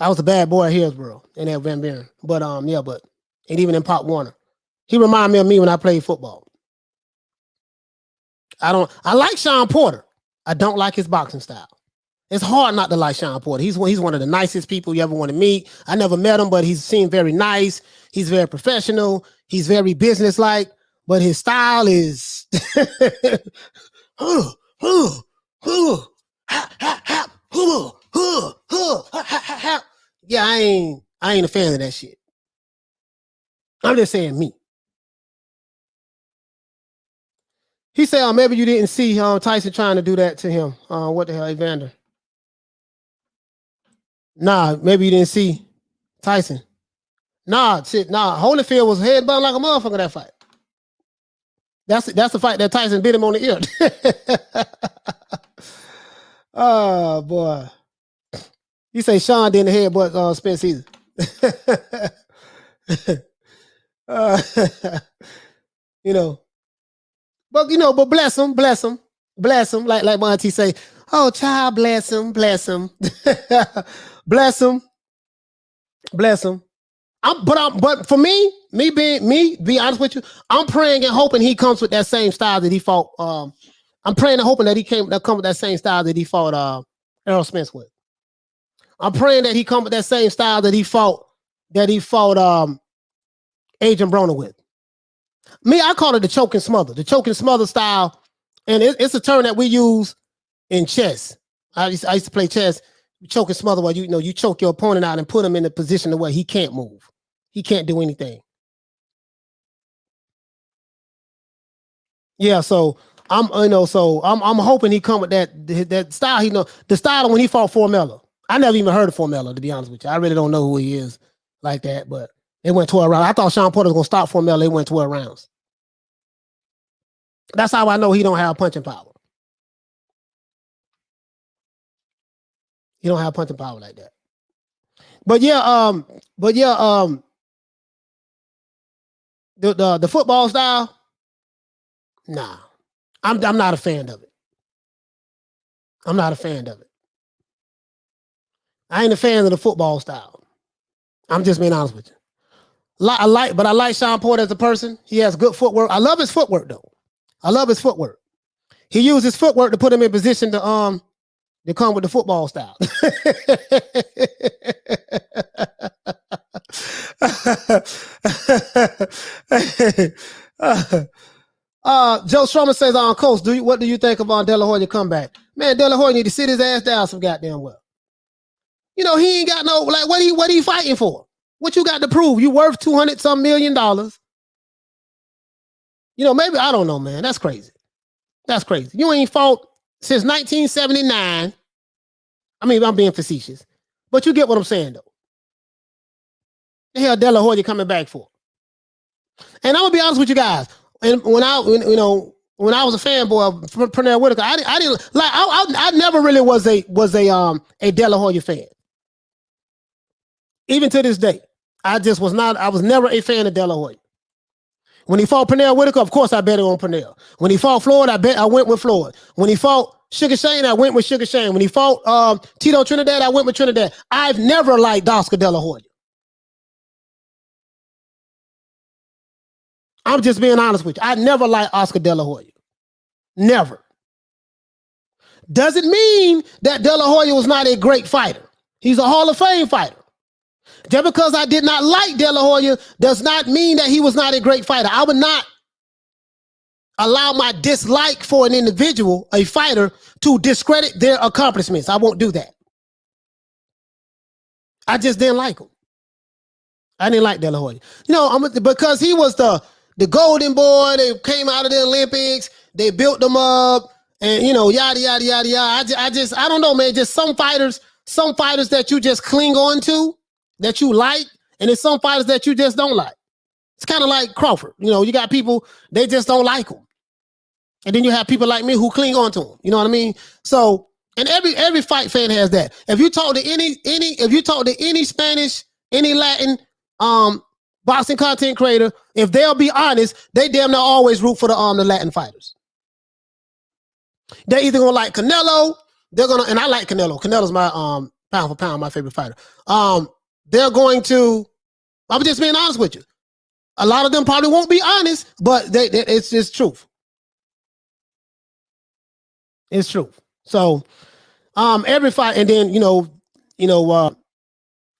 I was a bad boy at Hillsborough and at Van Buren. But and even in Pop Warner. He remind me of me when I played football. I like Shawn Porter. I don't like his boxing style. It's hard not to like Shawn Porter. He's one of the nicest people you ever want to meet. I never met him, but he seemed very nice. He's very professional. He's very businesslike, but his style is yeah, I ain't a fan of that shit. I'm just saying me. He said, maybe you didn't see Tyson trying to do that to him. What the hell, Evander? Nah, maybe you didn't see Tyson. Nah, Holyfield was headbutting like a motherfucker that fight. That's the fight that Tyson bit him on the ear. Oh, boy. You say Shawn didn't headbutt Spence either. But bless him. Like my auntie say, oh, child, bless him. bless him. But for me be honest with you, I'm praying and hoping he comes with that same style that he fought. I'm praying and hoping that that come with that same style that he fought Errol Spence with. I'm praying that he come with that same style that he fought Adrian Broner with. Me, I call it the choke and smother. The choke and smother style And it's a term that we use in chess. I used to play chess. You choke and smother while you choke your opponent out and put him in a position to where he can't move. He can't do anything. Yeah, so I'm hoping he come with that style. The style when he fought Formella. I never even heard of Formella, to be honest with you. I really don't know who he is like that, but it went 12 rounds. I thought Shawn Porter was gonna stop Formella. It went 12 rounds. That's how I know he don't have punching power. He don't have punching power like that. But the football style, nah. I'm not a fan of it. I'm not a fan of it. I ain't a fan of the football style. I'm just being honest with you. I like Shawn Porter as a person. He has good footwork. I love his footwork though. I love his footwork. He used his footwork to put him in position to come with the football style. Joe Strummer says, Coach, what do you think about Delahoya comeback? Man, Delahoya need to sit his ass down some goddamn well. He ain't got no, like, what he fighting for? What you got to prove? You worth $200-some million. Maybe, I don't know, man. That's crazy. That's crazy. You ain't fought since 1979. I mean, I'm being facetious. But you get what I'm saying, though. The hell Delahoya coming back for? And I'm going to be honest with you guys. And when I was a fanboy of Pernell Whitaker, I didn't like. I never really was a Delahoya fan. Even to this day, I was never a fan of Delahoya. When he fought Pernell Whitaker, of course I bet on Pernell. When he fought Floyd, I went with Floyd. When he fought Sugar Shane, I went with Sugar Shane. When he fought Tito Trinidad, I went with Trinidad. I've never liked Oscar Delahoya. I'm just being honest with you. I never liked Oscar Delahoya. Never. Doesn't mean that Delahoya was not a great fighter. He's a Hall of Fame fighter. Just because I did not like Delahoya does not mean that he was not a great fighter. I would not allow my dislike for an individual, a fighter, to discredit their accomplishments. I won't do that. I just didn't like him. I didn't like Delahoya. Because he was the golden boy. They came out of the Olympics. They built them up. And, yada, yada, yada, yada. I don't know, man. Just some fighters that you just cling on to, that you like, and there's some fighters that you just don't like. It's kind of like Crawford. You got people, they just don't like him. And then you have people like me who cling on to him. You know what I mean? So, and every fight fan has that. If you talk to any Spanish, any Latin boxing content creator, if they'll be honest, they damn near always root for the Latin fighters. They're either gonna like Canelo, and I like Canelo. Canelo's my pound for pound, my favorite fighter. They're going to, I'm just being honest with you. A lot of them probably won't be honest, but it's truth. It's truth. So every fight, and then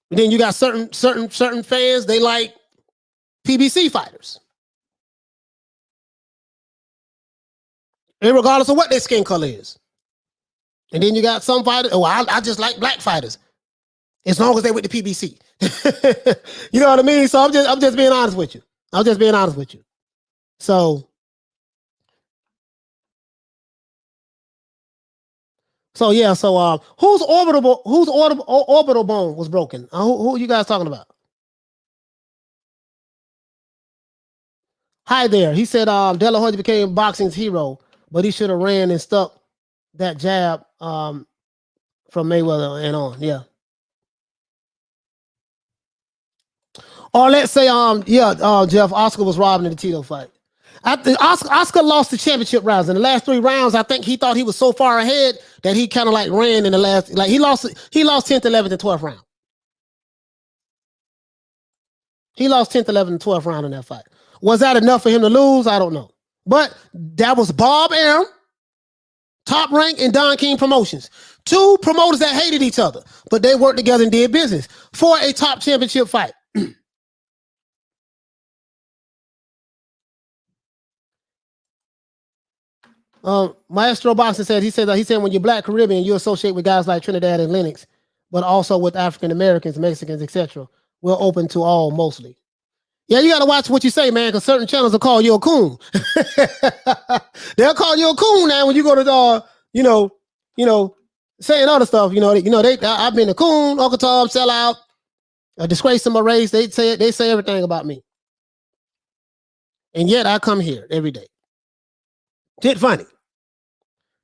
then you got certain fans, they like PBC fighters. Regardless of what their skin color is. And then you got some fighters, I just like black fighters. As long as they with the PBC. You know what I mean? So I'm just being honest with you. So yeah, whose orbital bone was broken? Who are you guys talking about? Hi there. He said Delahoya became boxing's hero, but he should have ran and stuck that jab from Mayweather and on. Yeah. Or let's say, Jeff, Oscar was robbed in the Tito fight. Oscar lost the championship rounds. In the last 3 rounds, I think he thought he was so far ahead that he kind of like ran in the last, like he lost 10th, 11th, and 12th round. He lost 10th, 11th, and 12th round in that fight. Was that enough for him to lose? I don't know. But that was Bob Arum, Top Rank, and Don King Promotions. 2 promoters that hated each other, but they worked together and did business for a top championship fight. Maestro Boxing said he said when you're Black Caribbean, you associate with guys like Trinidad and Lennox, but also with African Americans, Mexicans, etc. We're open to all mostly. Yeah, you got to watch what you say, man, because certain channels will call you a coon. They'll call you a coon now when you go to saying other stuff. I've been a coon, Uncle Tom, sellout, a disgrace to my race. They say everything about me, and yet I come here every day. Shit funny.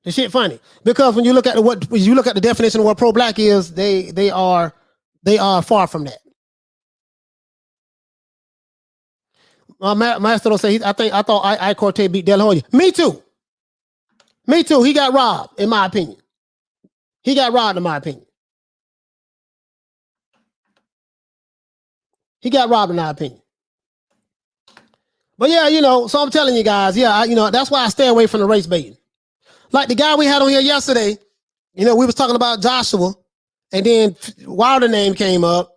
The shit funny because when you look at the definition of what pro-black is, they are far from that. Maestro say I thought I Cortez beat Delahoya. Me too. He got robbed, in my opinion. He got robbed, in my opinion. But yeah, so I'm telling you guys, that's why I stay away from the race baiting. Like the guy we had on here yesterday, we was talking about Joshua, and then Wilder name came up.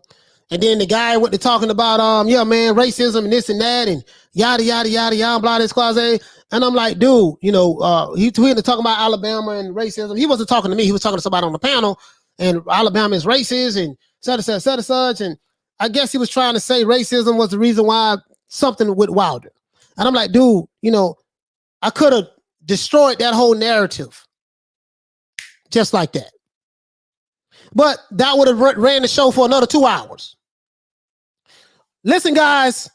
And then the guy went to talking about, racism and this and that and yada, yada, yada, yada, blah, this, quasi. And I'm like, dude, he tweeted talking about Alabama and racism. He wasn't talking to me. He was talking to somebody on the panel, and Alabama is racist and such. And I guess he was trying to say racism was the reason why something with Wilder. And I'm like, dude, I could have destroyed that whole narrative just like that. But that would have ran the show for another 2 hours. Listen, guys.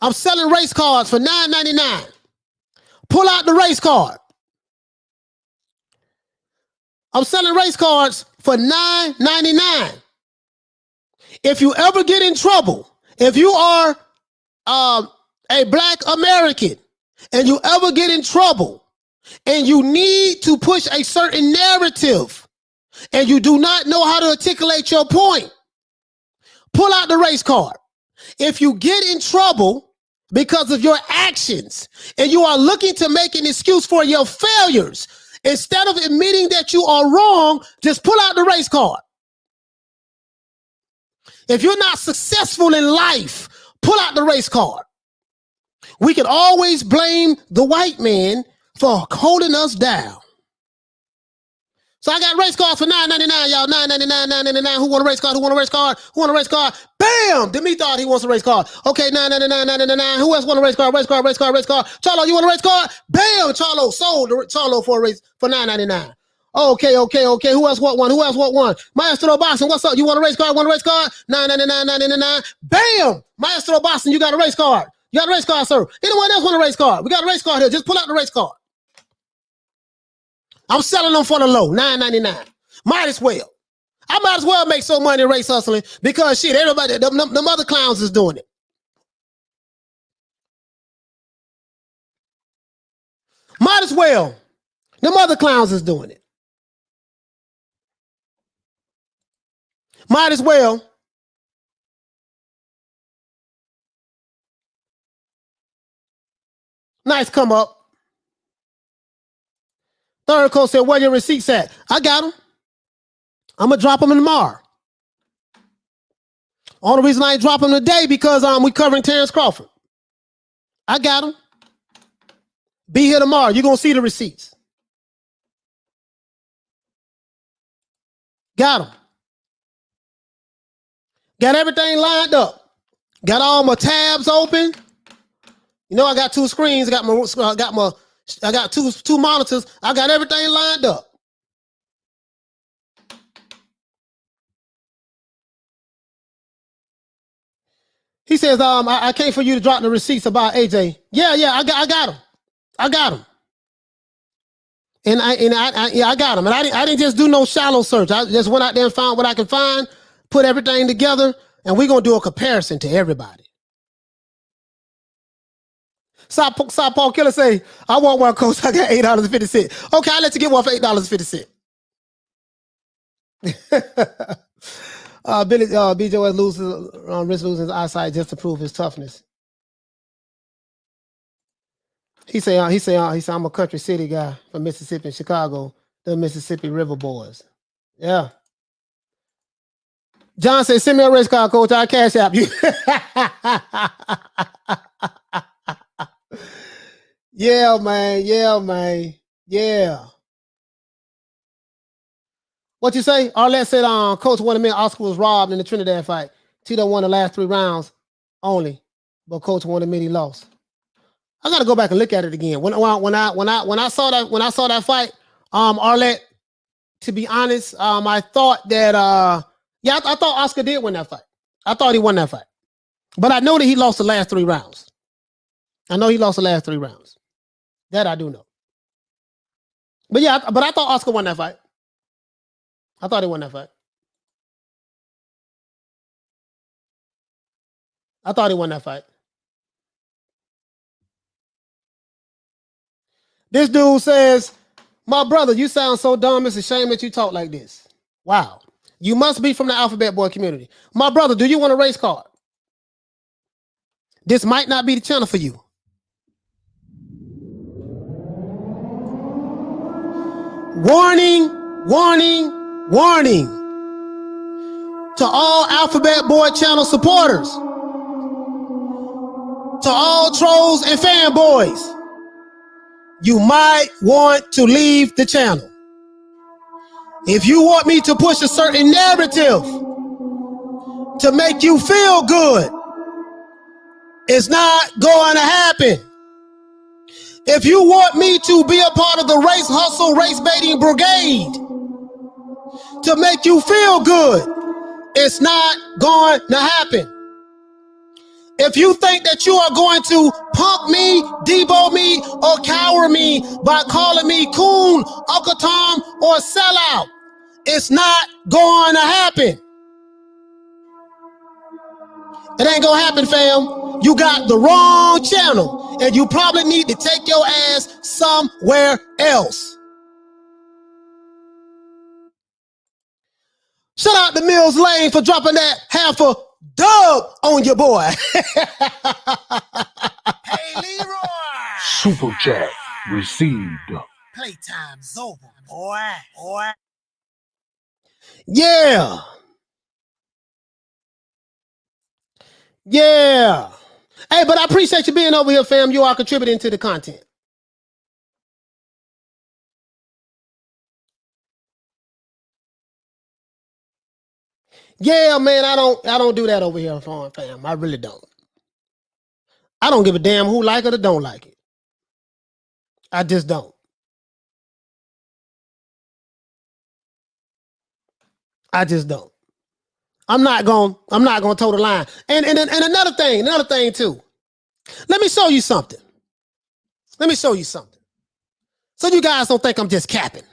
I'm selling race cards for $9.99. Pull out the race card. I'm selling race cards for $9.99. If you ever get in trouble, if you are a Black American and you ever get in trouble, and you need to push a certain narrative, and you do not know how to articulate your point, pull out the race card. If you get in trouble because of your actions, and you are looking to make an excuse for your failures, instead of admitting that you are wrong, just pull out the race card. If you're not successful in life, pull out the race card. We can always blame the white man for holding us down. So I got race cards for $9.99, y'all. $9.99. Who want a race card? Who want a race card? Who want a race card? Bam! Demi thought he wants a race card. Okay, $9.99. Who else want a race card? Race card. Charlo, you want a race card? Bam! Charlo sold Charlo for a race for $9.99. Okay. Who else want one? Maestro Boxing, what's up? You want a race card? $9.99. Bam! Maestro Boxing, you got a race card. You got a race card, sir. Anyone else want a race card? We got a race card here. Just pull out the race card. I'm selling them for the low, $9.99. Might as well. I might as well make some money race hustling because shit, everybody, them other clowns is doing it. Might as well. Them other clowns is doing it. Might as well. Nice come up. Third coach said, where your receipts at? I got them. I'm going to drop them tomorrow. Only reason I ain't dropping them today because we covering Terence Crawford. I got them. Be here tomorrow. You're going to see the receipts. Got them. Got everything lined up. Got all my tabs open. I got two screens. I got two monitors. I got everything lined up. He says, I came for you to drop the receipts about AJ. Yeah, I got them. And I got them. And I didn't just do no shallow search. I just went out there and found what I could find, put everything together, and we're going to do a comparison to everybody. Southpaw Killer say, I want one, coach. I got $8.50. Okay, I'll let you get one for $8.50. BJ risk losing his eyesight just to prove his toughness. He say I'm a country city guy from Mississippi and Chicago, the Mississippi River Boys. Yeah. John says, send me a race car, coach. I'll cash app you. Yeah, man. Yeah, man. Yeah. What you say? Arlette said Coach wanted me Oscar was robbed in the Trinidad fight. Tito won the last 3 rounds only, but Coach wanted me he lost. I gotta go back and look at it again. When I saw that fight, Arlette, to be honest, I thought that I thought Oscar did win that fight. I thought he won that fight. But I know that he lost the last 3 rounds. I know he lost the last 3 rounds. That I do know. But yeah, but I thought Oscar won that fight. I thought he won that fight. I thought he won that fight. This dude says, my brother, you sound so dumb. It's a shame that you talk like this. Wow. You must be from the Alphabet Boy community. My brother, do you want a race card? This might not be the channel for you. Warning, warning, warning to all Alphabet Boy channel supporters, to all trolls and fanboys. You might want to leave the channel. If you want me to push a certain narrative to make you feel good, it's not going to happen. If you want me to be a part of the race hustle, race baiting brigade to make you feel good, it's not going to happen. If you think that you are going to punk me, debo me, or cower me by calling me coon, Uncle Tom, or sellout, it's not going to happen. It ain't gonna happen, fam. You got the wrong channel, and you probably need to take your ass somewhere else. Shout out to Mills Lane for dropping that half a dub on your boy. Hey, Leroy. Super chat received. Playtime's over, boy. Yeah. Yeah. Hey, but I appreciate you being over here, fam. You are contributing to the content. Yeah, man, I don't do that over here, fam. I really don't. I don't give a damn who like it or don't like it. I just don't. I just don't. I'm not gonna toe the line. And another thing too. Let me show you something. So you guys don't think I'm just capping.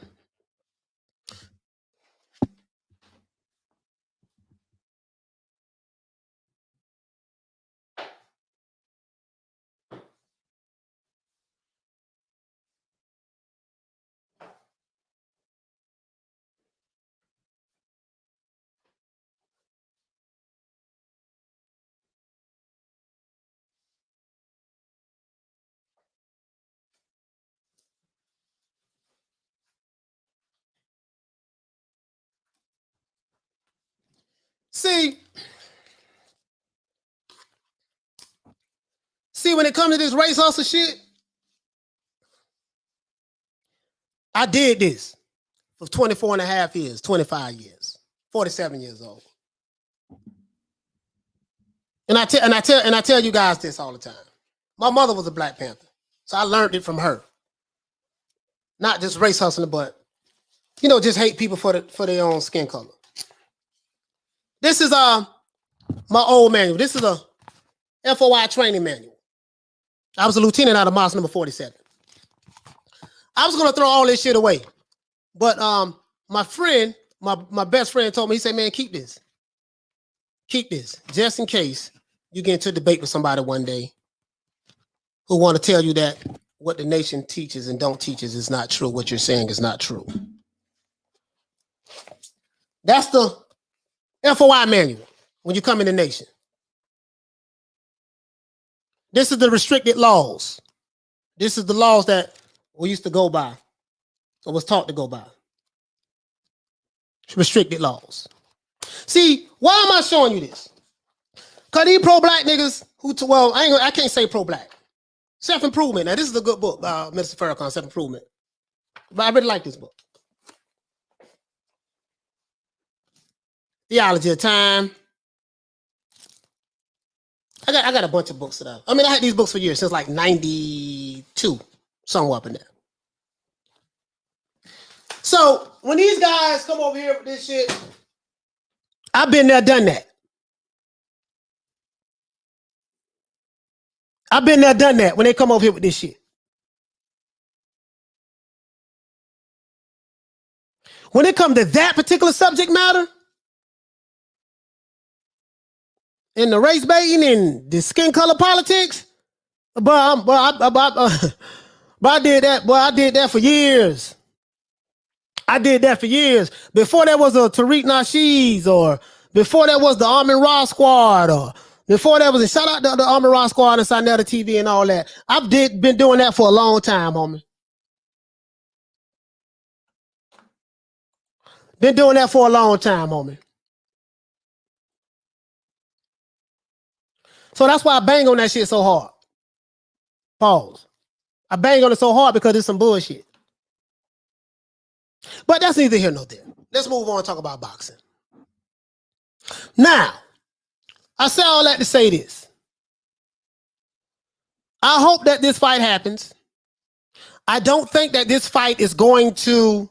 See, when it comes to this race hustle shit, I did this for 24 and a half years, 25 years, 47 years old. And I tell you guys this all the time. My mother was a Black Panther, so I learned it from her. Not just race hustling, but just hate people for their own skin color. This is my old manual. This is a FOI training manual. I was a lieutenant out of Mosque number 47. I was gonna throw all this shit away, but my friend, my best friend told me, he said, "Man, keep this, just in case you get into a debate with somebody one day who want to tell you that what the nation teaches and don't teaches is not true. What you're saying is not true." That's the FOI manual when you come in the nation. This is the restricted laws. This is the laws that we used to go by, or was taught to go by. Restricted laws. See, why am I showing you this? Because these pro-black niggas I can't say pro-black. Self-Improvement. Now, this is a good book, Mr. Farrakhan, Self-Improvement. But I really like this book. Theology of Time. I got a bunch of books that I had these books for years, since like 92, somewhere up in there. So when these guys come over here with this shit, I've been there, done that. I've been there, done that when they come over here with this shit. When it comes to that particular subject matter, and the race baiting and the skin color politics, but I did that. Boy, I did that for years. I did that for years. Before there was a Tariq Nasheed, or before there was the Armin Ra Squad, or before there was a shout out to the Armin Ra Squad and Sinetta TV and all that. I've been doing that for a long time, homie. Been doing that for a long time, homie. So that's why I bang on that shit so hard. Pause. I bang on it so hard because it's some bullshit. But that's neither here nor there. Let's move on and talk about boxing. Now, I say all that to say this. I hope that this fight happens. I don't think that this fight is going to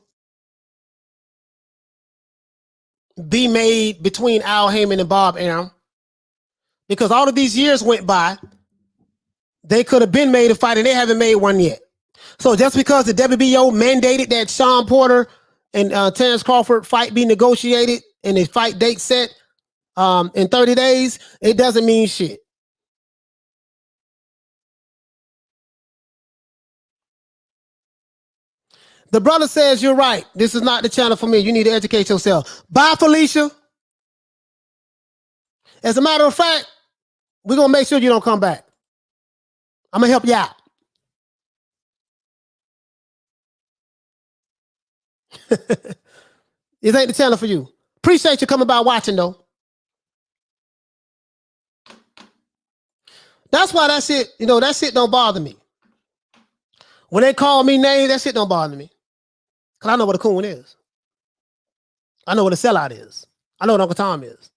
be made between Al Haymon and Bob Arum, because all of these years went by. They could have been made a fight and they haven't made one yet. So just because the WBO mandated that Shawn Porter and Terence Crawford fight be negotiated and a fight date set in 30 days, it doesn't mean shit. The brother says, you're right. This is not the channel for me. You need to educate yourself. Bye, Felicia. As a matter of fact, we're going to make sure you don't come back. I'm going to help you out. It ain't the channel for you. Appreciate you coming by watching, though. That's why that shit, that shit don't bother me. When they call me names, that shit don't bother me. Because I know what a coon is. I know what a sellout is. I know what Uncle Tom is.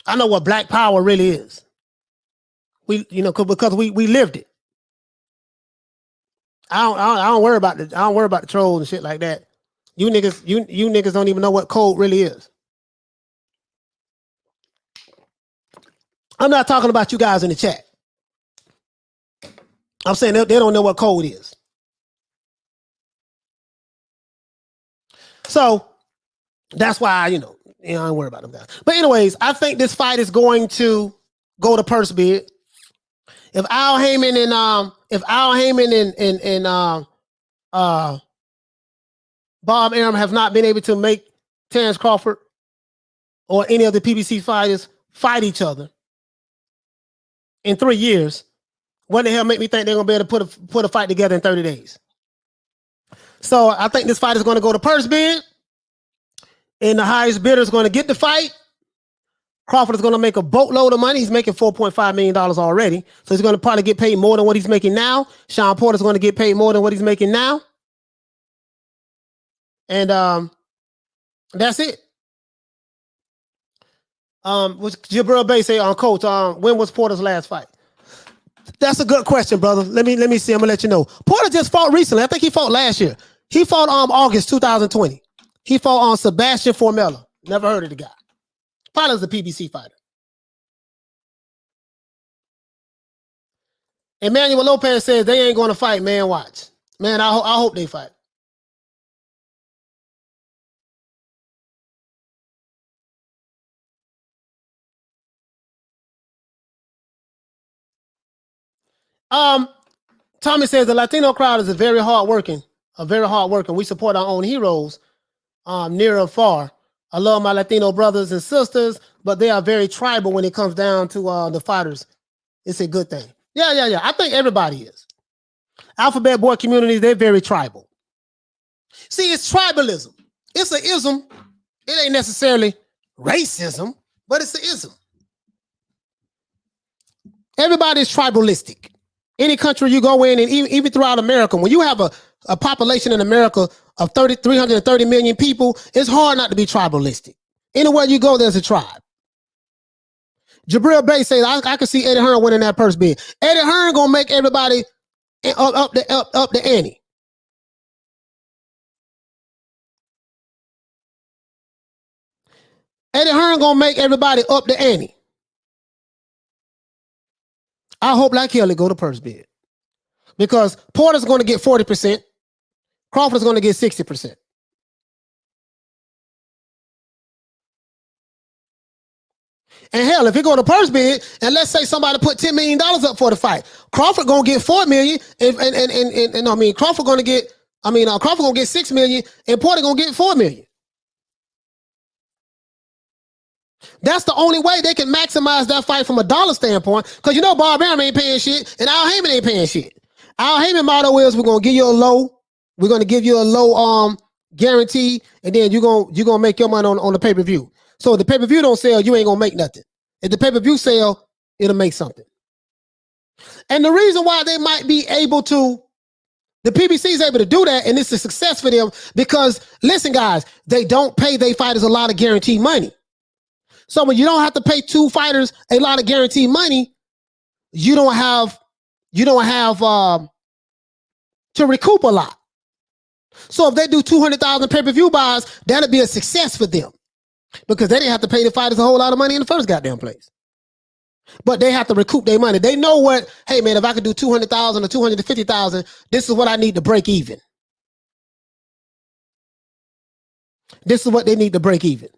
I know what Black Power really is. Because we lived it. I don't worry about the trolls and shit like that. You niggas don't even know what code really is. I'm not talking about you guys in the chat. I'm saying they don't know what code is. So that's why I don't worry about them guys. But anyways, I think this fight is going to go to purse bid. If Al Haymon and Bob Arum have not been able to make Terence Crawford or any of the PBC fighters fight each other in 3 years, what the hell make me think they're gonna be able to put a fight together in 30 days? So I think this fight is going to go to purse bid, and the highest bidder is going to get the fight. Crawford is going to make a boatload of money. He's making $4.5 million already. So he's going to probably get paid more than what he's making now. Shawn Porter is going to get paid more than what he's making now. And that's it. What Jabril Bay say on Coach, when was Porter's last fight? That's a good question, brother. Let me see. I'm gonna let you know. Porter just fought recently. I think he fought last year. He fought August 2020. He fought on Sebastian Formella. Never heard of the guy. Probably was a PBC fighter. Emmanuel Lopez says they ain't going to fight, man. Watch. Man, I hope they fight. Tommy says the Latino crowd is very hard working. We support our own heroes, near and far. I love my Latino brothers and sisters, but they are very tribal when it comes down to the fighters. It's a good thing. Yeah. I think everybody is. Alphabet Boy communities, they're very tribal. See, it's tribalism. It's an ism. It ain't necessarily racism, but it's an ism. Everybody's tribalistic. Any country you go in, and even throughout America, when you have a population in America of 330 million people, it's hard not to be tribalistic. Anywhere you go, there's a tribe. Jabril Bay says, I can see Eddie Hearn winning that purse bid. Eddie Hearn gonna make everybody up the ante. Eddie Hearn gonna make everybody up the ante. I hope like Kelly go to purse bid. Because Porter's gonna get 40%. Crawford's gonna get 60%. And hell, if he go to purse bid, and let's say somebody put $10 million up for the fight, Crawford gonna get $4 million, and I mean Crawford gonna get $6 million, and Porter gonna get $4 million. That's the only way they can maximize that fight from a dollar standpoint. Because you know Bob Arum ain't paying shit, and Al Haymon ain't paying shit. Al Haymon motto is we're gonna give you a low guarantee, and then you're gonna make your money on the pay-per-view. So if the pay-per-view don't sell, you ain't gonna make nothing. If the pay-per-view sell, it'll make something. And the reason why they might be able to, the PBC is able to do that, and it's a success for them, because listen, guys, they don't pay their fighters a lot of guaranteed money. So when you don't have to pay two fighters a lot of guaranteed money, you don't have to recoup a lot. So if they do 200,000 pay-per-view buys, that'll be a success for them, because they didn't have to pay the fighters a whole lot of money in the first goddamn place. But they have to recoup their money. They know what, hey man, if I could do 200,000 or 250,000, this is what I need to break even. This is what they need to break even.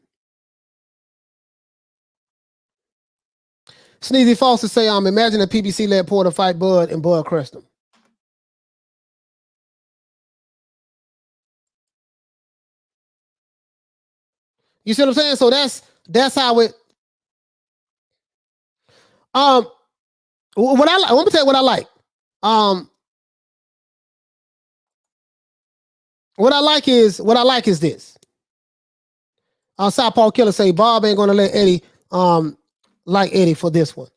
Sneezy Foster say, imagine a PBC let Porter fight Bud and Bud crushed him. You see what I'm saying? So that's how it. What I like. Let me tell you what I like. What I like is this. Southpaw Killer say Bob ain't gonna let Eddie like Eddie for this one.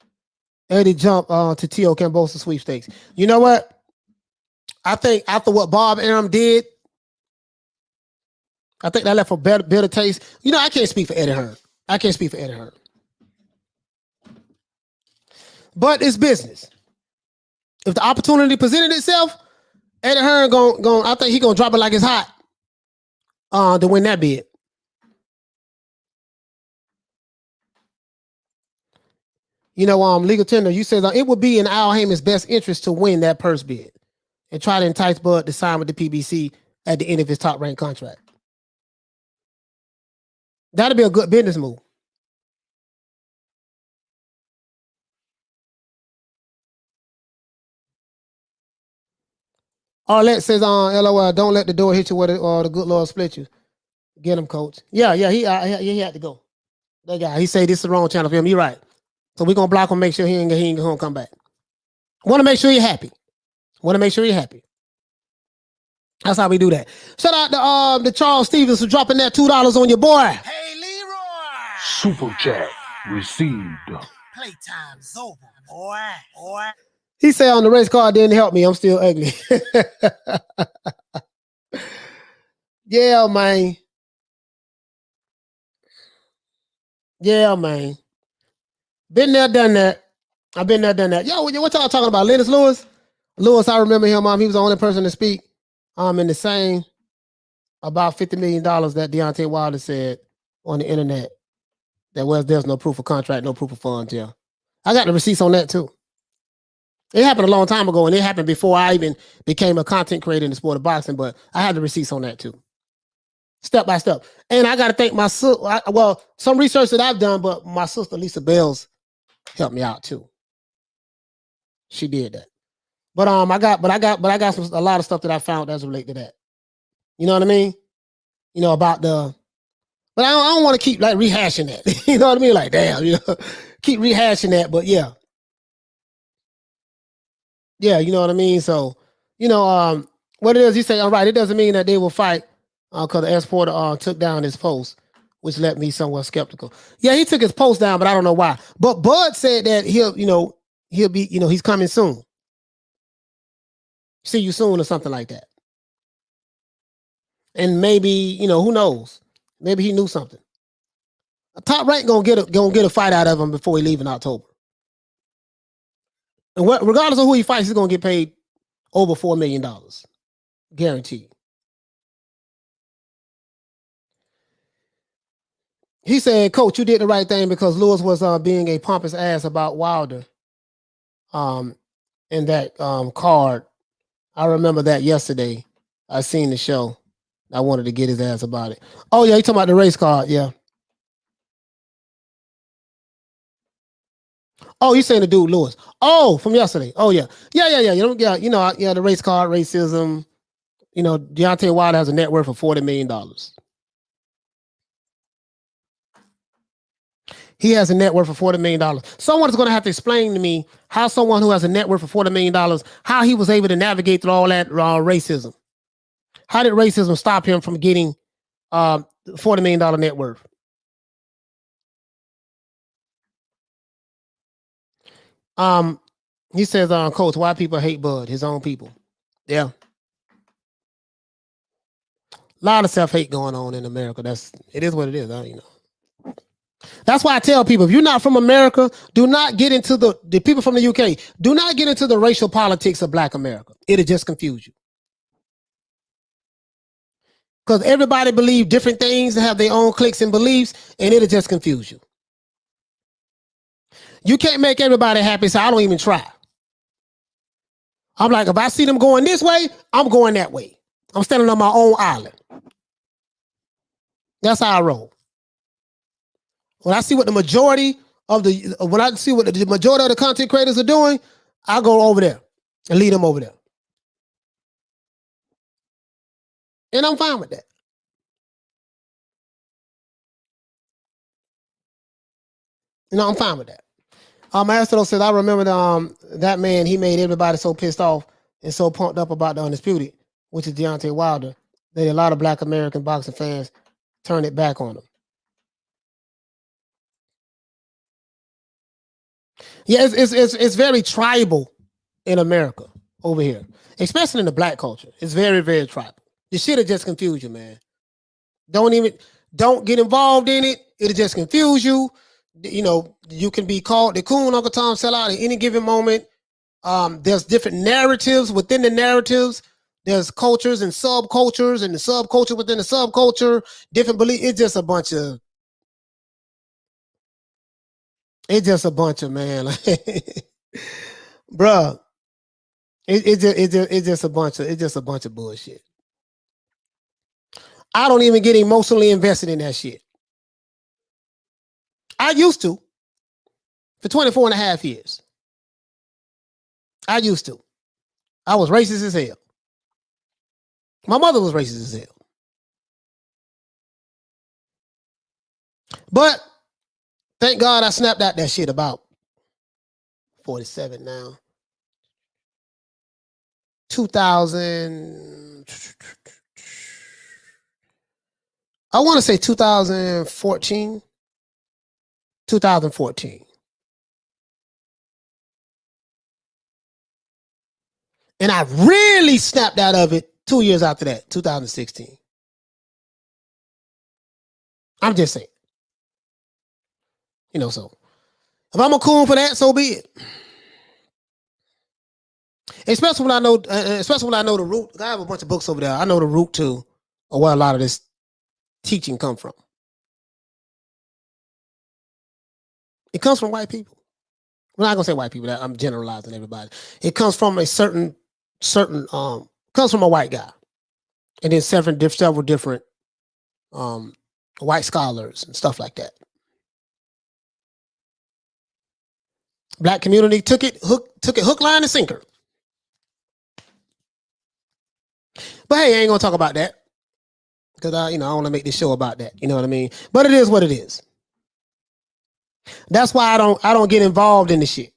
Eddie jump to T.O. Cambosa sweepstakes. You know what? I think after what Bob Arum did, I think that left a better taste. You know, I can't speak for Eddie Hearn. But it's business. If the opportunity presented itself, Eddie Hearn I think he gonna drop it like it's hot to win that bid. You know, Legal Tender, you said it would be in Al Haymon's best interest to win that purse bid and try to entice Bud to sign with the PBC at the end of his top ranked contract. That'd be a good business move. Arlette says LOL, don't let the door hit you where the good Lord split you. Get him, coach. Yeah, he had to go. That guy, he said this is the wrong channel for him. You're right. So we're going to block him, make sure he ain't going to come back. Want to make sure you're happy. That's how we do that. Shout out to Charles Stevens for dropping that $2 on your boy. Hey, Leroy. Super chat received. Playtime's over, boy. He said on the race car didn't help me. I'm still ugly. Yeah, man. Been there, done that. I've been there, done that. Yo, what y'all talking about? Lennox Lewis? Lewis, I remember him. He was the only person to speak in the same about $50 million that Deontay Wilder said on the internet that there's no proof of contract, no proof of funds. Yeah. I got the receipts on that too. It happened a long time ago, and it happened before I even became a content creator in the sport of boxing, but I had the receipts on that too. Step by step. And I got to thank my sister. Some research that I've done, but my sister Lisa Bells helped me out too. She did that. But I got a lot of stuff that I found that's related to that. You know what I mean? You know about but I don't want to keep like rehashing that. You know what I mean? Like damn, keep rehashing that. But yeah, you know what I mean. So what it is, he say, all right, it doesn't mean that they will fight because the Porter took down his post, which left me somewhat skeptical. Yeah, he took his post down, but I don't know why. But Bud said that he'll be, he's coming soon. See you soon or something like that. And maybe, who knows? Maybe he knew something. Top Rank gonna get a fight out of him before he leave in October. And regardless of who he fights, he's gonna get paid over $4 million. Guaranteed. He said, Coach, you did the right thing because Lewis was being a pompous ass about Wilder. In that card. I remember that yesterday. I seen the show. I wanted to get his ass about it. Oh, yeah, you talking about the race card, yeah. Oh, you saying the dude Lewis. Oh, from yesterday. Oh, yeah. Yeah. The race card, racism. Deontay Wilder has a net worth of $40 million. He has a net worth of $40 million. Someone's going to have to explain to me how someone who has a net worth of $40 million, how he was able to navigate through all that racism. How did racism stop him from getting $40 million net worth? He says, Coach, why people hate Bud, his own people. Yeah. A lot of self-hate going on in America. It is what it is, That's why I tell people, if you're not from America, do not get into the people from the UK, do not get into the racial politics of Black America. It'll just confuse you. Because everybody believes different things and have their own cliques and beliefs, and it'll just confuse you. You can't make everybody happy, so I don't even try. I'm like, if I see them going this way, I'm going that way. I'm standing on my own island. That's how I roll. When I see what the majority of the content creators are doing, I go over there and lead them over there. And I'm fine with that. I'm fine with that. Maestro says, I remember that man, he made everybody so pissed off and so pumped up about the Undisputed, which is Deontay Wilder, that a lot of Black American boxing fans turned it back on him. Yeah, it's very tribal in America over here, especially in the Black culture. It's very, very tribal. This shit'll just confuse you, man. Don't get involved in it. It'll just confuse you. You can be called the coon Uncle Tom sellout at any given moment. There's different narratives within the narratives. There's cultures and subcultures, and the subculture within the subculture, different beliefs. It's just a bunch of man, bruh. It's just a bunch of bullshit. I don't even get emotionally invested in that shit. I used to for 24 and a half years. I used to. I was racist as hell. My mother was racist as hell. But thank God I snapped out that shit about 47 now. 2000. I want to say 2014. 2014. And I really snapped out of it 2 years after that, 2016. I'm just saying. So if I'm a coon for that, so be it. Especially when I know the root. I have a bunch of books over there. I know the root to where a lot of this teaching come from. It comes from white people. I'm not gonna say white people. I'm generalizing everybody. It comes from a certain comes from a white guy, and then several different white scholars and stuff like that. Black community took it hook, line, and sinker. But hey, I ain't gonna talk about that because I want to make this show about that. You know what I mean? But it is what it is. That's why I don't get involved in the shit.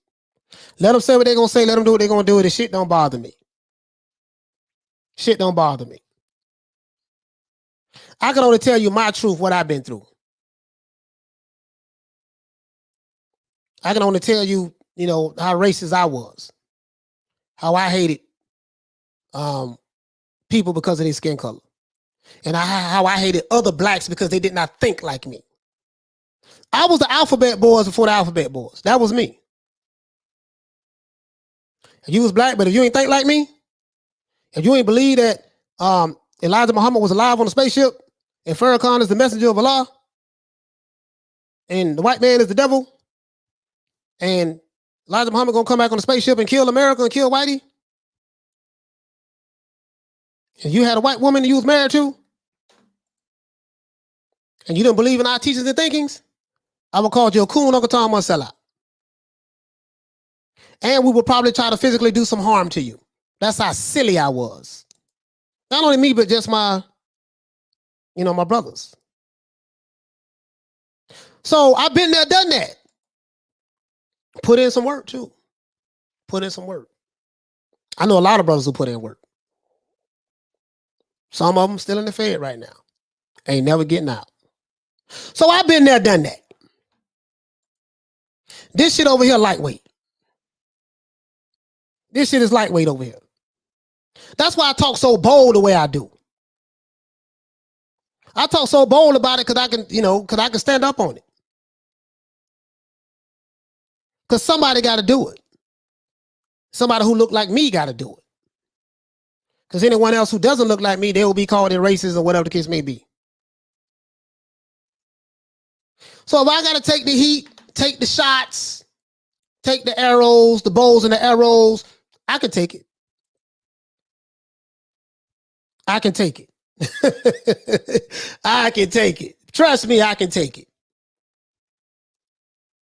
Let them say what they're gonna say. Let them do what they're gonna do. The shit don't bother me. Shit don't bother me. I can only tell you my truth, what I've been through. I can only tell you, how racist I was, how I hated people because of their skin color. And how I hated other blacks because they did not think like me. I was the alphabet boys before the alphabet boys. That was me. You was black, but if you ain't think like me, if you ain't believe that Elijah Muhammad was alive on a spaceship and Farrakhan is the messenger of Allah and the white man is the devil and Elijah Muhammad gonna come back on a spaceship and kill America and kill Whitey, and you had a white woman you was married to, and you didn't believe in our teachings and thinkings, I would call you a coon, Uncle Tom, or a sellout. And we would probably try to physically do some harm to you. That's how silly I was. Not only me, but just my brothers. So I've been there, done that. Put in some work too. Put in some work. I know a lot of brothers who put in work. Some of them still in the Fed right now. Ain't never getting out. So I've been there, done that. This shit over here lightweight. This shit is lightweight over here. That's why I talk so bold the way I do. I talk so bold about it because I can stand up on it. Because somebody got to do it. Somebody who look like me got to do it. Because anyone else who doesn't look like me, they will be called a racist or whatever the case may be. So if I got to take the heat, take the shots, take the arrows, the bows and the arrows, I can take it. I can take it. I can take it. Trust me, I can take it.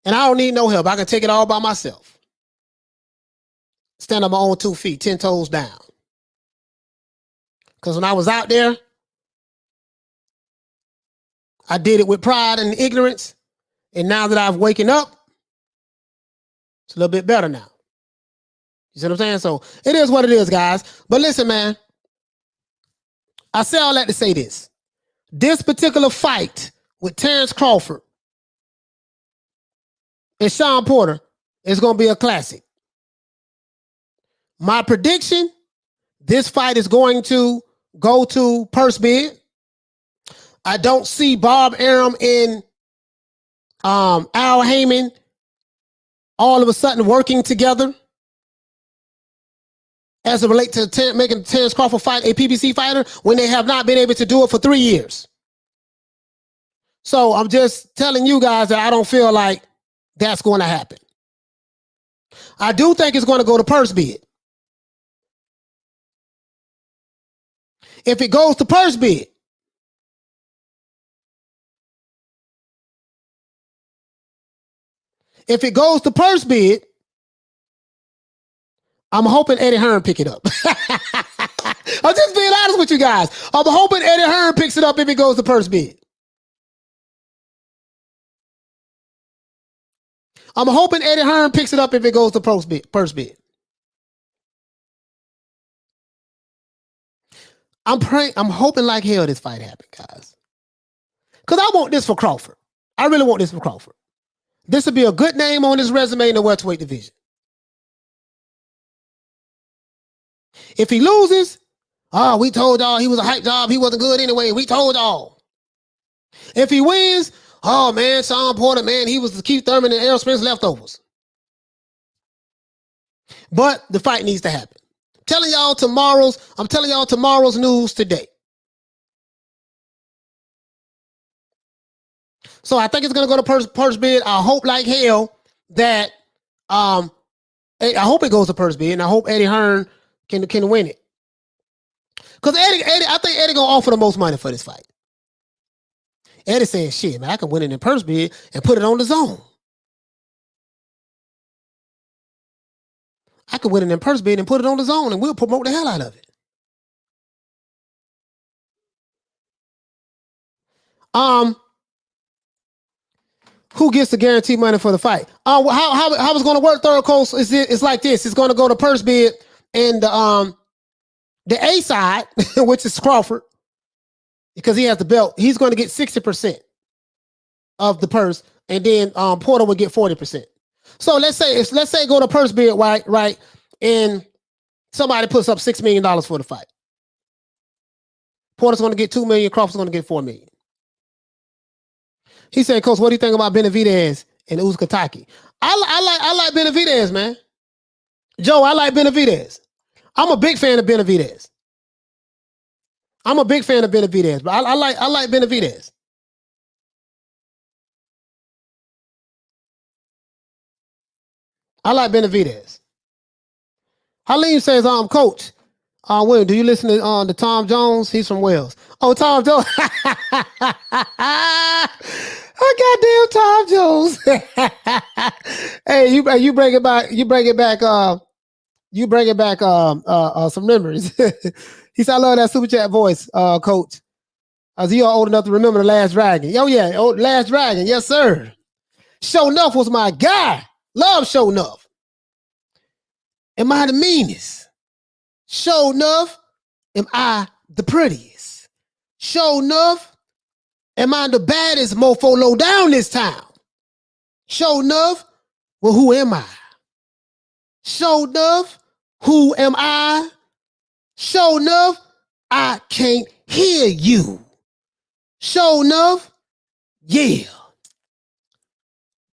And I don't need no help. I can take it all by myself. Stand on my own 2 feet, 10 toes down. Because when I was out there, I did it with pride and ignorance. And now that I've waken up, it's a little bit better now. You see what I'm saying? So it is what it is, guys. But listen, man. I say all that to say this. This particular fight with Terence Crawford and Shawn Porter is going to be a classic. My prediction, this fight is going to go to purse bid. I don't see Bob Arum and Al Haymon all of a sudden working together as it relates to making Terence Crawford fight a PBC fighter when they have not been able to do it for 3 years. So I'm just telling you guys that I don't feel like that's going to happen. I do think it's going to go to purse bid. If it goes to purse bid, I'm hoping Eddie Hearn pick it up. I'm just being honest with you guys. I'm hoping Eddie Hearn picks it up if it goes to purse bid. I'm hoping Eddie Hearn picks it up if it goes to purse bid. I'm hoping like hell this fight happens, guys. Because I want this for Crawford. I really want this for Crawford. This would be a good name on his resume in the welterweight division. If he loses, we told y'all he was a hype job. He wasn't good anyway. We told y'all. If he wins, oh man, Shawn Porter, man, he was the Keith Thurman and Errol Spence leftovers. But the fight needs to happen. I'm telling y'all tomorrow's news today. So I think it's gonna go to purse bid. I hope like hell that I hope it goes to purse bid, and I hope Eddie Hearn can win it. Because I think Eddie gonna offer the most money for this fight. Eddie saying, shit, man, I can win it in purse bid and put it on the zone. I can win it in purse bid and put it on the zone, and we'll promote the hell out of it. Who gets the guaranteed money for the fight? How it's going to work, Third Coast, it's like this. It's going to go to purse bid, and the A side, which is Crawford, because he has the belt, he's going to get 60% of the purse, and then Porter will get 40%. So let's say go to purse bid, right? And Somebody puts up $6 million for the fight. Porter's going to get $2 million. Crawford's going to get $4 million. He said, Coach, what do you think about Benavidez and Uzcategui? I like Benavidez, man. Joe, I like Benavidez. I'm a big fan of Benavidez. But I like Benavidez. I like Benavidez. Halim says, Coach, Will, do you listen to Tom Jones? He's from Wales. Oh, Tom Jones. Oh, goddamn Tom Jones. Hey, you bring it back some memories. He said, I love that super chat voice, Coach. You are old enough to remember the Last Dragon. Oh, yeah, Last Dragon. Yes, sir. Show Enough was my guy. Love Show Enough. Am I the meanest? Show Enough. Am I the prettiest? Show Enough. Am I the baddest mofo low down this town? Show Enough. Well, who am I? Show Enough. Who am I? Show Enough. I can't hear you. Show Enough. Yeah.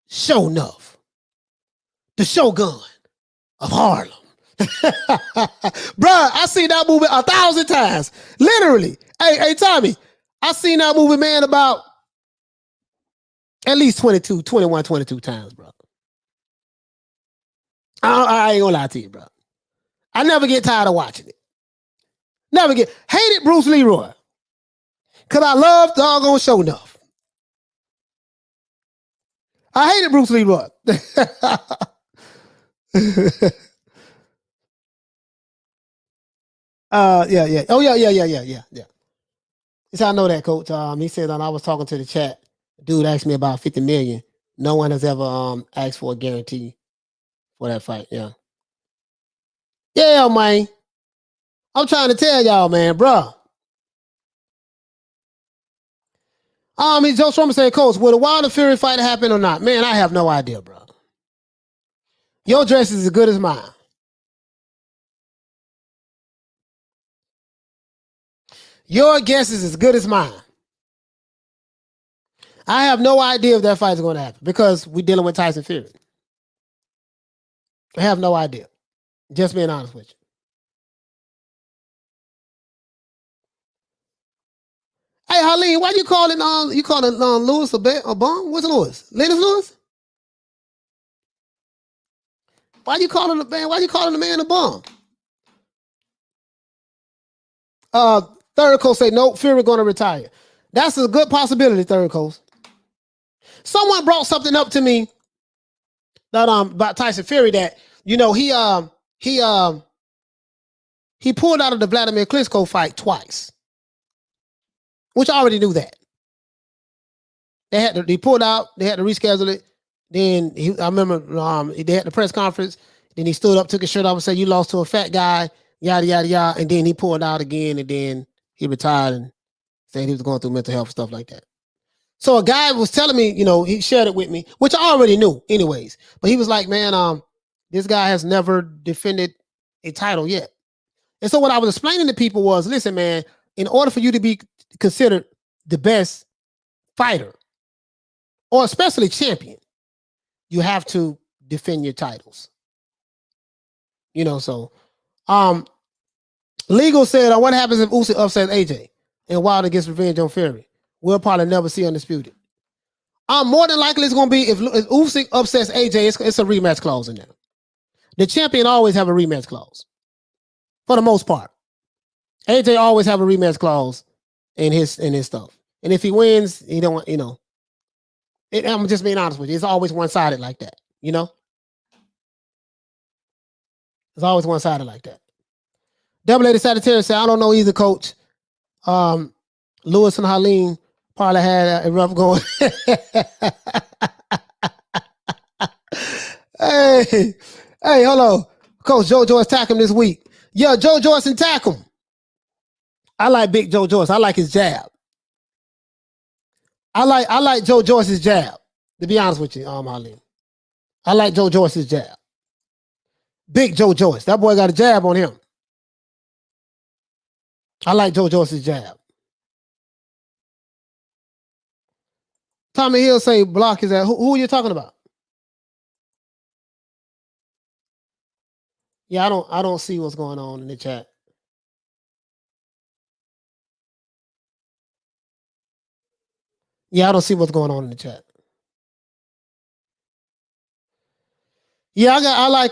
Show Enough. The Shogun of Harlem. Bruh, I seen that movie 1,000 times. Literally. Hey, Tommy, I seen that movie, man, about at least 22 times, bro. I ain't gonna lie to you, bro. I never get tired of watching it. Hated Bruce Leroy. Because I love doggone Show Enough. I hated Bruce Leroy. Yeah. Oh, yeah. He said, I know that, Coach. He said, I was talking to the chat. Dude asked me about 50 million. No one has ever asked for a guarantee for that fight. Yeah. Yeah, man. I'm trying to tell y'all, man, bro. Joe Strummer said, Coach, will the Wilder Fury fight happen or not? Man, I have no idea, bro. Your dress is as good as mine. Your guess is as good as mine. I have no idea if that fight is going to happen because we're dealing with Tyson Fury. I have no idea. Just being honest with you. Hey, Harleen, why you calling Lewis a bum? What's Lewis? Lennox Lewis? Why you calling the man a bum? Third Coast say, nope, Fury going to retire. That's a good possibility, Third Coast. Someone brought something up to me that about Tyson Fury that, you know, he pulled out of the Vladimir Klitschko fight twice. Which I already knew that. He pulled out, they had to reschedule it. Then I remember they had the press conference. Then he stood up, took his shirt off and said, you lost to a fat guy, yada, yada, yada. And then he pulled out again and then he retired and said he was going through mental health, stuff like that. So a guy was telling me, you know, he shared it with me, which I already knew anyways. But he was like, man, this guy has never defended a title yet. And so what I was explaining to people was, listen, man, in order for you to be considered the best fighter, or especially champion, you have to defend your titles. You know, so Legal said, what happens if Usyk upsets AJ and Wilder gets revenge on Fury? We'll probably never see Undisputed. More than likely it's going to be if Usyk upsets AJ, it's a rematch clause in there. The champion always have a rematch clause. For the most part. AJ always have a rematch clause in his stuff. And if he wins, he don't want, you know. I'm just being honest with you. It's always one-sided like that, you know? It's always one-sided like that. Double A Sagittarius said, I don't know either, Coach. Lewis and Harleen probably had a rough going. Hey, hold on. Coach Joe Joyce tack him this week. Yeah, Joe Joyce and tack him. I like Big Joe Joyce. I like his jab. I like Joe Joyce's jab, to be honest with you, Harleen. I like Joe Joyce's jab. Big Joe Joyce. That boy got a jab on him. I like Joe Joyce's jab. Tommy Hill say block his ass. Who are you talking about? Yeah, I don't see what's going on in the chat. Yeah, I don't see what's going on in the chat. Yeah, I like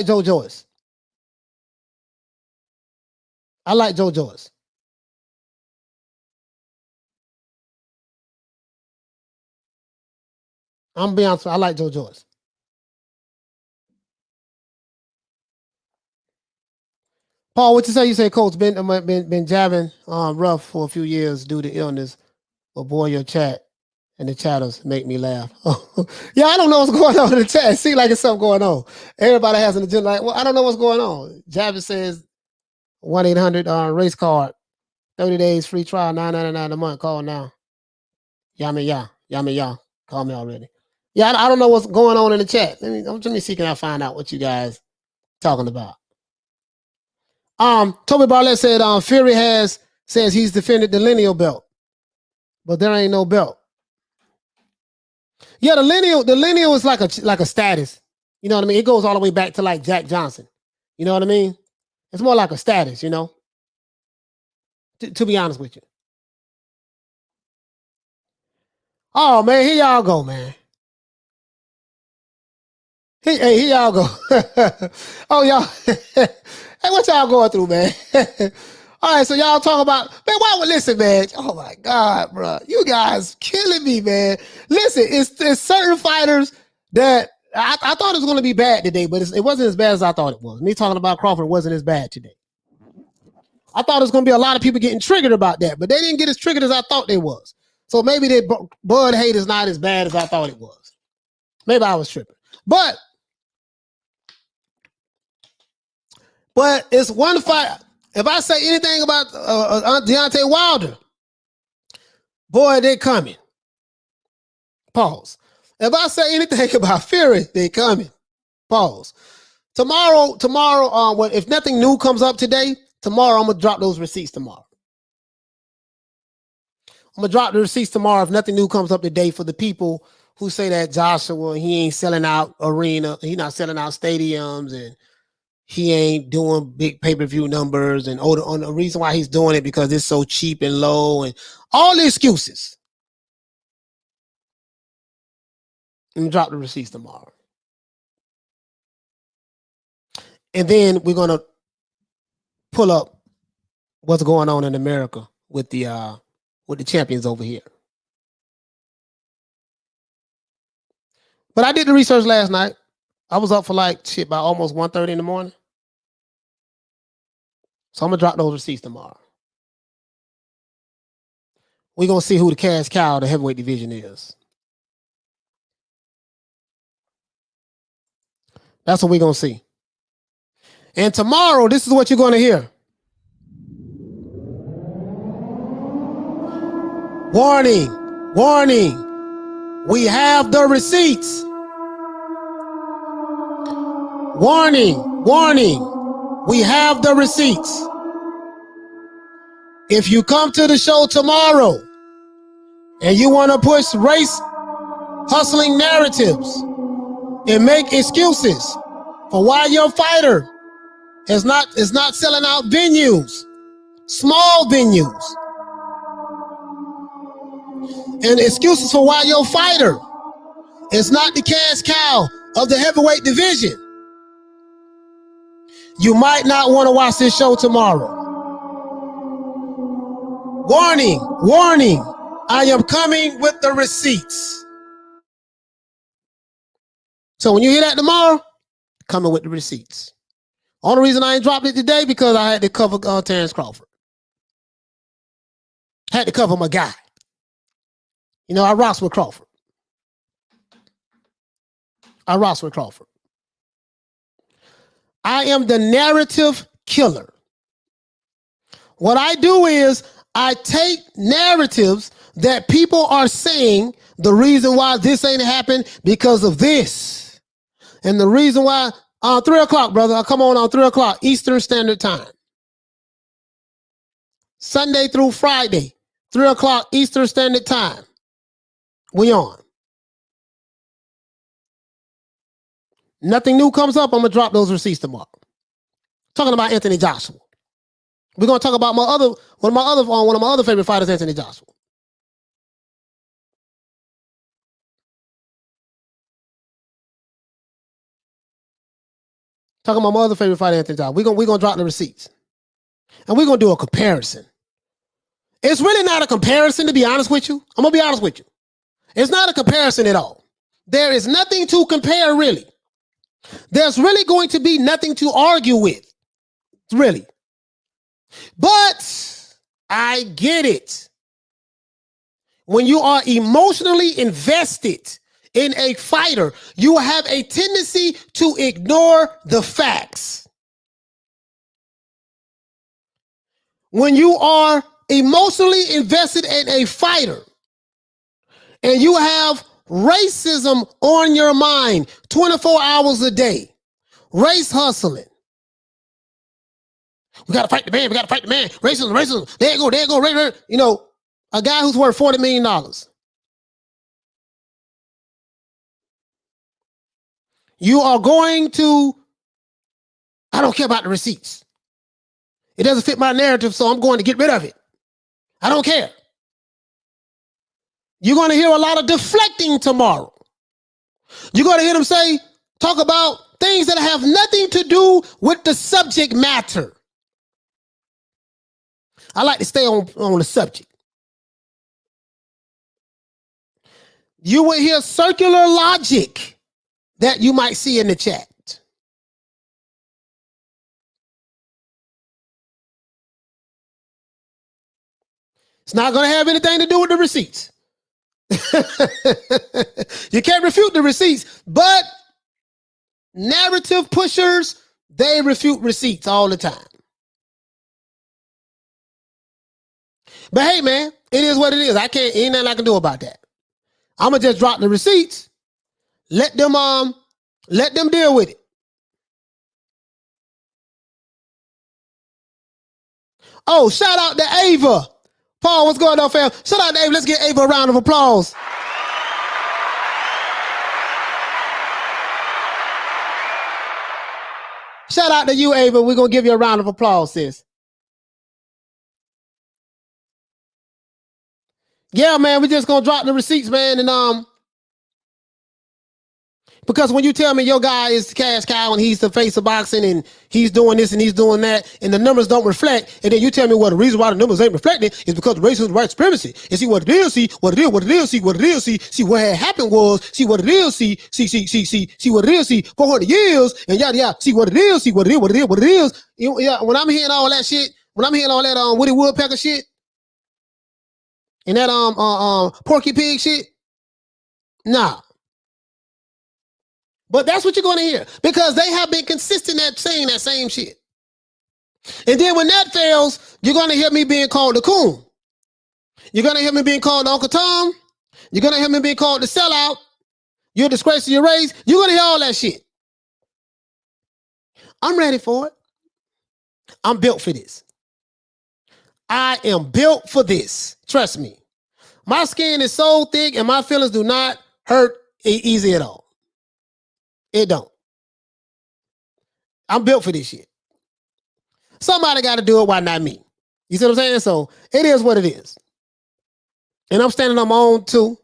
Joe Joyce. I like Joe Joyce. I'm gonna be honest, I like Joe Joyce. Paul, what you say? You say Coach been jabbing rough for a few years due to illness. But boy, your chat and the chatters make me laugh. Yeah, I don't know what's going on in the chat. It seems like it's something going on. Everybody has an agenda. Like, well, I don't know what's going on. Jabbing says 1-800 race card, 30 days free trial, $9.99 a month. Call now. Yummy. Call me already. Yeah, I don't know what's going on in the chat. Let me see, can I find out what you guys talking about? Toby Barlett said Fury says he's defended the lineal belt, but there ain't no belt. Yeah, the lineal is like a status. You know what I mean? It goes all the way back to like Jack Johnson. You know what I mean? It's more like a status, you know. To be honest with you. Oh man, here y'all go, man. Hey, here y'all go. Oh, y'all. Hey, what y'all going through, man? All right, so y'all talking about, man, why would listen, man? Oh my God, bro. You guys killing me, man. Listen, it's certain fighters that I thought it was going to be bad today, but it wasn't as bad as I thought it was. Me talking about Crawford wasn't as bad today. I thought it was going to be a lot of people getting triggered about that, but they didn't get as triggered as I thought they was. So maybe the Bud hate is not as bad as I thought it was. Maybe I was tripping. But it's one fight. If I say anything about Deontay Wilder, boy, they coming. Pause. If I say anything about Fury, they coming. Pause. Tomorrow, if nothing new comes up today, tomorrow I'm gonna drop those receipts tomorrow. I'm gonna drop the receipts tomorrow if nothing new comes up today for the people who say that Joshua, he ain't selling out arena, he not selling out stadiums, and he ain't doing big pay-per-view numbers, and the reason why he's doing it because it's so cheap and low and all the excuses. And drop the receipts tomorrow. And then we're gonna pull up what's going on in America with the champions over here. But I did the research last night. I was up for by almost 1:30 in the morning. So I'm gonna drop those receipts tomorrow. We're gonna see who the cash cow of the heavyweight division is. That's what we're gonna see. And tomorrow, this is what you're gonna hear. Warning. We have the receipts. Warning. We have the receipts. If you come to the show tomorrow and you want to push race hustling narratives and make excuses for why your fighter is not selling out venues, small venues, and excuses for why your fighter is not the cash cow of the heavyweight division, you might not want to watch this show tomorrow. Warning, I am coming with the receipts. So when you hear that tomorrow, coming with the receipts. Only reason I ain't dropped it today because I had to cover Terence Crawford. Had to cover my guy. You know, I rocks with Crawford. I am the narrative killer. What I do is I take narratives that people are saying the reason why this ain't happened because of this. And the reason why 3 o'clock, brother. I'll come on 3 o'clock Eastern Standard Time. Sunday through Friday, 3 o'clock Eastern Standard Time. We on. Nothing new comes up, I'm going to drop those receipts tomorrow. Talking about Anthony Joshua. We're going to talk about one of my other favorite fighters, Anthony Joshua. Talking about my other favorite fighter, Anthony Joshua. We're going to drop the receipts. And we're going to do a comparison. It's really not a comparison, to be honest with you. I'm going to be honest with you. It's not a comparison at all. There is nothing to compare, really. There's really going to be nothing to argue with, really. But I get it. When you are emotionally invested in a fighter, you have a tendency to ignore the facts. When you are emotionally invested in a fighter and you have racism on your mind 24 hours a day, race hustling. We got to fight the man. We got to fight the man. Racism. There you go. You know, a guy who's worth $40 million. You are going to, I don't care about the receipts. It doesn't fit my narrative, so I'm going to get rid of it. I don't care. You're going to hear a lot of deflecting tomorrow. You're going to hear them talk about things that have nothing to do with the subject matter. I like to stay on the subject. You will hear circular logic that you might see in the chat. It's not going to have anything to do with the receipts. You can't refute the receipts, but narrative pushers, they refute receipts all the time. But hey, man, it is what it is. Ain't nothing I can do about that. I'm gonna just drop the receipts. Let them deal with it. Oh, shout out to Ava. Paul, what's going on, fam? Shout out to Ava. Let's give Ava a round of applause. Shout out to you, Ava. We're going to give you a round of applause, sis. Yeah, man, we're just going to drop the receipts, man. And because when you tell me your guy is the cash cow and he's the face of boxing and he's doing this and he's doing that and the numbers don't reflect, and then you tell me, well, the reason why the numbers ain't reflecting is because racism and white supremacy. And see what it is, see what what had happened was, see what it is, see what it is, see 400 years, and yada yada, see what it is. You know, yeah, when I'm hearing all that shit, Woody Woodpecker shit, and that Porky Pig shit, nah. But that's what you're going to hear because they have been consistent at saying that same shit. And then when that fails, you're going to hear me being called the coon. You're going to hear me being called Uncle Tom. You're going to hear me being called the sellout. You're a disgrace to your race. You're going to hear all that shit. I'm ready for it. I'm built for this. I am built for this. Trust me. My skin is so thick and my feelings do not hurt easy at all. It don't. I'm built for this shit. Somebody got to do it. Why not me? You see what I'm saying? So it is what it is. And I'm standing on my own too.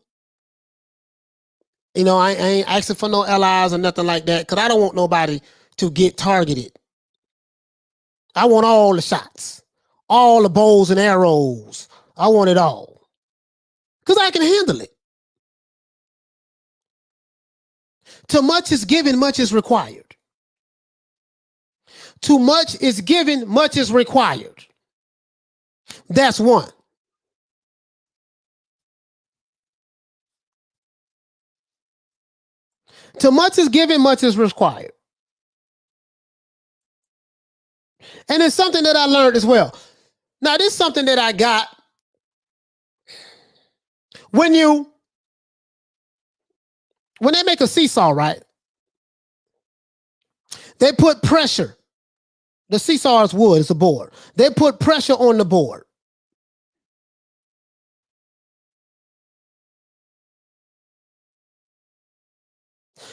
You know, I ain't asking for no allies or nothing like that because I don't want nobody to get targeted. I want all the shots, all the bows and arrows. I want it all because I can handle it. Too much is given, much is required. Too much is given, much is required. That's one. Too much is given, much is required. And it's something that I learned as well. Now, this is something that I got when they make a seesaw, right? They put pressure. The seesaw is wood. It's a board. They put pressure on the board.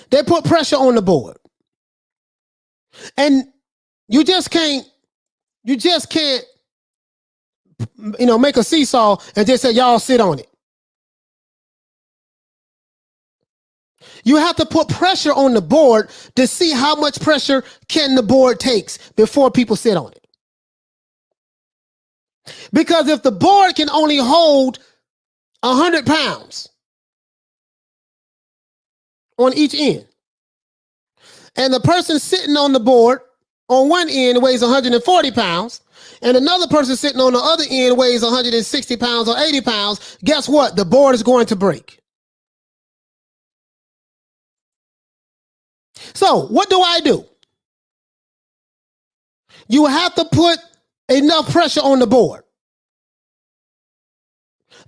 They put pressure on the board. And you just can't, make a seesaw and just say, y'all sit on it. You have to put pressure on the board to see how much pressure can the board takes before people sit on it. Because if the board can only hold 100 pounds on each end, and the person sitting on the board on one end weighs 140 pounds, and another person sitting on the other end weighs 160 pounds or 80 pounds, guess what? The board is going to break. So what do? You have to put enough pressure on the board.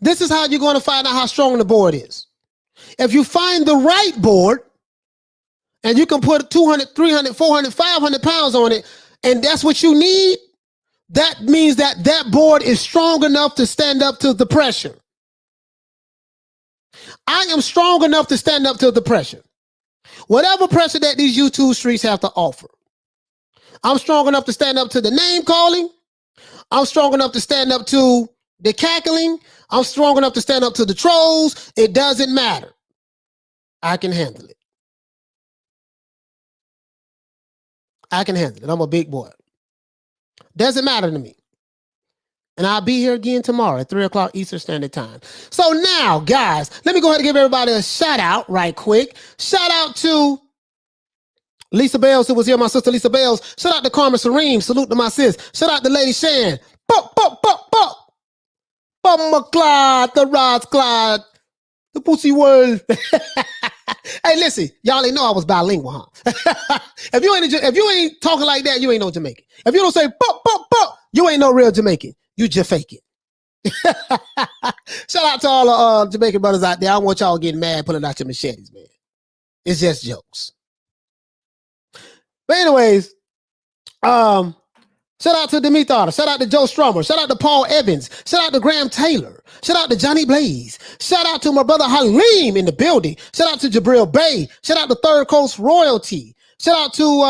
This is how you're going to find out how strong the board is. If you find the right board and you can put 200, 300, 400, 500 pounds on it, and that's what you need, that means that that board is strong enough to stand up to the pressure. I am strong enough to stand up to the pressure. Whatever pressure that these YouTube streets have to offer. I'm strong enough to stand up to the name calling. I'm strong enough to stand up to the cackling. I'm strong enough to stand up to the trolls. It doesn't matter. I can handle it. I can handle it. I'm a big boy. Doesn't matter to me. And I'll be here again tomorrow at 3 o'clock Eastern Standard Time. So now, guys, let me go ahead and give everybody a shout out right quick. Shout out to Lisa Bales, who was here, my sister Lisa Bales. Shout out to Karma Serene. Salute to my sis. Shout out to Lady Shan. Clyde, the Rods Clyde, the Pussy World. Hey, listen, y'all ain't know I was bilingual, huh? If you ain't talking like that, you ain't no Jamaican. If you don't say you ain't no real Jamaican. You just fake it. Shout out to all the Jamaican brothers out there. I don't want y'all getting mad pulling out your machetes, man. It's just jokes. But anyways, shout out to Demetha Otter. Shout out to Joe Strummer. Shout out to Paul Evans. Shout out to Graham Taylor. Shout out to Johnny Blaze. Shout out to my brother Halim in the building. Shout out to Jabril Bay. Shout out to Third Coast Royalty. Shout out to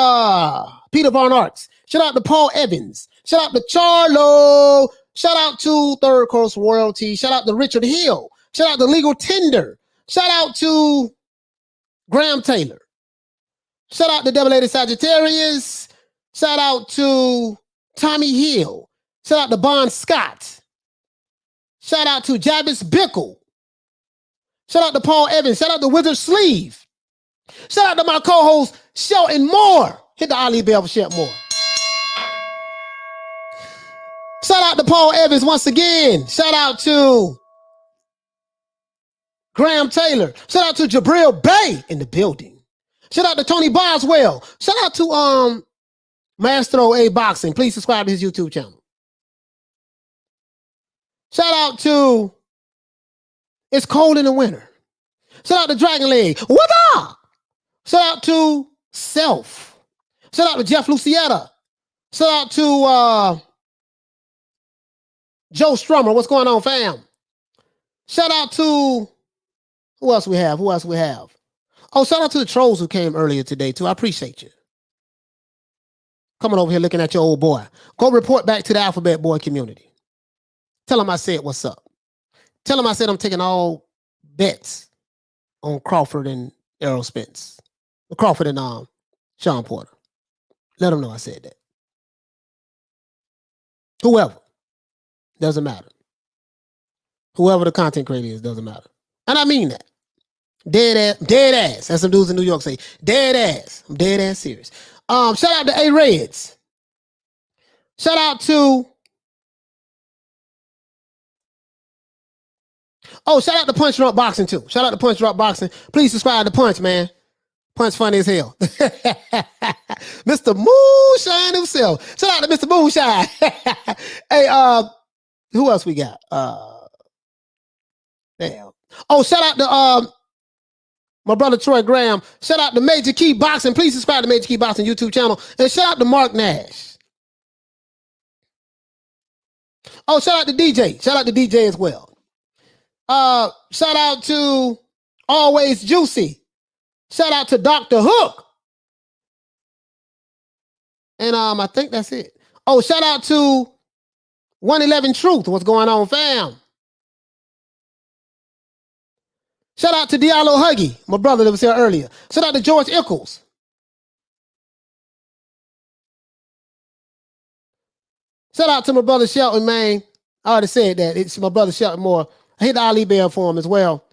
Peter Von Arts. Shout out to Paul Evans. Shout out to Charlo. Shout out to Third Coast Royalty. Shout out to Richard Hill. Shout out to Legal Tender. Shout out to Graham Taylor. Shout out to Double A Sagittarius. Shout out to Tommy Hill. Shout out to Bon Scott. Shout out to Javis Bickle. Shout out to Paul Evans. Shout out to Wizard Sleeve. Shout out to my co-host Shelton Moore. Hit the Ali Bell for Shelton Moore. Shout out to Paul Evans once again. Shout out to Graham Taylor. Shout out to Jabril Bay in the building. Shout out to Tony Boswell. Shout out to Maestro A Boxing. Please subscribe to his YouTube channel. Shout out to It's Cold in the Winter. Shout out to Dragon Leg. What up? Shout out to Self. Shout out to Jeff Lucietta. Shout out to Joe Strummer. What's going on, fam? Shout out to who else we have? Oh, shout out to the trolls who came earlier today, too. I appreciate you. Coming over here looking at your old boy. Go report back to the Alphabet Boy community. Tell them I said what's up. Tell them I said I'm taking all bets on Crawford and Errol Spence. Crawford and Shawn Porter. Let them know I said that. Whoever. Doesn't matter. Whoever the content creator is, doesn't matter. And I mean that. Dead ass. As some dudes in New York say, dead ass. I'm dead ass serious. Shout out to A Reds. Shout out to shout out to Punch Drunk Boxing too. Shout out to Punch Drunk Boxing. Please subscribe to Punch, man. Punch funny as hell. Mr. Moonshine himself. Shout out to Mr. Moonshine. Hey, who else we got? Damn. Oh, shout out to My brother Troy Graham. Shout out to Major Key Boxing. Please subscribe to Major Key Boxing YouTube channel. And shout out to Mark Nash. Oh, shout out to DJ. Shout out to DJ as well. Shout out to Always Juicy. Shout out to Dr. Hook. And I think that's it. Oh, shout out to 111 Truth. What's going on, fam? Shout out to Diallo Huggy, my brother that was here earlier. Shout out to George Ickles. Shout out to my brother Shelton, man. I already said that. It's my brother Shelton Moore. I hit the Ali Bell for him as well.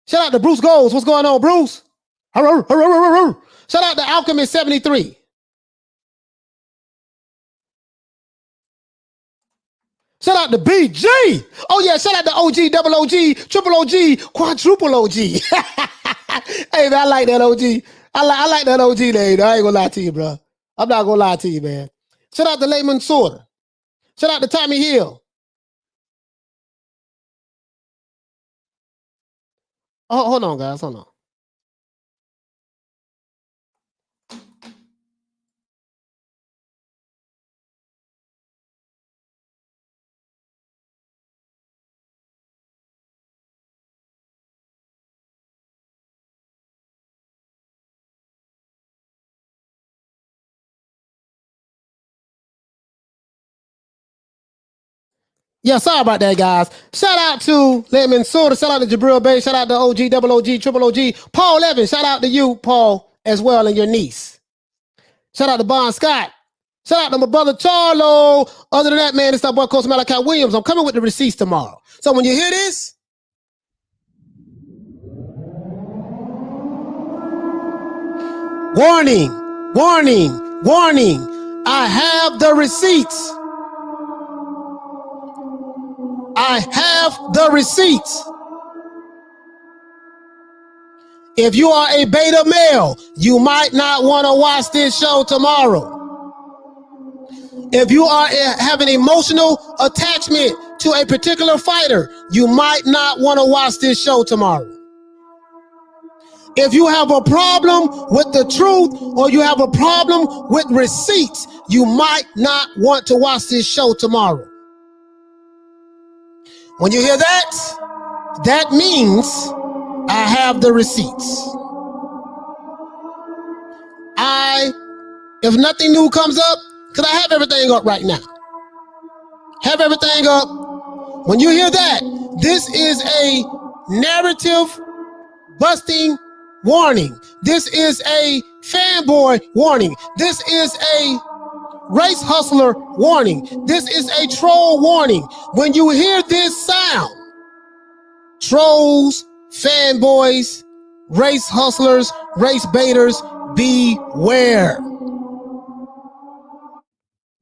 Shout out to Bruce Goals. What's going on, Bruce? Shout out to Alchemist 73. Shout out to BG. Oh, yeah. Shout out to OG, double OG, triple OG, quadruple OG. Hey, man, I like that OG. I like that OG name. I ain't gonna lie to you, bro. I'm not gonna lie to you, man. Shout out to Haymon Bob Arum. Shout out to Tommy Hill. Oh, hold on, guys. Hold on. Yeah, sorry about that, guys. Shout out to Haymon Bob Arum. Shout out to Jabril Bay. Shout out to OG, double OG, triple OG. Paul Evans. Shout out to you, Paul, as well, and your niece. Shout out to Bon Scott. Shout out to my brother Charlo. Other than that, man, it's our boy Coach Malachi Williams. I'm coming with the receipts tomorrow. So when you hear this, warning, warning, warning. I have the receipts. I have the receipts. If you are a beta male, you might not want to watch this show tomorrow. If you are have an emotional attachment to a particular fighter, you might not want to watch this show tomorrow. If you have a problem with the truth or you have a problem with receipts, you might not want to watch this show tomorrow. When you hear that, that means I have the receipts. If nothing new comes up, because I have everything up right now. Have everything up. When you hear that, this is a narrative busting warning. This is a fanboy warning. This is a race hustler warning. This is a troll warning. When you hear this sound, trolls, fanboys, race hustlers, race baiters, beware.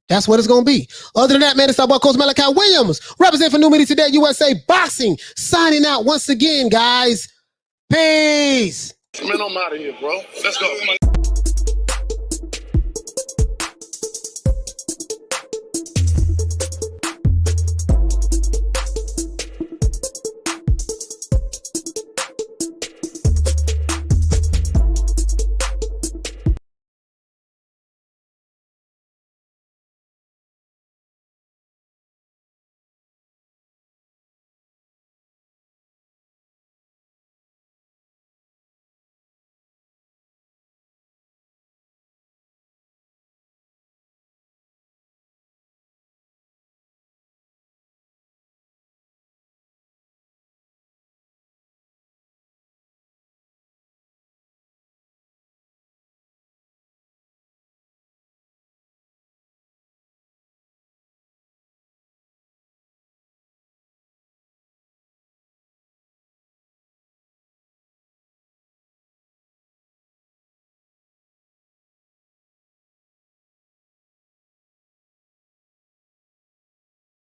That's what it's going to be. Other than that, man, it's our boy Coach Malachi Williams, represent for New Media Today USA Boxing, signing out once again, guys. Peace. Man, I'm out of here, bro. Let's go.